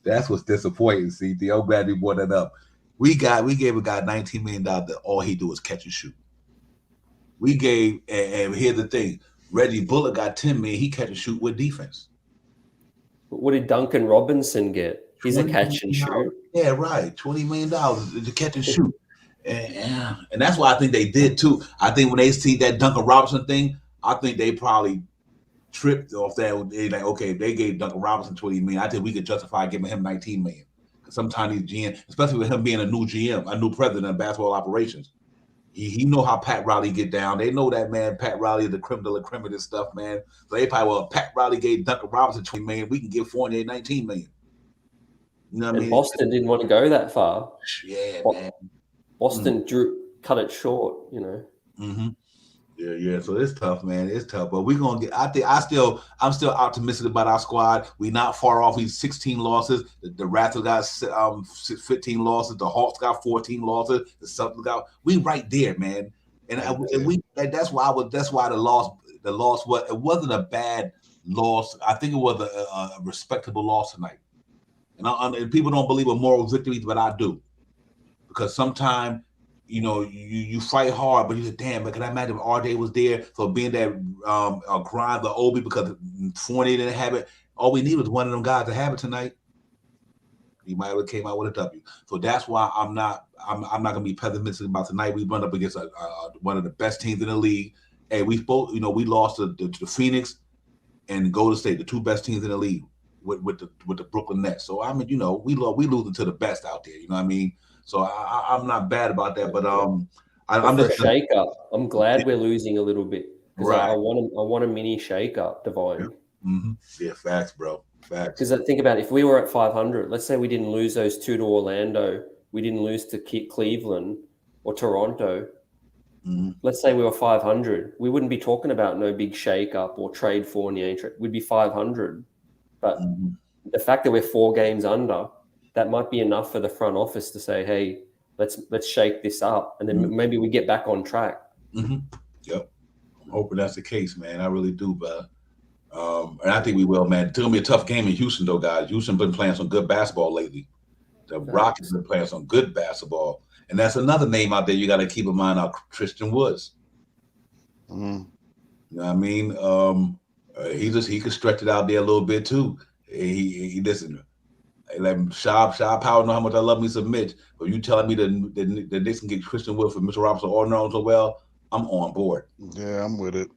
That's what's disappointing, CT. I'm glad you brought that up. We gave a guy $19 million that all he do is catch and shoot. We gave, and here's the thing, Reggie Bullock got $10 million. He catch and shoot with defense. But what did Duncan Robinson get? He's a catch and shoot. Yeah, right. $20 million to catch and shoot. And that's why I think they did too. I think when they see that Duncan Robinson thing, I think they probably tripped off that. They like, okay, if they gave Duncan Robinson $20 million, I think we could justify giving him $19 million. Sometimes these GM, especially with him being a new GM, a new president of basketball operations, he know how Pat Riley get down. They know that, man. Pat Riley is the creme de la creme of this stuff, man. So they probably, well, Pat Riley gave Duncan Robinson $20 million. We can give Fournier $19 million. You know what I mean? Boston didn't want to go that far. Yeah, man. Boston cut it short, you know. Mm-hmm. Yeah. So it's tough, man. It's tough, but we're gonna get. I'm still optimistic about our squad. We're not far off. We've 16 losses. The Raptors got 15 losses. The Hawks got 14 losses. The Celtics got. We right there, man. And that's why the loss. It wasn't a bad loss. I think it was a respectable loss tonight. And people don't believe in moral victories, but I do, because sometimes. You know, you fight hard, but you say, damn, but can I imagine if RJ was there? So being that grind the Obi because Fournier didn't have it, all we need was one of them guys to have it tonight. He might have came out with a W. So that's why I'm not gonna be pessimistic about tonight. We run up against one of the best teams in the league. And we lost to Phoenix and Golden State, the two best teams in the league with the Brooklyn Nets. So I mean, you know, we losing to the best out there. You know what I mean? So I'm not bad about that, but I'm just a shake up. I'm glad we're losing a little bit because right. I want a mini shake up, Divine. Yeah. Mm-hmm. Yeah, facts, bro. Facts. Because think about it, if we were at 500, let's say we didn't lose those two to Orlando, we didn't lose to Cleveland or Toronto. Mm-hmm. Let's say we were 500, we wouldn't be talking about no big shake up or trade Fournier. We'd be 500, but the fact that we're 4 games under. That might be enough for the front office to say, "Hey, let's shake this up," and then maybe we get back on track. Mm-hmm. Yep, I'm hoping that's the case, man. I really do, but and I think we will, man. It's gonna be a tough game in Houston, though, guys. Houston been playing some good basketball lately. The Rockets been playing some good basketball, and that's another name out there you got to keep in mind. Christian Woods. Mm-hmm. You know what I mean? He could stretch it out there a little bit too. He listen. Like Sharp Power know how much I love me some Mitch, but you telling me the Knicks can get Christian Wood for Mr. Robinson or known so well, I'm on board. Yeah, I'm with it.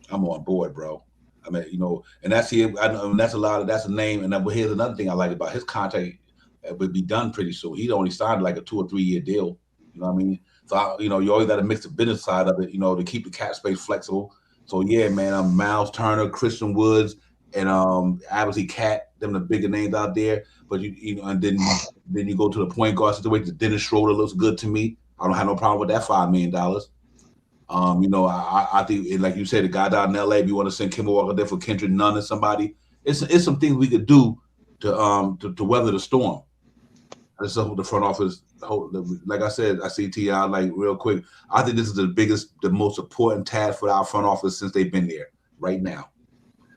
I'm on board, bro. I mean, you know, and that's here. That's a name. And here's another thing I like about his contract. It would be done pretty soon. He only signed like a 2 or 3 year deal. You know what I mean? So you always got to mix the business side of it. You know, to keep the cap space flexible. So yeah, man, Miles Turner, Christian Woods, and obviously Cat, them the bigger names out there. But and then you go to the point guard situation. Dennis Schroeder looks good to me. I don't have no problem with that $5 million. I think, like you said, the guy down in LA, if you want to send Kemba Walker there for Kendrick Nunn or somebody, it's some things we could do to weather the storm. That's the front office. Like I said, I see T.I. like real quick. I think this is the most important task for our front office since they've been there right now.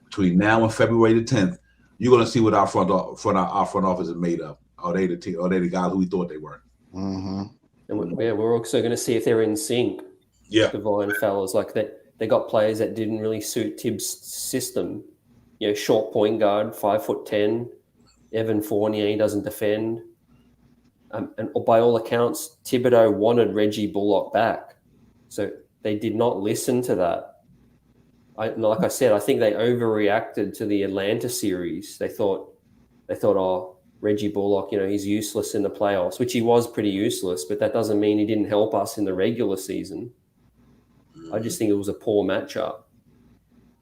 Between now and February the 10th. You're gonna see what our front office is made of. Are they the guys who we thought they were? Mm-hmm. And we're also going to see if they're in sync. Yeah. Divine fellas, like that. They got players that didn't really suit Tibbs' system. Short point guard, 5'10". Evan Fournier, he doesn't defend. And by all accounts, Thibodeau wanted Reggie Bullock back. So they did not listen to that. Like I said, I think they overreacted to the Atlanta series. They thought, oh, Reggie Bullock, he's useless in the playoffs, which he was pretty useless, but that doesn't mean he didn't help us in the regular season. I just think it was a poor matchup.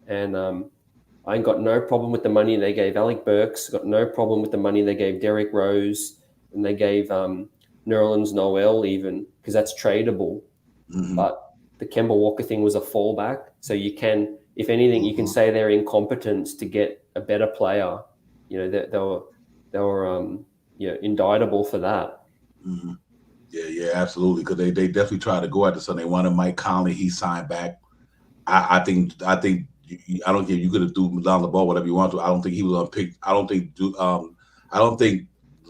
And I ain't got no problem with the money they gave Alec Burks, got no problem with the money they gave Derrick Rose, and they gave Nerlens Noel even, because that's tradable. Mm-hmm. But the Kemba Walker thing was a fallback. So you can, if anything, you can say their incompetence to get a better player. They were indictable for that. Mm-hmm. Yeah, absolutely. Because they definitely tried to go at the Sun. They wanted Mike Conley. He signed back. I think I don't care. You could have threw down the ball whatever you want to. I don't think he was gonna pick. I don't think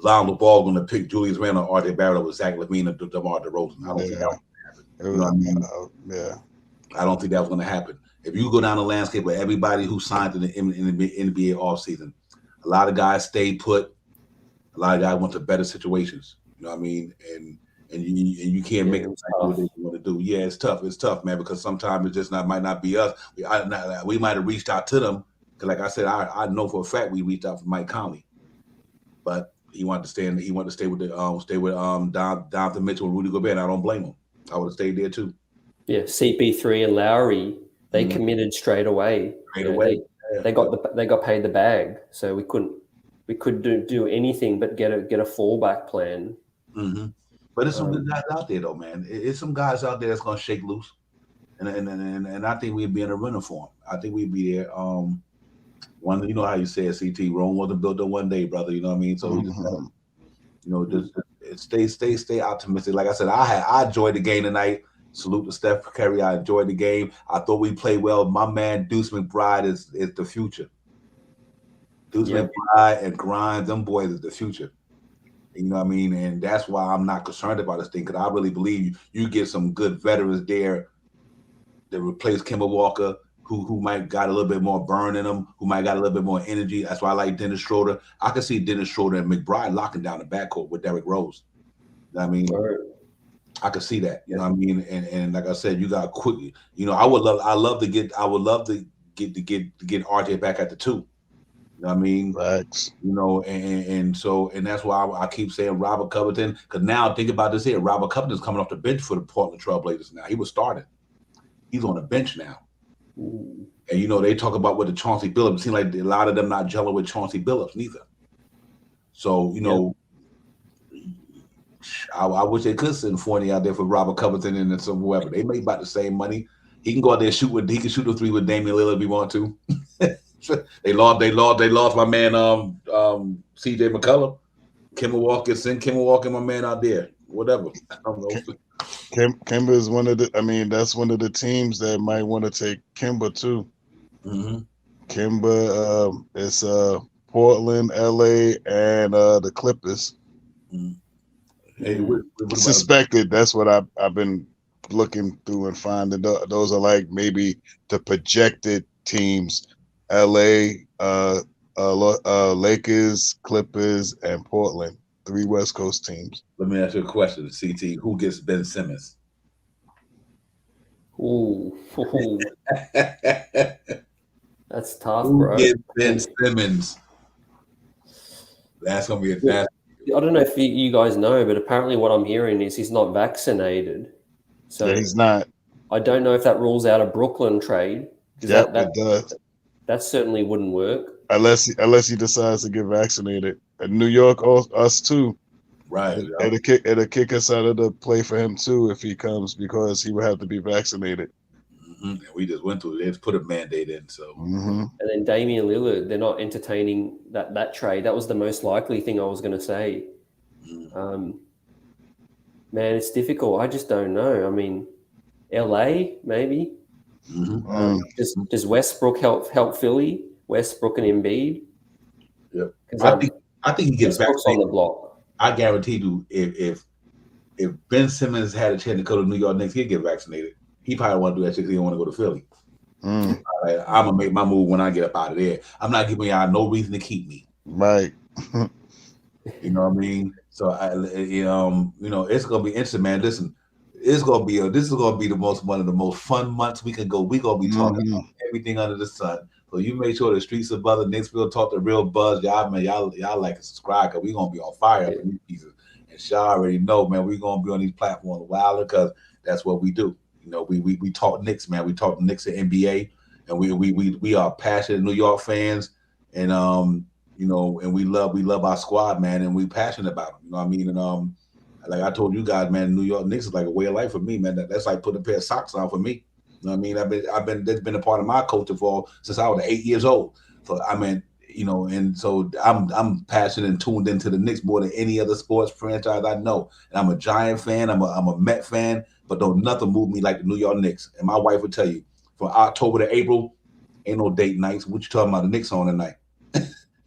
down the ball going to pick Julius Randle or RJ Barrett over Zach LaVine or DeMar DeRozan. I don't think that was going to happen. You know what I mean? Yeah. I don't think that was going to happen. If you go down the landscape of everybody who signed in the NBA offseason, a lot of guys stayed put. A lot of guys went to better situations. You know what I mean? And you can't make them do what they want to do. Yeah, it's tough. It's tough, man, because sometimes it just might not be us. We might have reached out to them because, like I said, I know for a fact we reached out for Mike Conley, but he wanted to stay in. He wanted to stay with Donovan Mitchell and Rudy Gobert. And I don't blame him. I would have stayed there too. Yeah, CP3 and Lowry, they committed straight away. They got paid the bag, so we couldn't do anything but get a fallback plan. Mm-hmm. But there's some good guys out there, though, man. It's some guys out there that's gonna shake loose, and I think we'd be in a running for them. I think we'd be there. One, you know how you say it, CT. Rome wasn't built in one day, brother. You know what I mean? So we just stay optimistic. Like I said, I enjoyed the game tonight. Salute to Steph Curry. I enjoyed the game. I thought we played well. My man Deuce McBride is the future. Deuce McBride and Grimes, them boys is the future. You know what I mean? And that's why I'm not concerned about this thing, because I really believe you get some good veterans there that replace Kemba Walker, who might got a little bit more burn in them, who might got a little bit more energy. That's why I like Dennis Schroeder. I can see Dennis Schroeder and McBride locking down the backcourt with Derrick Rose. You know what I mean? I could see that. You know what I mean? And like I said, you got quickly. I would love to get RJ back at the 2. You know what I mean? Facts. And that's why I keep saying Robert Covington. Because now think about this here. Robert Covington's coming off the bench for the Portland Trailblazers now. He was starting. He's on the bench now. Ooh. And they talk about with the Chauncey Billups. It seems like a lot of them not gelling with Chauncey Billups neither. So I wish they could send Fournier out there for Robert Covington and some whoever. They make about the same money. He can go out there and he can shoot a 3 with Damian Lillard if he want to. They lost my man CJ McCollum. Send Kemba Walker, my man out there. Whatever. I don't know. Kemba is one of the. That's one of the teams that might want to take Kemba too. Mm-hmm. Kemba is Portland, LA, and the Clippers. Mm-hmm. Hey, suspected. That's what I've been looking through and finding. Those are like maybe the projected teams: LA, Lakers, Clippers, and Portland. 3 West Coast teams. Let me ask you a question, CT. Who gets Ben Simmons? Ooh. That's tough, Who bro. gets Ben Simmons? That's gonna be a I don't know if you guys know, but apparently what I'm hearing is he's not vaccinated. So yeah, he's not. I don't know if that rules out a Brooklyn trade. Yep, it does. That certainly wouldn't work. Unless he decides to get vaccinated. And New York, us too. Right. It'll kick us out of the play for him too if he comes, because he would have to be vaccinated. Mm-hmm. And we just went through it. They've put a mandate in. So. Mm-hmm. And then Damian Lillard, they're not entertaining that trade. That was the most likely thing I was going to say. Mm-hmm. Man, it's difficult. I just don't know. I mean, LA maybe. Mm-hmm. Does Westbrook help Philly? Westbrook and Embiid. Yeah, I think he gets Westbrook's back on the block. I guarantee you, if if Ben Simmons had a chance to go to New York Knicks, he'd get vaccinated. He probably want to do that shit because he don't want to go to Philly. Mm. I'm gonna make my move when I get up out of there. I'm not giving y'all no reason to keep me. Right. You know what I mean? So it's gonna be interesting, man. Listen, this is gonna be one of the most fun months we can go. We're gonna be talking about everything under the sun. So you make sure the streets of Brother Knicksville talk to real buzz. Y'all, man, y'all like and subscribe because we're gonna be on fire up in these pieces. And y'all already know, man, we're gonna be on these platforms wilder because that's what we do. You know, we talk Knicks, man. We talk Knicks and NBA, and we are passionate New York fans, and you know, and we love our squad, man, and we passionate about them. You know what I mean? And like I told you guys, man, New York Knicks is like a way of life for me, man. That's like putting a pair of socks on for me. You know what I mean? That's been a part of my culture since I was 8 years old. So I mean, you know, and so I'm passionate and tuned into the Knicks more than any other sports franchise I know. And I'm a Giant fan. I'm a Met fan, but don't nothing move me like the New York Knicks. And my wife would tell you, from October to April, ain't no date nights. What you talking about? The Knicks on tonight?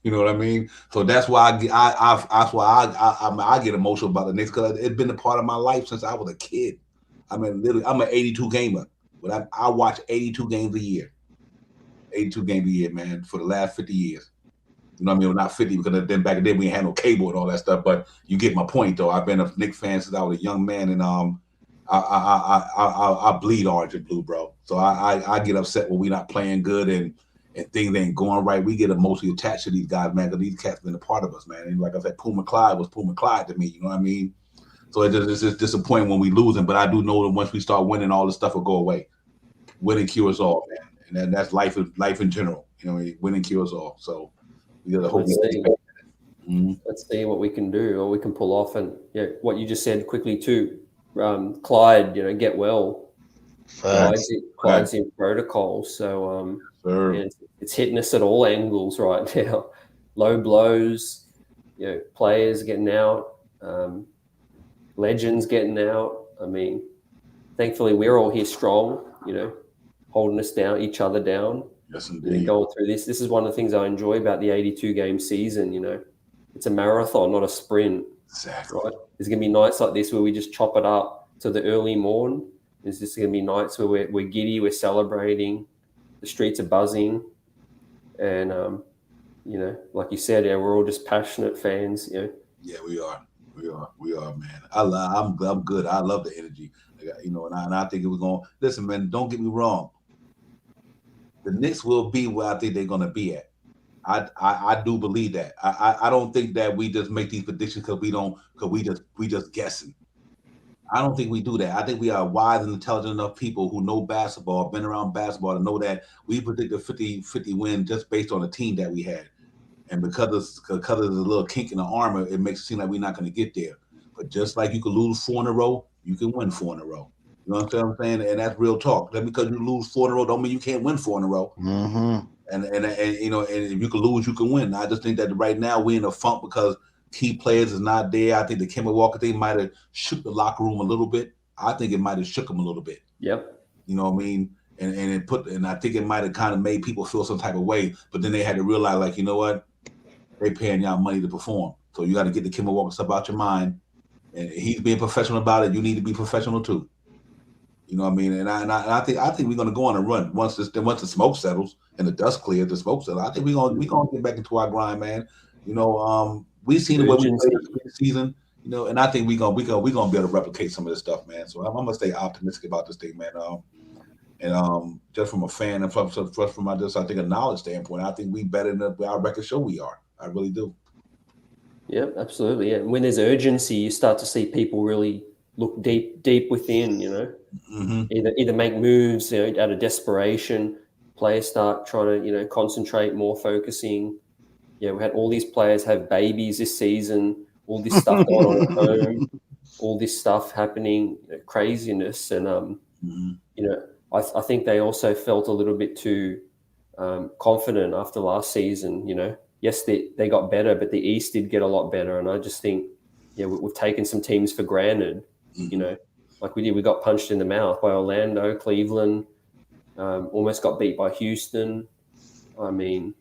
You know what I mean? So that's why I get emotional about the Knicks because it's been a part of my life since I was a kid. I mean, literally, I'm an 82 gamer, but I watch 82 games a year. 82 games a year, man, for the last 50 years. You know what I mean? Well, not 50 because then back then we ain't had no cable and all that stuff. But you get my point, though. I've been a Knicks fan since I was a young man, and I bleed orange and blue, bro. So I get upset when we not playing good and things ain't going right. We get emotionally attached to these guys, man, because these cats been a part of us, man. And like I said, Puma Clyde was Puma Clyde to me. You know what I mean? So it's just disappointing when we lose them, but I do know that once we start winning, all this stuff will go away. Winning cures all, man, and that's life in general. You know, winning cures all. So we gotta hope. Let's see what we can do or we can pull off. And what you just said quickly too, Clyde, get well. Clyde's in protocol, so it's hitting us at all angles right now. Low blows, players getting out, legends getting out. I mean, thankfully we're all here strong, holding us down, each other down. Yes, indeed. Going through this is one of the things I enjoy about the 82 game season. It's a marathon, not a sprint. Exactly. Right? There's going to be nights like this where we just chop it up to the early morn. There's just going to be nights where we're giddy, we're celebrating, the streets are buzzing, and like you said, we're all just passionate fans. Yeah, we are, man. I'm good. I love the energy, and I think it was going. Listen, man, don't get me wrong. The Knicks will be where I think they're going to be at. I do believe that. I don't think that we just make these predictions because we just guessing. I don't think we do that. I think we are wise and intelligent enough people who know basketball, been around basketball, to know that we predicted 50-50 win just based on the team that we had. And because of the little kink in the armor, it makes it seem like we're not going to get there. But just like you can lose 4 in a row, you can win 4 in a row. You know what I'm saying? And that's real talk. That because you lose 4 in a row don't mean you can't win 4 in a row. Mm-hmm. And if you can lose, you can win. I just think that right now we're in a funk because key players is not there. I think the Kemba Walker thing might have shook the locker room a little bit. I think it might have shook them a little bit. Yep. You know what I mean? And I think it might have kind of made people feel some type of way. But then they had to realize, like, you know what? They paying y'all money to perform. So you got to get the Kemba Walker stuff out your mind. And he's being professional about it. You need to be professional too. You know what I mean? And I think we're gonna go on a run once the smoke settles and the dust clears. The smoke settles. I think we're gonna get back into our grind, man. We've seen it when we played this season. And I think we're gonna be able to replicate some of this stuff, man. So I'm gonna stay optimistic about this thing, man. And just from a fan and from I think a knowledge standpoint, I think we better than our record show we are. I really do. Yeah, absolutely. Yeah. And when there's urgency, you start to see people really look deep within, Mm-hmm. either make moves, out of desperation. Players start trying to, concentrate more, focusing. We had all these players have babies this season, all this stuff going on at home, all this stuff happening, craziness. And, I think they also felt a little bit too confident after last season, Yes, they got better, but the East did get a lot better. And I just think, we've taken some teams for granted, like we did. We got punched in the mouth by Orlando, Cleveland, almost got beat by Houston. I mean,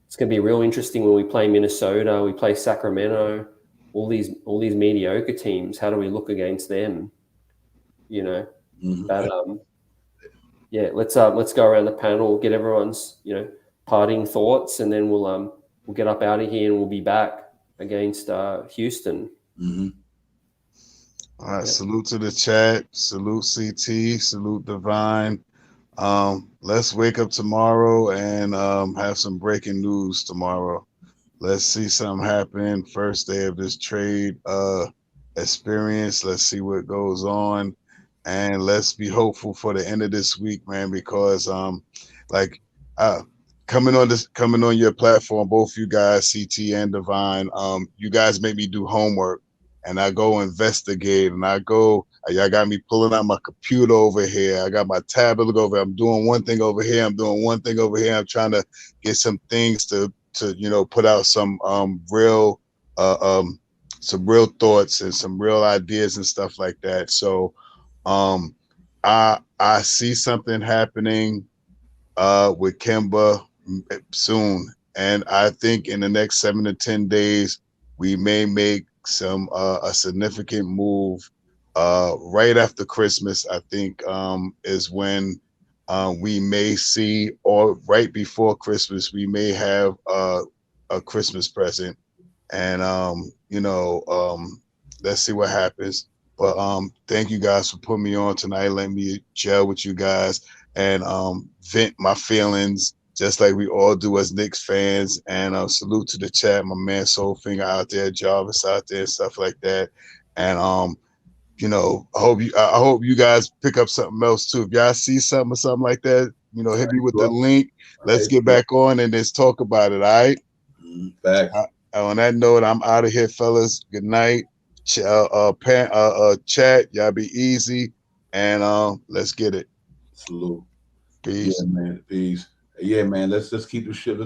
it's going to be real interesting when we play Minnesota, we play Sacramento. all these mediocre teams. How do we look against them? You know, but yeah, let's go around the panel, get everyone's parting thoughts, and then we'll get up out of here and we'll be back against Houston. All right, salute to the chat, salute CT, salute Divine. Let's wake up tomorrow and have some breaking news tomorrow. Let's see something happen. First day of this trade experience. Let's see what goes on. And let's be hopeful for the end of this week, man, because coming on your platform, both you guys, CT and Divine, you guys make me do homework and I go investigate and y'all got me pulling out my computer over here. I got my tablet over here. I'm doing one thing over here. I'm doing one thing over here. I'm trying to get some things to put out some real thoughts and some real ideas and stuff like that. So I see something happening with Kemba soon, and I think in the next 7 to 10 days we may make a significant move right after Christmas. I think is when we may see, or right before Christmas, we may have a Christmas present, and let's see what happens. But thank you guys for putting me on tonight. Let me gel with you guys and vent my feelings, just like we all do as Knicks fans. And salute to the chat, my man Soulfinger out there, Jarvis out there, stuff like that. And I hope you guys pick up something else too. If y'all see something or something like that, hit me with the link. Let's get back on and let's talk about it. All right. Back. On that note, I'm out of here, fellas. Good night. Chat, y'all be easy, and let's get it. Salute. Peace. Yeah, man. Peace. Yeah, man. Let's keep the ship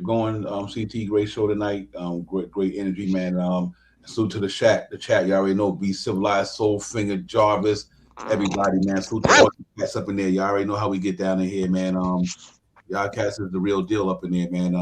going. CT, great show tonight. Great energy, man. Salute to the chat. The chat, you already know. Be civilized, Soulfinger, Jarvis, everybody, man. Salute to all the cats up in there. You already know how we get down in here, man. Y'all cats is the real deal up in there, man.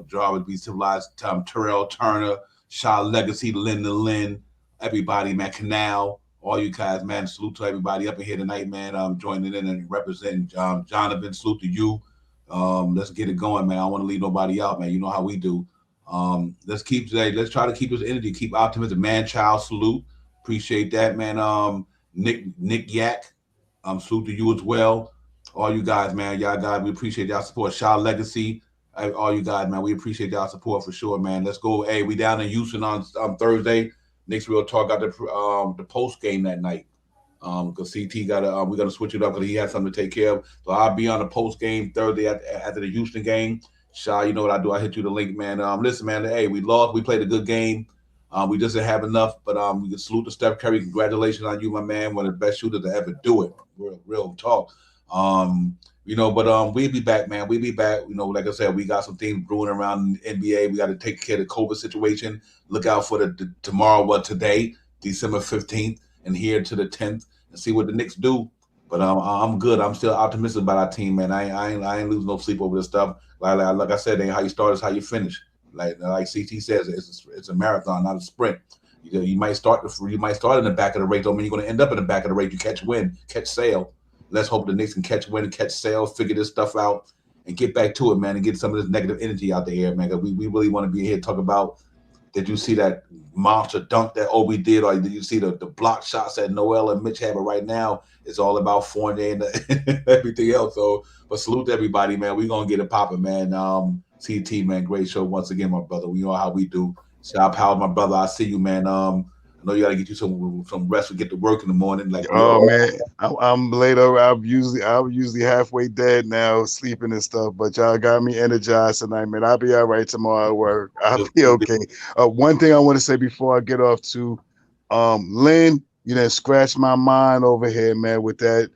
Jarvis, Be Civilized, Terrell Turner, Shaw Legacy, Lynn, everybody, man. Canal, all you guys, man. Salute to everybody up in here tonight, man. Joining in and representing Jonathan. Salute to you. Let's get it going, man. I don't want to leave nobody out, man. You know how we do. Let's try to keep this energy, keep optimism. Man, child, salute. Appreciate that, man. Nick Yak, salute to you as well. All you guys, man. Y'all guys, we appreciate y'all support. Shaw Legacy, all you guys, man. We appreciate y'all support for sure, man. Let's go. Hey, we down in Houston on Thursday. Knicks Real Talk got the post game that night. Because CT got we're gonna switch it up because he has something to take care of. So I'll be on the post game Thursday after the Houston game. Shaw, you know what I do? I hit you the link, man. Listen, man. Hey, we lost. We played a good game. We just didn't have enough, but we can salute to Steph Curry. Congratulations on you, my man. One of the best shooters to ever do it. Real talk. But we'll be back, man. We'll be back. Like I said, we got some things brewing around the NBA. We got to take care of the COVID situation. Look out for the tomorrow, today, December 15th, and here to the 10th, and see what the Knicks do. But I'm good. I'm still optimistic about our team, man. I ain't losing no sleep over this stuff. Like I said, ain't how you start is how you finish. Like CT says, it's a marathon, not a sprint. You might start in the back of the race. Don't mean you're going to end up in the back of the race. You catch sail. Let's hope the Knicks can catch wind and catch sail, figure this stuff out, and get back to it, man, and get some of this negative energy out the air, man. Because we really want to be here to talk about, did you see that monster dunk that Obi did, or did you see the block shots that Noel and Mitch have? But right now, it's all about Fournier and everything else. So, but salute to everybody, man. We're going to get it popping, man. CT, man, great show once again, my brother. We know how we do. Shout out, my brother. I see you, man. I know you got to get you some rest and get to work in the morning. Man, I'm later. I'm usually halfway dead now, sleeping and stuff. But y'all got me energized tonight, man. I'll be all right tomorrow at work. I'll be okay. One thing I want to say before I get off to, Lynn, you done scratched my mind over here, man, with that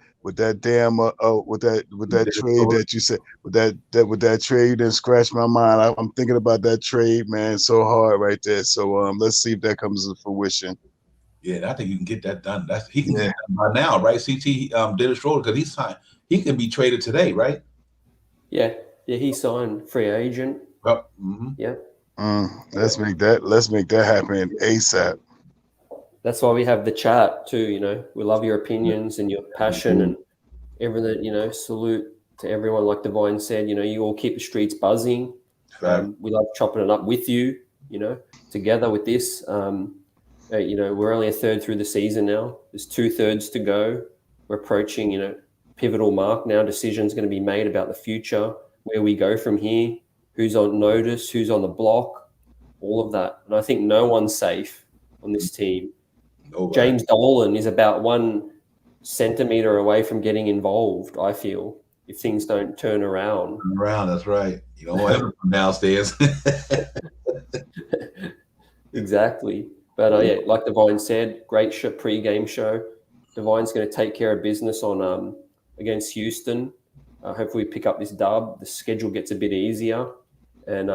damn with that trade that you said, with that trade, you done scratch my mind. I'm thinking about that trade, man, so hard right there. So let's see if that comes to fruition. Yeah, I think you can get that done. He can get it done by now, right? CT Dennis Schroeder, because he's signed. He can be traded today, right? Yeah, he signed free agent. Well, mm-hmm. Yeah. Let's make that happen ASAP. That's why we have the chat too. You know, we love your opinions and your passion and everything. You know, salute to everyone. Like Divine said, you know, you all keep the streets buzzing. We love chopping it up with you. You know, together with this. You know, we're only a third through the season now. There's 2/3 to go. We're approaching, you know, pivotal mark now. Decisions going to be made about the future, where we go from here, who's on notice, who's on the block, all of that. And I think no one's safe on this team. Nobody. James Dolan is about 1 centimeter away from getting involved, I feel, if things don't turn around. That's right. You don't want him from downstairs. Exactly. But yeah, like Divine said, great pre-game show. Divine's going to take care of business on against Houston. Hopefully, we pick up this dub. The schedule gets a bit easier, and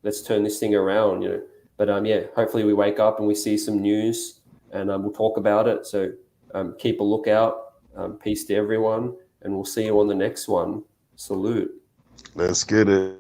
let's turn this thing around. You know, but yeah, hopefully we wake up and we see some news, and we'll talk about it. So keep a lookout. Peace to everyone, and we'll see you on the next one. Salute. Let's get it.